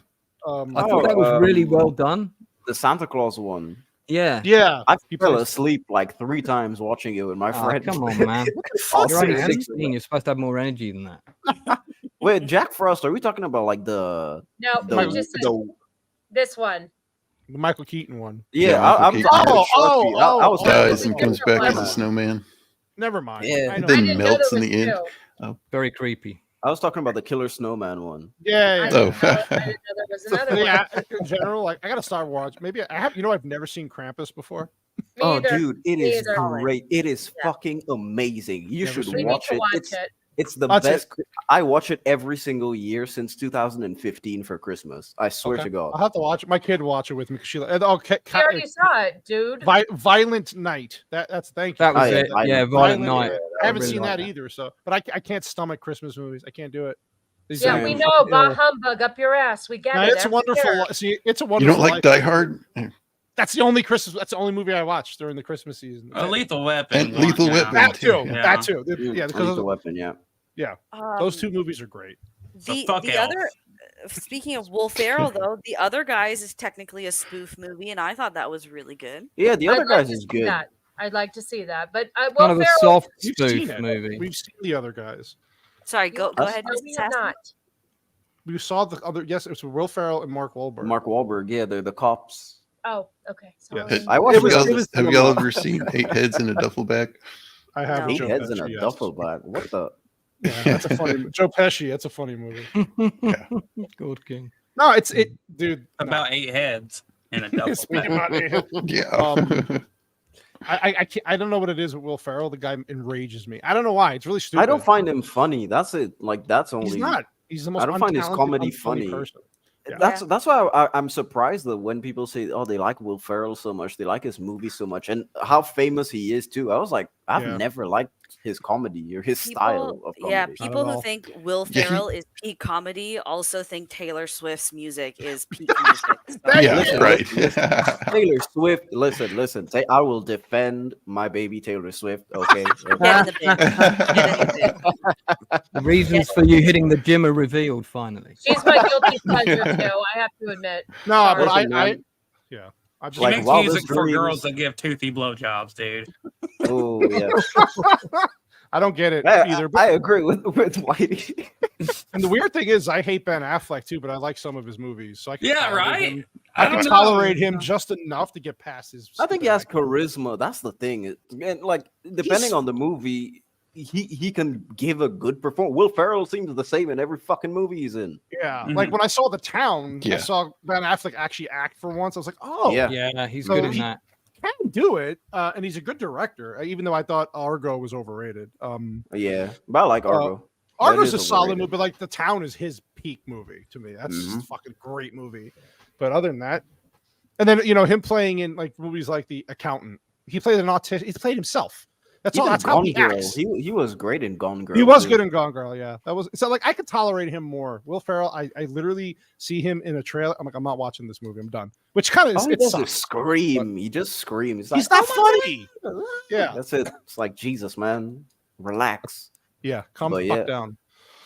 Um, I thought that was really well done. The Santa Claus one. Yeah. Yeah. I fell asleep like 3 times watching it with my Oh, friend. come on, man. fuck, You're only man? 16. You're supposed to have more energy than that. Wait, Jack Frost, are we talking about like the No, the, we just said the this one. The Michael Keaton one. yeah, Yeah, I'm Michael talking about Keaton. Sharpie. I was Dies talking and about comes back as a Different snowman. Never mind. Yeah. I know. Then I didn't know melts there in the was end. two. Very creepy. I was talking about the Killer Snowman one. Yeah. I Oh. didn't know there was another one. Yeah, in general, like I gotta start watching. Maybe I have. I've never seen Krampus before. Me Oh, either. dude, it Me is either. great. It is Yeah. fucking amazing. You Never should seen We need watch to it. watch It's it. it's the That's it. best. I watch it every single year since 2015 for Christmas. I swear Okay. to God. I'll have to watch it. My kid will watch it with me because she. Oh, We already saw it, dude. Violent Night. That's thank you. That was Oh, yeah, it. I- Yeah, Violent Night. I haven't really seen like that either. So, but I can't stomach Christmas movies. I can't do it. These Yeah, are we fucking know. Bah ill. humbug up your ass. We get No, it. it's a every wonderful. year. See, it's a You wonderful. don't like Life. Die Hard? That's the only Christmas. That's the only movie I watched during the Christmas season. Lethal Weapon. And Lethal yeah. Weapon. That too. Yeah. That too. Mm, Yeah, because Lethal Weapon, yeah. those two movies are great. The fuck else. other, speaking of Will Ferrell, though, The Other Guys is technically a spoof movie, and I thought that was really good. Yeah, the other I'd like guys to is see good. that. I'd like to see that, but Kind Will of a Ferrell. soft We've spoof seen it. movie. We've seen the other guys. Sorry, go ahead. No, Mrs. we have Sassy. not. We saw the other. Yes, it was Will Ferrell and Mark Wahlberg. Mark Wahlberg, yeah, they're the cops. Oh, okay. Sorry. Yes. I watched It was- Have it was- y'all ever seen 8 Heads in a Duffel Bag? I have No. 8 Joe heads in Pesci, a yes. duffel bag. What the? Yeah, that's a funny. Joe Pesci. That's a funny movie. Good King. No, it's it, dude. no. About 8 heads in a double. Speaking about it, Yeah. I can't, I don't know what it is with Will Ferrell. The guy enrages me. I don't know why. It's really stupid. I don't find him funny. That's it. Like that's only. He's not. He's the most. I don't find his untalented, comedy unfunny funny. person. That's why I'm surprised that when people say, "Oh, they like Will Ferrell so much, they like his movies so much, and how famous he is too." I was like, I've Yeah. never liked his comedy or his style of comedy. Yeah, Not people at who all. think Will Yeah, he- Ferrell is peak comedy also think Taylor Swift's music is peak music. So- Yeah, Listen, right. Taylor Swift. Listen. I will defend my baby Taylor Swift. Okay. Get in the bin. Get in the bin. The reasons for you hitting the gym are revealed finally. She's my guilty pleasure too. I have to admit. No, Sorry. but Listen, I man. yeah. I just She Like, makes Wildest music for Dreams. girls that give toothy blowjobs, dude. Oh yeah. I don't get it I, either. I agree with Whitey. And the weird thing is, I hate Ben Affleck too, but I like some of his movies. So I can Yeah, tolerate right? him. I I can don't know. tolerate him just enough to get past his. I think he stupid has acting. charisma. That's the thing. And like depending on the movie, he can give a good performance. Will Ferrell seems the same in every fucking movie he's in. Yeah, Mhm. like when I saw The Town, I Yeah. saw Ben Affleck actually act for once. I was like, oh, Yeah. Yeah, he's So good in he- that. can do it, and he's a good director. Even though I thought Argo was overrated. Yeah, but I like Argo. That Argo's is a solid overrated. movie, but like The Town is his peak movie to me. That's just Mhm. a fucking great movie. But other than that, and then him playing in like movies like The Accountant, he played an autistic. He played himself. That's He all. did That's how Gone he Girl. acts. He was great in Gone Girl. He was too. good in Gone Girl, yeah. That was so like I could tolerate him more. Will Ferrell, I literally see him in a trailer. I'm like, I'm not watching this movie. I'm done. Which kind of All he it does is sucks. scream. He just screams. He's like, not "Oh my funny. God." Yeah. That's it. It's like Jesus, man. Relax. Yeah, calm But the fuck yeah. down.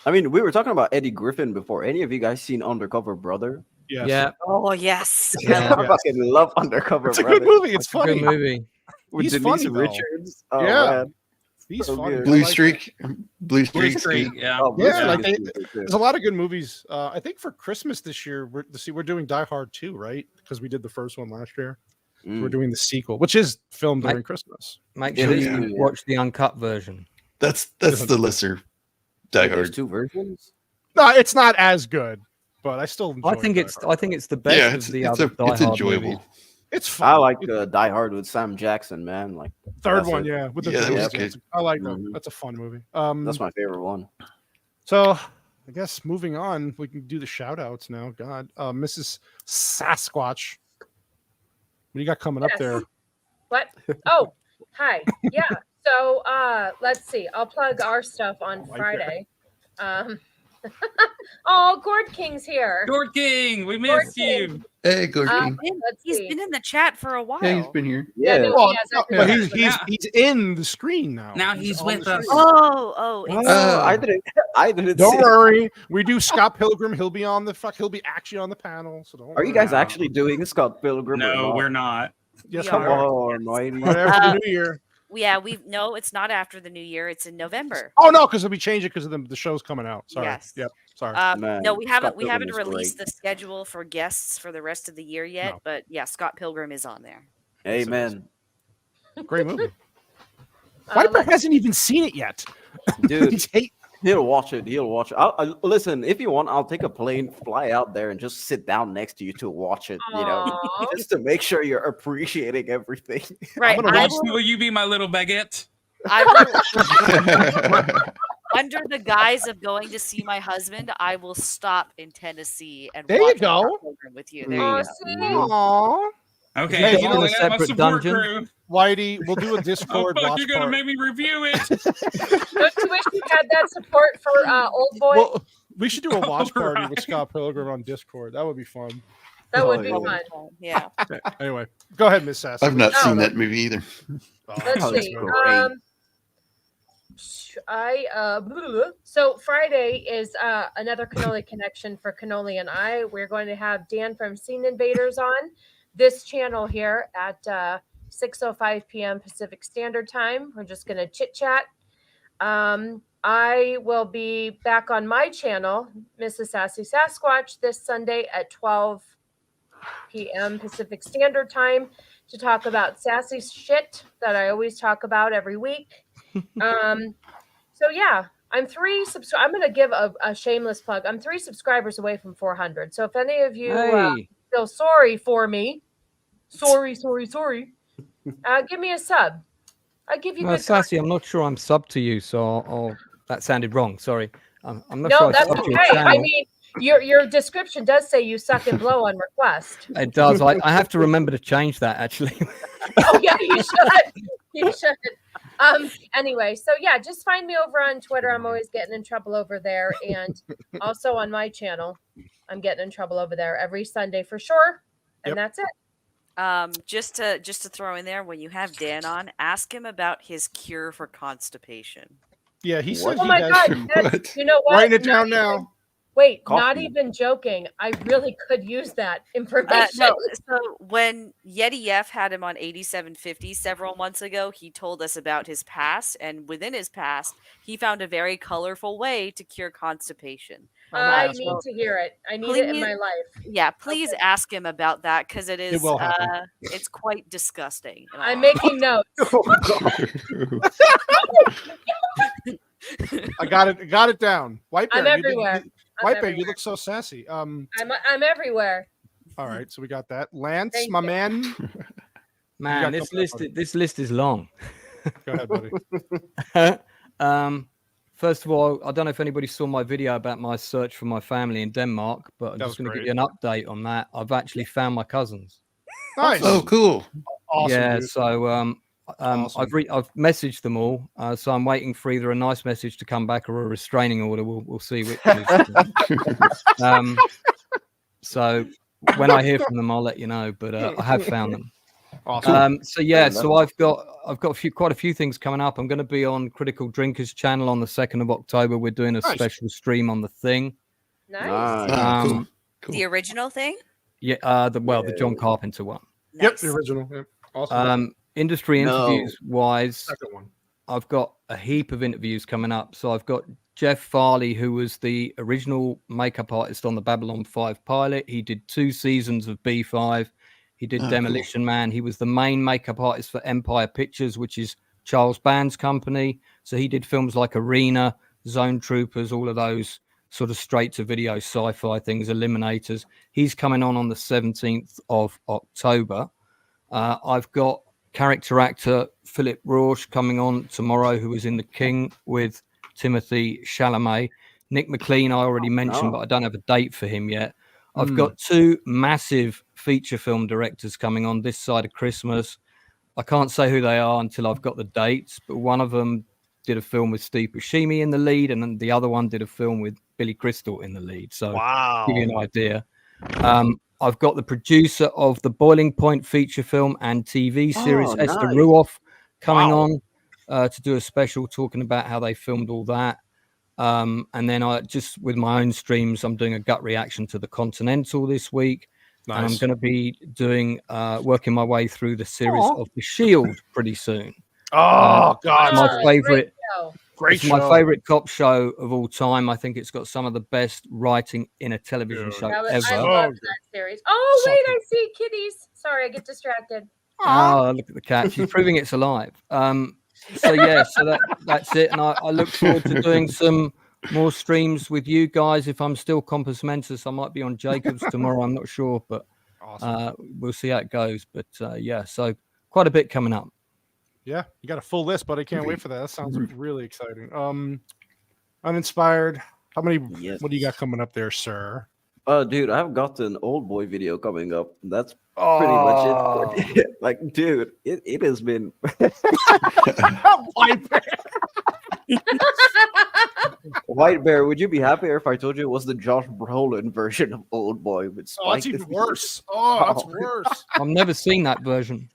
I mean, we were talking about Eddie Griffin before. Any of you guys seen Undercover Brother? Yes. Yeah, Oh yes. Yeah. I fucking love Undercover It's a Brother. good movie. It's it's a good funny. movie. With He's Denise funny, though. Richards. Oh, Yeah. man. He's So funny. good. I Blue like it. Streak. Blue Streak. Streak, yeah. Oh, Blue Yeah, Streak like is they- good, too. There's a lot of good movies. I think for Christmas this year, we're doing Die Hard 2, right? Because we did the first one last year. Mm. We're doing the sequel, which is filmed Like- during Christmas. Make Yeah, sure yeah. you watch the uncut version. That's the lesser Die There's Hard. two versions. No, it's not as good, but I still. I enjoy think Die it's Hard. the best Yeah, of it's the other Die it's Hard enjoyable. movies. It's fun. I like Die Hard with Sam Jackson, man. Like third one, yeah, with the that was good. I like that. That's a fun movie. That's my favorite one. So I guess moving on, we can do the shout outs now. God, Mrs. Sasquatch, what do you got coming up there? What? Oh, hi. Yeah. So let's see. I'll plug our stuff on Friday. Oh, Gord King's here. Gord King, we missed you. Hey, Gord King. He's been in the chat for a while. Yeah, he's been here. Yeah. But he's in the screen now. Now he's with us. I didn't. Don't worry. We do Scott Pilgrim. He'll be on the He'll be actually on the panel. So don't. Are you guys actually doing Scott Pilgrim? No, we're not. Yes, come on, right after the new year. Yeah, no, it's not after the new year. It's in November. Oh no, because we changed it because the show's coming out. Sorry. Yes. Yep. Sorry. No, we haven't released the schedule for guests for the rest of the year yet. No. But yeah, Scott Pilgrim is on there. Amen. Great movie. Viper hasn't even seen it yet. Dude, he'll watch it. He'll watch it. Listen, if you want, I'll take a plane, fly out there, and just sit down next to you to watch it. You know, just to make sure you're appreciating everything. Right. Will you be my little baguette? Under the guise of going to see my husband, I will stop in Tennessee and there watch you go. Scott Pilgrim with you. There you go. Aww. Okay, you know, a separate dungeon. Crew. Whitey, we'll do a Discord. Oh, fuck, you're gonna make me review it. Don't you wish you had that support for Old Boy? Well, we should do a watch party with Scott Pilgrim on Discord. That would be fun. That would be fun. Yeah. Anyway, go ahead, Miss Sass. I've not seen that movie either. Let's see. So Friday is another Cannoli connection for Cannoli and I. We're going to have Dan from Scene Invaders on this channel here at 6:05 p.m. Pacific Standard Time. We're just going to chit chat. I will be back on my channel, Mrs. Sassy Sasquatch, this Sunday at 12 p.m. Pacific Standard Time to talk about sassy shit that I always talk about every week. So yeah, I'm going to give a shameless plug. I'm 3 subscribers away from 400. So if any of you feel sorry for me, sorry, give me a sub. I give you good Sassy, I'm not sure I'm sub to you, so that sounded wrong. Sorry. I'm not no, sure that's I subbed to your okay. channel. I mean, your description does say you suck and blow on request. It does. I have to remember to change that, actually. Oh yeah, you should. You should. Anyway, so yeah, just find me over on Twitter. I'm always getting in trouble over there, and also on my channel, I'm getting in trouble over there every Sunday for sure. And that's it. Just to throw in there, when you have Dan on, ask him about his cure for constipation. Yeah, he said. Oh my God! You know what? Writing it down now. Wait, not even joking. I really could use that information. No, so when Yeti F had him on 8750 several months ago, he told us about his past, and within his past, he found a very colorful way to cure constipation. I need to hear it. I need it in my life. Yeah, please ask him about that because it is will happen. it's quite disgusting. I'm making notes. I got it down. White Bear, I'm everywhere. White Bear, you look so sassy. I'm everywhere. All right, so we got that. Lance, Thank my you. man. This list is long. Go ahead, buddy. First of all, I don't know if anybody saw my video about my search for my family in Denmark, but I'm just going to give you an update on that. I've actually found my cousins. Nice. Oh, cool. Awesome, yeah, dude. so Awesome. I've messaged them all, so I'm waiting for either a nice message to come back or a restraining order. We'll see which. So when I hear from them, I'll let you know. But I have found them. Awesome. So yeah, so I've got quite a few things coming up. I'm going to be on Critical Drinkers channel on the 2nd of October. We're doing a special stream on The Thing. Nice. Cool. The original thing? Yeah, the John Carpenter one. Nice. Yep, the original. Yep. Awesome. Industry interviews wise, Second one. I've got a heap of interviews coming up. So I've got Jeff Farley, who was the original makeup artist on the Babylon 5 pilot. He did 2 seasons of B5. He did Demolition Man. He was the main makeup artist for Empire Pictures, which is Charles Band's company. So he did films like Arena, Zone Troopers, all of those sort of straight-to-video sci-fi things, Eliminators. He's coming on the 17th of October. I've got character actor Philip Rauch coming on tomorrow, who was in The King with Timothy Chalamet. Nick McLean I already mentioned, but I don't have a date for him yet. I've got 2 massive feature film directors coming on this side of Christmas. I can't say who they are until I've got the dates, but one of them did a film with Steve Buscemi in the lead, and then the other one did a film with Billy Crystal in the lead. So give you an idea. I've got the producer of the Boiling Point feature film and TV series, Esther Ruoff, coming on to do a special talking about how they filmed all that. And then I just, with my own streams, I'm doing a gut reaction to The Continental this week. Nice. And I'm going to be doing, working my way through the series of The Shield pretty soon. Oh, God. My favorite. Great show. My favorite cop show of all time. I think it's got some of the best writing in a television show ever. I love that series. Oh, wait, I see kitties. Sorry, I get distracted. Oh, look at the cat. She's proving it's alive. So that's it. And I look forward to doing some more streams with you guys. If I'm still compos mentis, I might be on Jacobs tomorrow. I'm not sure, but we'll see how it goes. But so quite a bit coming up. Yeah, you got a full list, but I can't wait for that. That sounds really exciting. Uninspired. How many? Yes. What do you got coming up there, sir? Dude, I've got an Old Boy video coming up. That's pretty much it. Like, dude, it has been. White Bear. White Bear, would you be happier if I told you it was the Josh Brolin version of Old Boy with Spike? Oh, it's even worse. Oh, that's worse. I've never seen that version.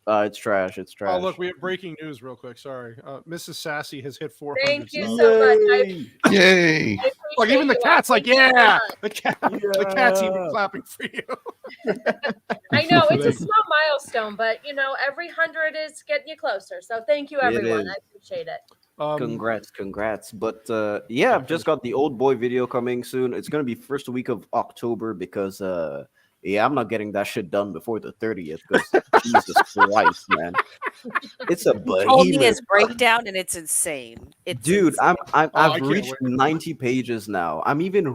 It's trash. It's trash. Oh, look, we have breaking news real quick. Sorry. Mrs. Sassy has hit 400. Thank you so much. Yay. Like, even the cat's like, yeah. The cat's even clapping for you. I know, it's a small milestone, but, every 100 is getting you closer. So thank you, everyone. I appreciate it. Congrats. But, I've just got the Old Boy video coming soon. It's going to be first week of October because... I'm not getting that shit done before the 30th because Jesus Christ, man. It's a his breakdown and it's insane. Dude, I've reached 90 pages now. I'm even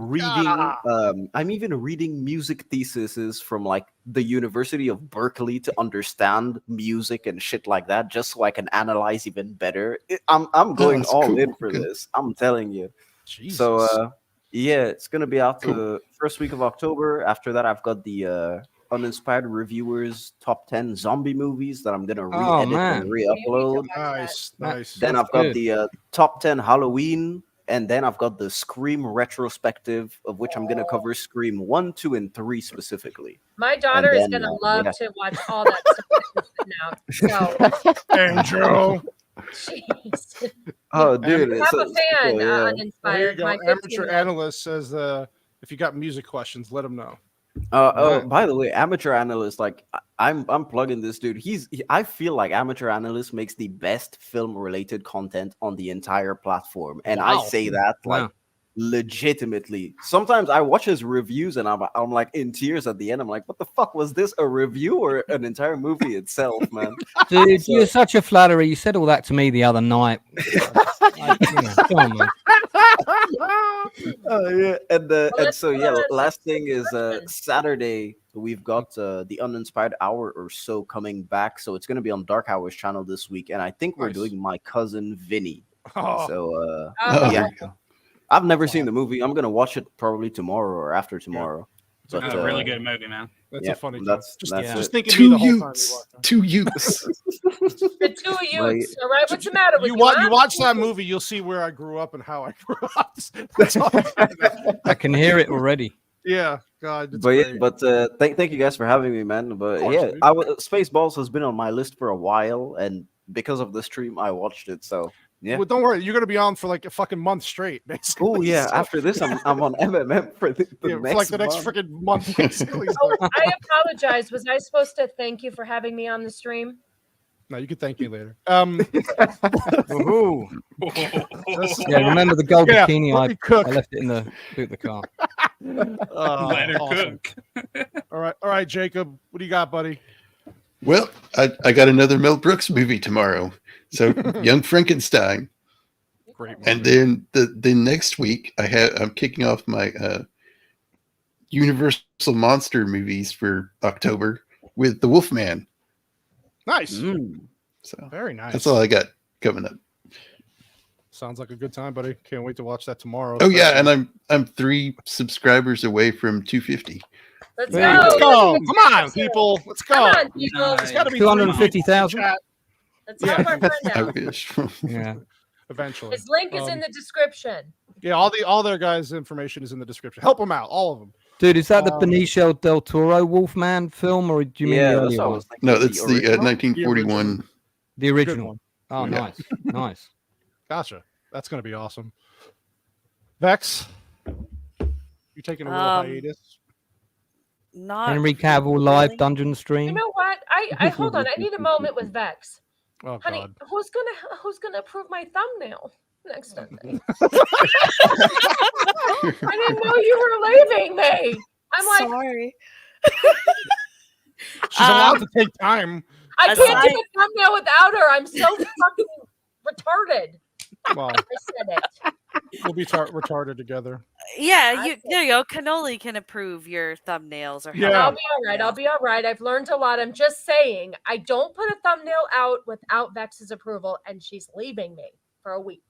reading music theses from like the University of Berkeley to understand music and shit like that, just so I can analyze even better. I'm going all in for this. I'm telling you. Jesus. So it's going to be out the first week of October. After that, I've got the Uninspired Reviewers Top 10 Zombie Movies that I'm going to re-edit and re-upload. Nice. Then I've got the Top 10 Halloween. And then I've got the Scream retrospective, of which I'm going to cover Scream 1, 2, and 3 specifically. My daughter is going to love to watch all that stuff now. So. Andrew. Jeez. Oh, dude. I'm a fan, Uninspired. Amateur Analyst says if you got music questions, let him know. By the way, Amateur Analyst, like I'm plugging this dude. I feel like Amateur Analyst makes the best film-related content on the entire platform, and I say that like legitimately. Sometimes I watch his reviews and I'm like in tears at the end. I'm like, what the fuck was this? A review or an entire movie itself, man? Dude, you're such a flatterer. You said all that to me the other night. Come on, man. Last thing is Saturday we've got the Uninspired Hour or so coming back, so it's going to be on Dark Hours channel this week, and I think we're doing My Cousin Vinny. I've never seen the movie. I'm going to watch it probably tomorrow or after tomorrow. It's a really good movie, man. That's a funny joke. Just thinking two youths. Two youths. The two youths. All right, what's the matter with you? You watch that movie, you'll see where I grew up and how I grew up. That's all. I can hear it already. Yeah, God. Thank you guys for having me, man. But SpaceBalls has been on my list for a while, and because of the stream, I watched it. So. Yeah. Well, don't worry. You're gonna be on for like a fucking month straight, basically. Oh yeah. After this, I'm on MMM for the next freaking month. Basically. I apologize. Was I supposed to thank you for having me on the stream? No, you can thank me later. Remember the gold bikini? I left it in the boot of the car. Let her cook. All right, Jacob. What do you got, buddy? Well, I got another Mel Brooks movie tomorrow. So Young Frankenstein. Great movie. And then the next week I'm kicking off my Universal Monster movies for October with The Wolfman. Nice. So very nice. That's all I got coming up. Sounds like a good time, buddy. Can't wait to watch that tomorrow. Oh yeah, and I'm 3 subscribers away from 250. Let's go. go. Let's go. Come on, people. Let's go. Come on, people. It's got to be 250,000. Let's help our friend I out. wish. Yeah. Eventually. His link is in the description. Yeah, all their guys' information is in the description. Help them out, all of them. Dude, is that the Benicio del Toro Wolfman film, or do you mean the earlier one? No, that's the 1941. The original. Oh, Yeah. nice, nice. Gotcha. That's gonna be awesome. Vex, you taking a little hiatus? Not Henry Cavill live dungeon stream. You know what? I hold on. I need a moment with Vex. Oh, Honey, God. who's gonna approve my thumbnail next Sunday? I didn't know you were leaving me. I'm like, sorry. She's allowed to take time. I can't do a thumbnail without her. I'm so fucking retarded. Well, I said it. we'll be retarded together. Yeah, there you go. Cannoli can approve your thumbnails or I'll be all right. I'll be all right. I've learned a lot. I'm just saying, I don't put a thumbnail out without Vex's approval, and she's leaving me for a week.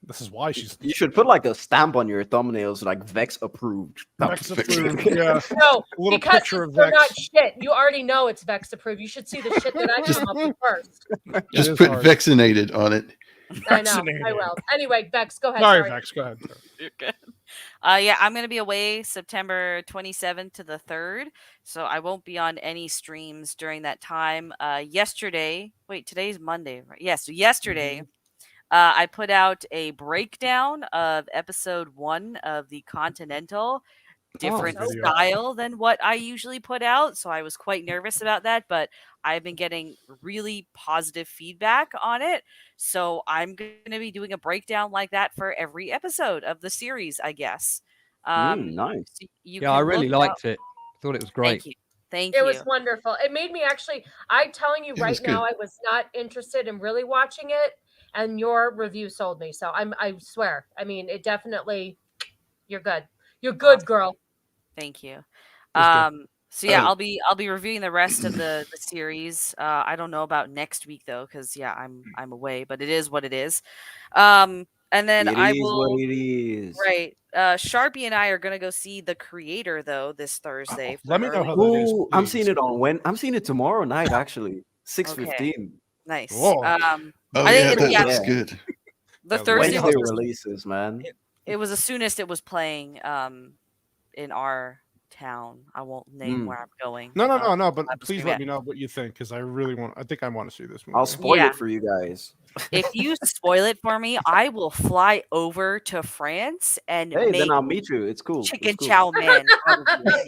This is why she's. You should put like a stamp on your thumbnails, like Vex approved. Vex approved. Yeah. No, A little because picture of they're Vex. not shit. You already know it's Vex approved. You should see the shit that I come up with first. Just put vaccinated on it. I know. I will. Anyway, Vex, go ahead. Sorry, Vex. Go ahead. You're good. Yeah, I'm gonna be away September 27th to the 3rd, so I won't be on any streams during that time. Today's Monday, right? Yeah, so yesterday, I put out a breakdown of episode 1 of the Continental. Different style than what I usually put out, so I was quite nervous about that, but I've been getting really positive feedback on it, so I'm going to be doing a breakdown like that for every episode of the series, I guess. Nice. Yeah, I really liked it. Thought it was great. Thank you. It was wonderful. It made me actually, I'm telling you right now, I was not interested in really watching it, and your review sold me, so I swear. I mean, it definitely, you're good. You're good, girl. Thank you. So yeah, I'll be reviewing the rest of the series. I don't know about next week though, because I'm away, but it is what it is. And then It I is will. what it is. Right. Sharpie and I are gonna go see The Creator though this Thursday. Let me know how Ooh, that is. I'm seeing it on when I'm seeing it tomorrow night actually. 6:15. Okay. Nice. Oh I yeah, think that's good. The Thursday Wednesday was, releases, man. it was the soonest it was playing in our town. I won't name where I'm going. No. But I'm just please gonna- let me know what you think, because I really want. I think I want to see this movie. I'll spoil Yeah. it for you guys. If you spoil it for me, I will fly over to France and Hey, make then I'll meet you. It's cool. chicken It's cool. chow mein.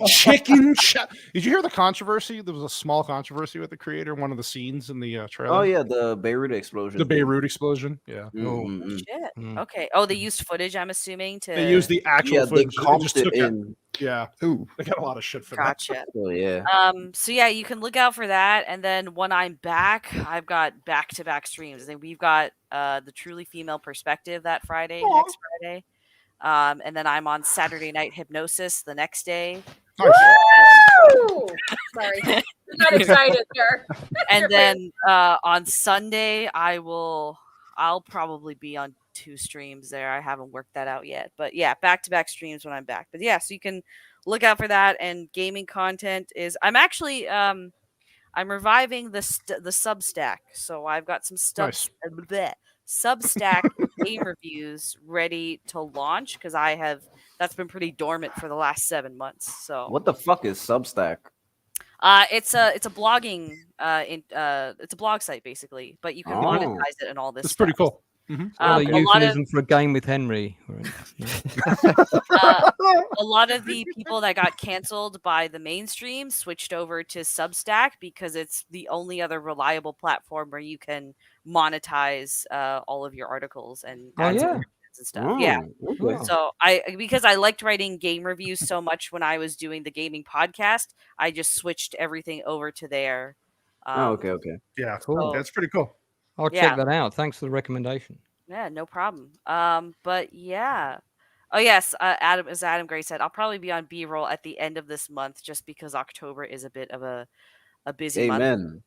Chicken chow. Did you hear the controversy? There was a small controversy with The Creator. One of the scenes in the trailer. Oh yeah, the Beirut explosion. The Beirut explosion. Yeah. Mm-mm. Shit. Mm. Okay. Oh, they used footage, I'm assuming, to They used the actual Yeah, they footage. comped just it took in. Yeah. Ooh. They got a lot of shit for that. Gotcha. Oh yeah. So yeah, you can look out for that. And then when I'm back, I've got back-to-back streams. And then we've got the Truly Female Perspective that Friday, next Friday. And then I'm on Saturday Night Hypnosis the next day. Woo! Sorry. I'm not excited here. And then on Sunday, I'll probably be on 2 streams there. I haven't worked that out yet. But yeah, back-to-back streams when I'm back. But yeah, so you can look out for that. And gaming content is I'm actually I'm reviving the Substack. So I've got some stuff Substack game reviews ready to launch, because that's been pretty dormant for the last 7 months. So What the fuck is Substack? it's a blogging it's a blog site basically, but you can monetize it and all this. It's pretty cool. A A lot of euphemism for a game with Henry. a lot of the people that got canceled by the mainstream switched over to Substack because it's the only other reliable platform where you can monetize all of your articles and ads and stuff. Yeah. Okay. So because I liked writing game reviews so much when I was doing the gaming podcast, I just switched everything over to there. Okay. Yeah, Cool. That's pretty cool. I'll check that out. Thanks for the recommendation. Yeah, no problem. But yeah. Oh yes, as Adam Gray said, I'll probably be on B-roll at the end of this month, just because October is a bit of a busy month. Amen.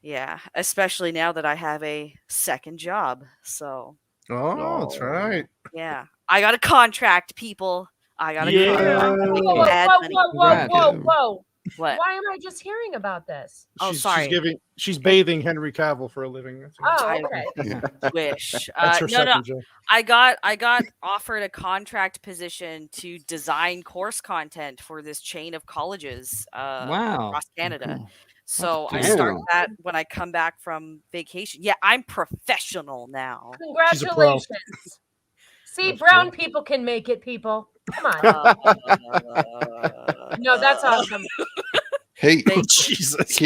Yeah, especially now that I have a second job. So. Oh, that's right. Yeah, I got a contract, people. I got a contract. Whoa. What? Why am I just hearing about this? Oh, sorry. She's bathing Henry Cavill for a living. Oh, okay. I wish. That's her second job. I got offered a contract position to design course content for this chain of colleges across Canada. So I start that when I come back from vacation. Yeah, I'm professional now. Congratulations. See, brown people can make it, people. Come on. No, that's awesome. Hey, Jesus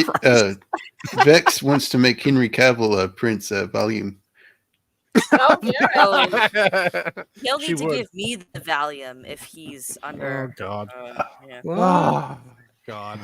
Vex wants to make Henry Cavill a Prince volume. Oh, yeah. He'll need to give me the Valium if he's under. Oh, God. Yeah. Oh, God.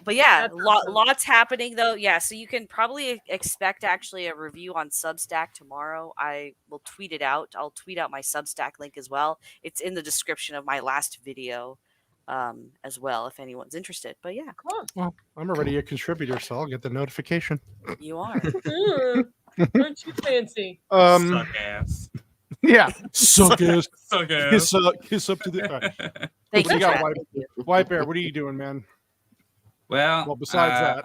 But yeah, lots happening though. Yeah, so you can probably expect actually a review on Substack tomorrow. I will tweet it out. I'll tweet out my Substack link as well. It's in the description of my last video as well, if anyone's interested. But yeah, cool. Well, I'm already a contributor, so I'll get the notification. You are. Aren't you fancy? Suck ass. Yeah, suck ass. Suck ass. Kiss up to the. Right. Thank you, Chad. White Bear, what are you doing, man? Well, besides that,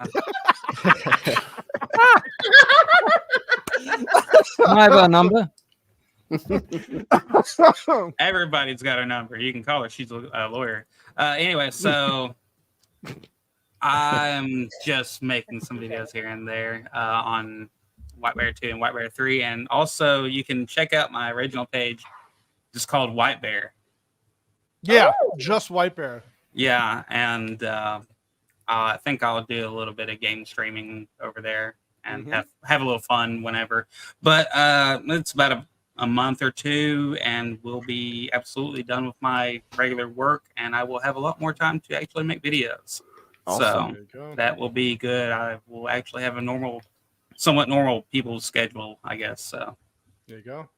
I have a number. Everybody's got her number. You can call her. She's a lawyer. Anyway, so I'm just making some videos here and there on White Bear 2 and White Bear 3. And also, you can check out my original page. It's called White Bear. Yeah, just White Bear. Yeah, and I think I'll do a little bit of game streaming over there and have a little fun whenever. But it's about a month or two, and we'll be absolutely done with my regular work, and I will have a lot more time to actually make videos. Awesome. So that will be good. I will actually have a somewhat normal people's schedule, I guess. So there you go.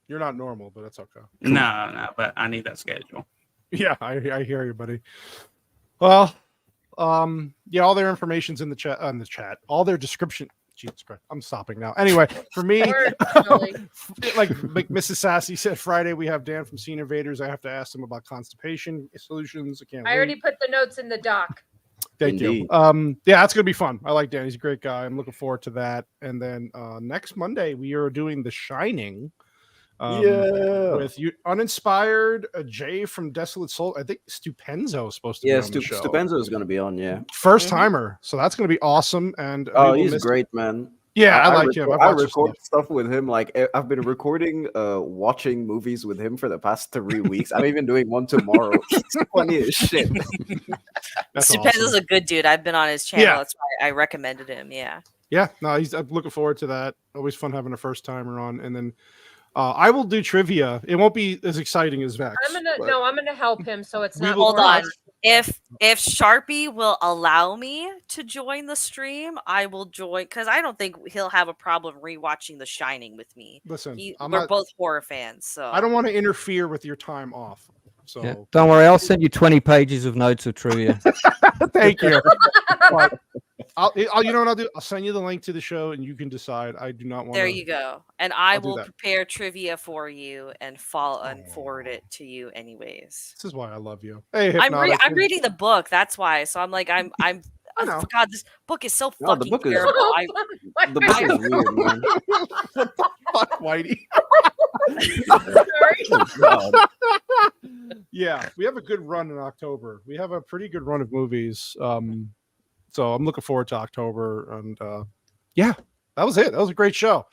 You're not normal, but that's okay. No, but I need that schedule. Yeah, I hear you, buddy. Well, yeah, all their information's in the chat. All their description. Jesus Christ, I'm stopping now. Anyway, for me, like Mrs. Sassy said, Friday we have Dan from Scene Invaders. I have to ask him about constipation solutions. I already put the notes in the doc. Thank you. Yeah, that's gonna be fun. I like Dan. He's a great guy. I'm looking forward to that. And then next Monday we are doing The Shining. With you, Uninspired, Jay from Desolate Soul. I think Stupenzo is supposed to be on the show. Stupenzo is going to be on, yeah. First timer. So that's going to be awesome. And he's great, man. Yeah, I like him. I record stuff with him. Like I've been recording, watching movies with him for the past 3 weeks. I'm even doing one tomorrow. It's funny as shit. Stupenzo's a good dude. I've been on his channel. That's why I recommended him. Yeah. Yeah. No, I'm looking forward to that. Always fun having a first timer on. And then I will do trivia. It won't be as exciting as Vex. I'm gonna help him, so it's not. Hold on. If Sharpie will allow me to join the stream, I will join, because I don't think he'll have a problem rewatching The Shining with me. Listen, we're both horror fans, so I don't want to interfere with your time off. So don't worry, I'll send you 20 pages of notes of trivia. Thank you. I'll you know what I'll do? I'll send you the link to the show, and you can decide. I do not want. There you go. And I will prepare trivia for you and forward it to you, anyways. This is why I love you. Hey, I'm reading the book. That's why. So I'm like I'm. Oh God, this book is so fucking terrible. The book is weird, man. What the fuck, Whitey? Yeah, we have a good run in October. We have a pretty good run of movies. So I'm looking forward to October. And yeah, that was it. That was a great show.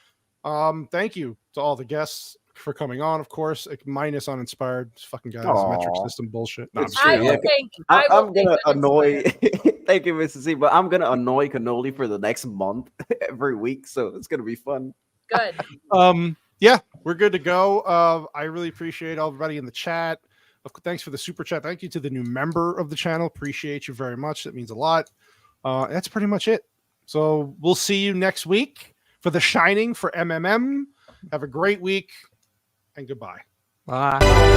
Thank you to all the guests for coming on, of course, minus Uninspired. This fucking guy, this metric system bullshit. No, I'm gonna annoy. Thank you, Mrs. C, but I'm gonna annoy Cannoli for the next month every week, so it's gonna be fun. Good. Yeah, we're good to go. I really appreciate everybody in the chat. Thanks for the super chat. Thank you to the new member of the channel. Appreciate you very much. That means a lot. That's pretty much it. So we'll see you next week for The Shining for MMM. Have a great week and goodbye. Bye.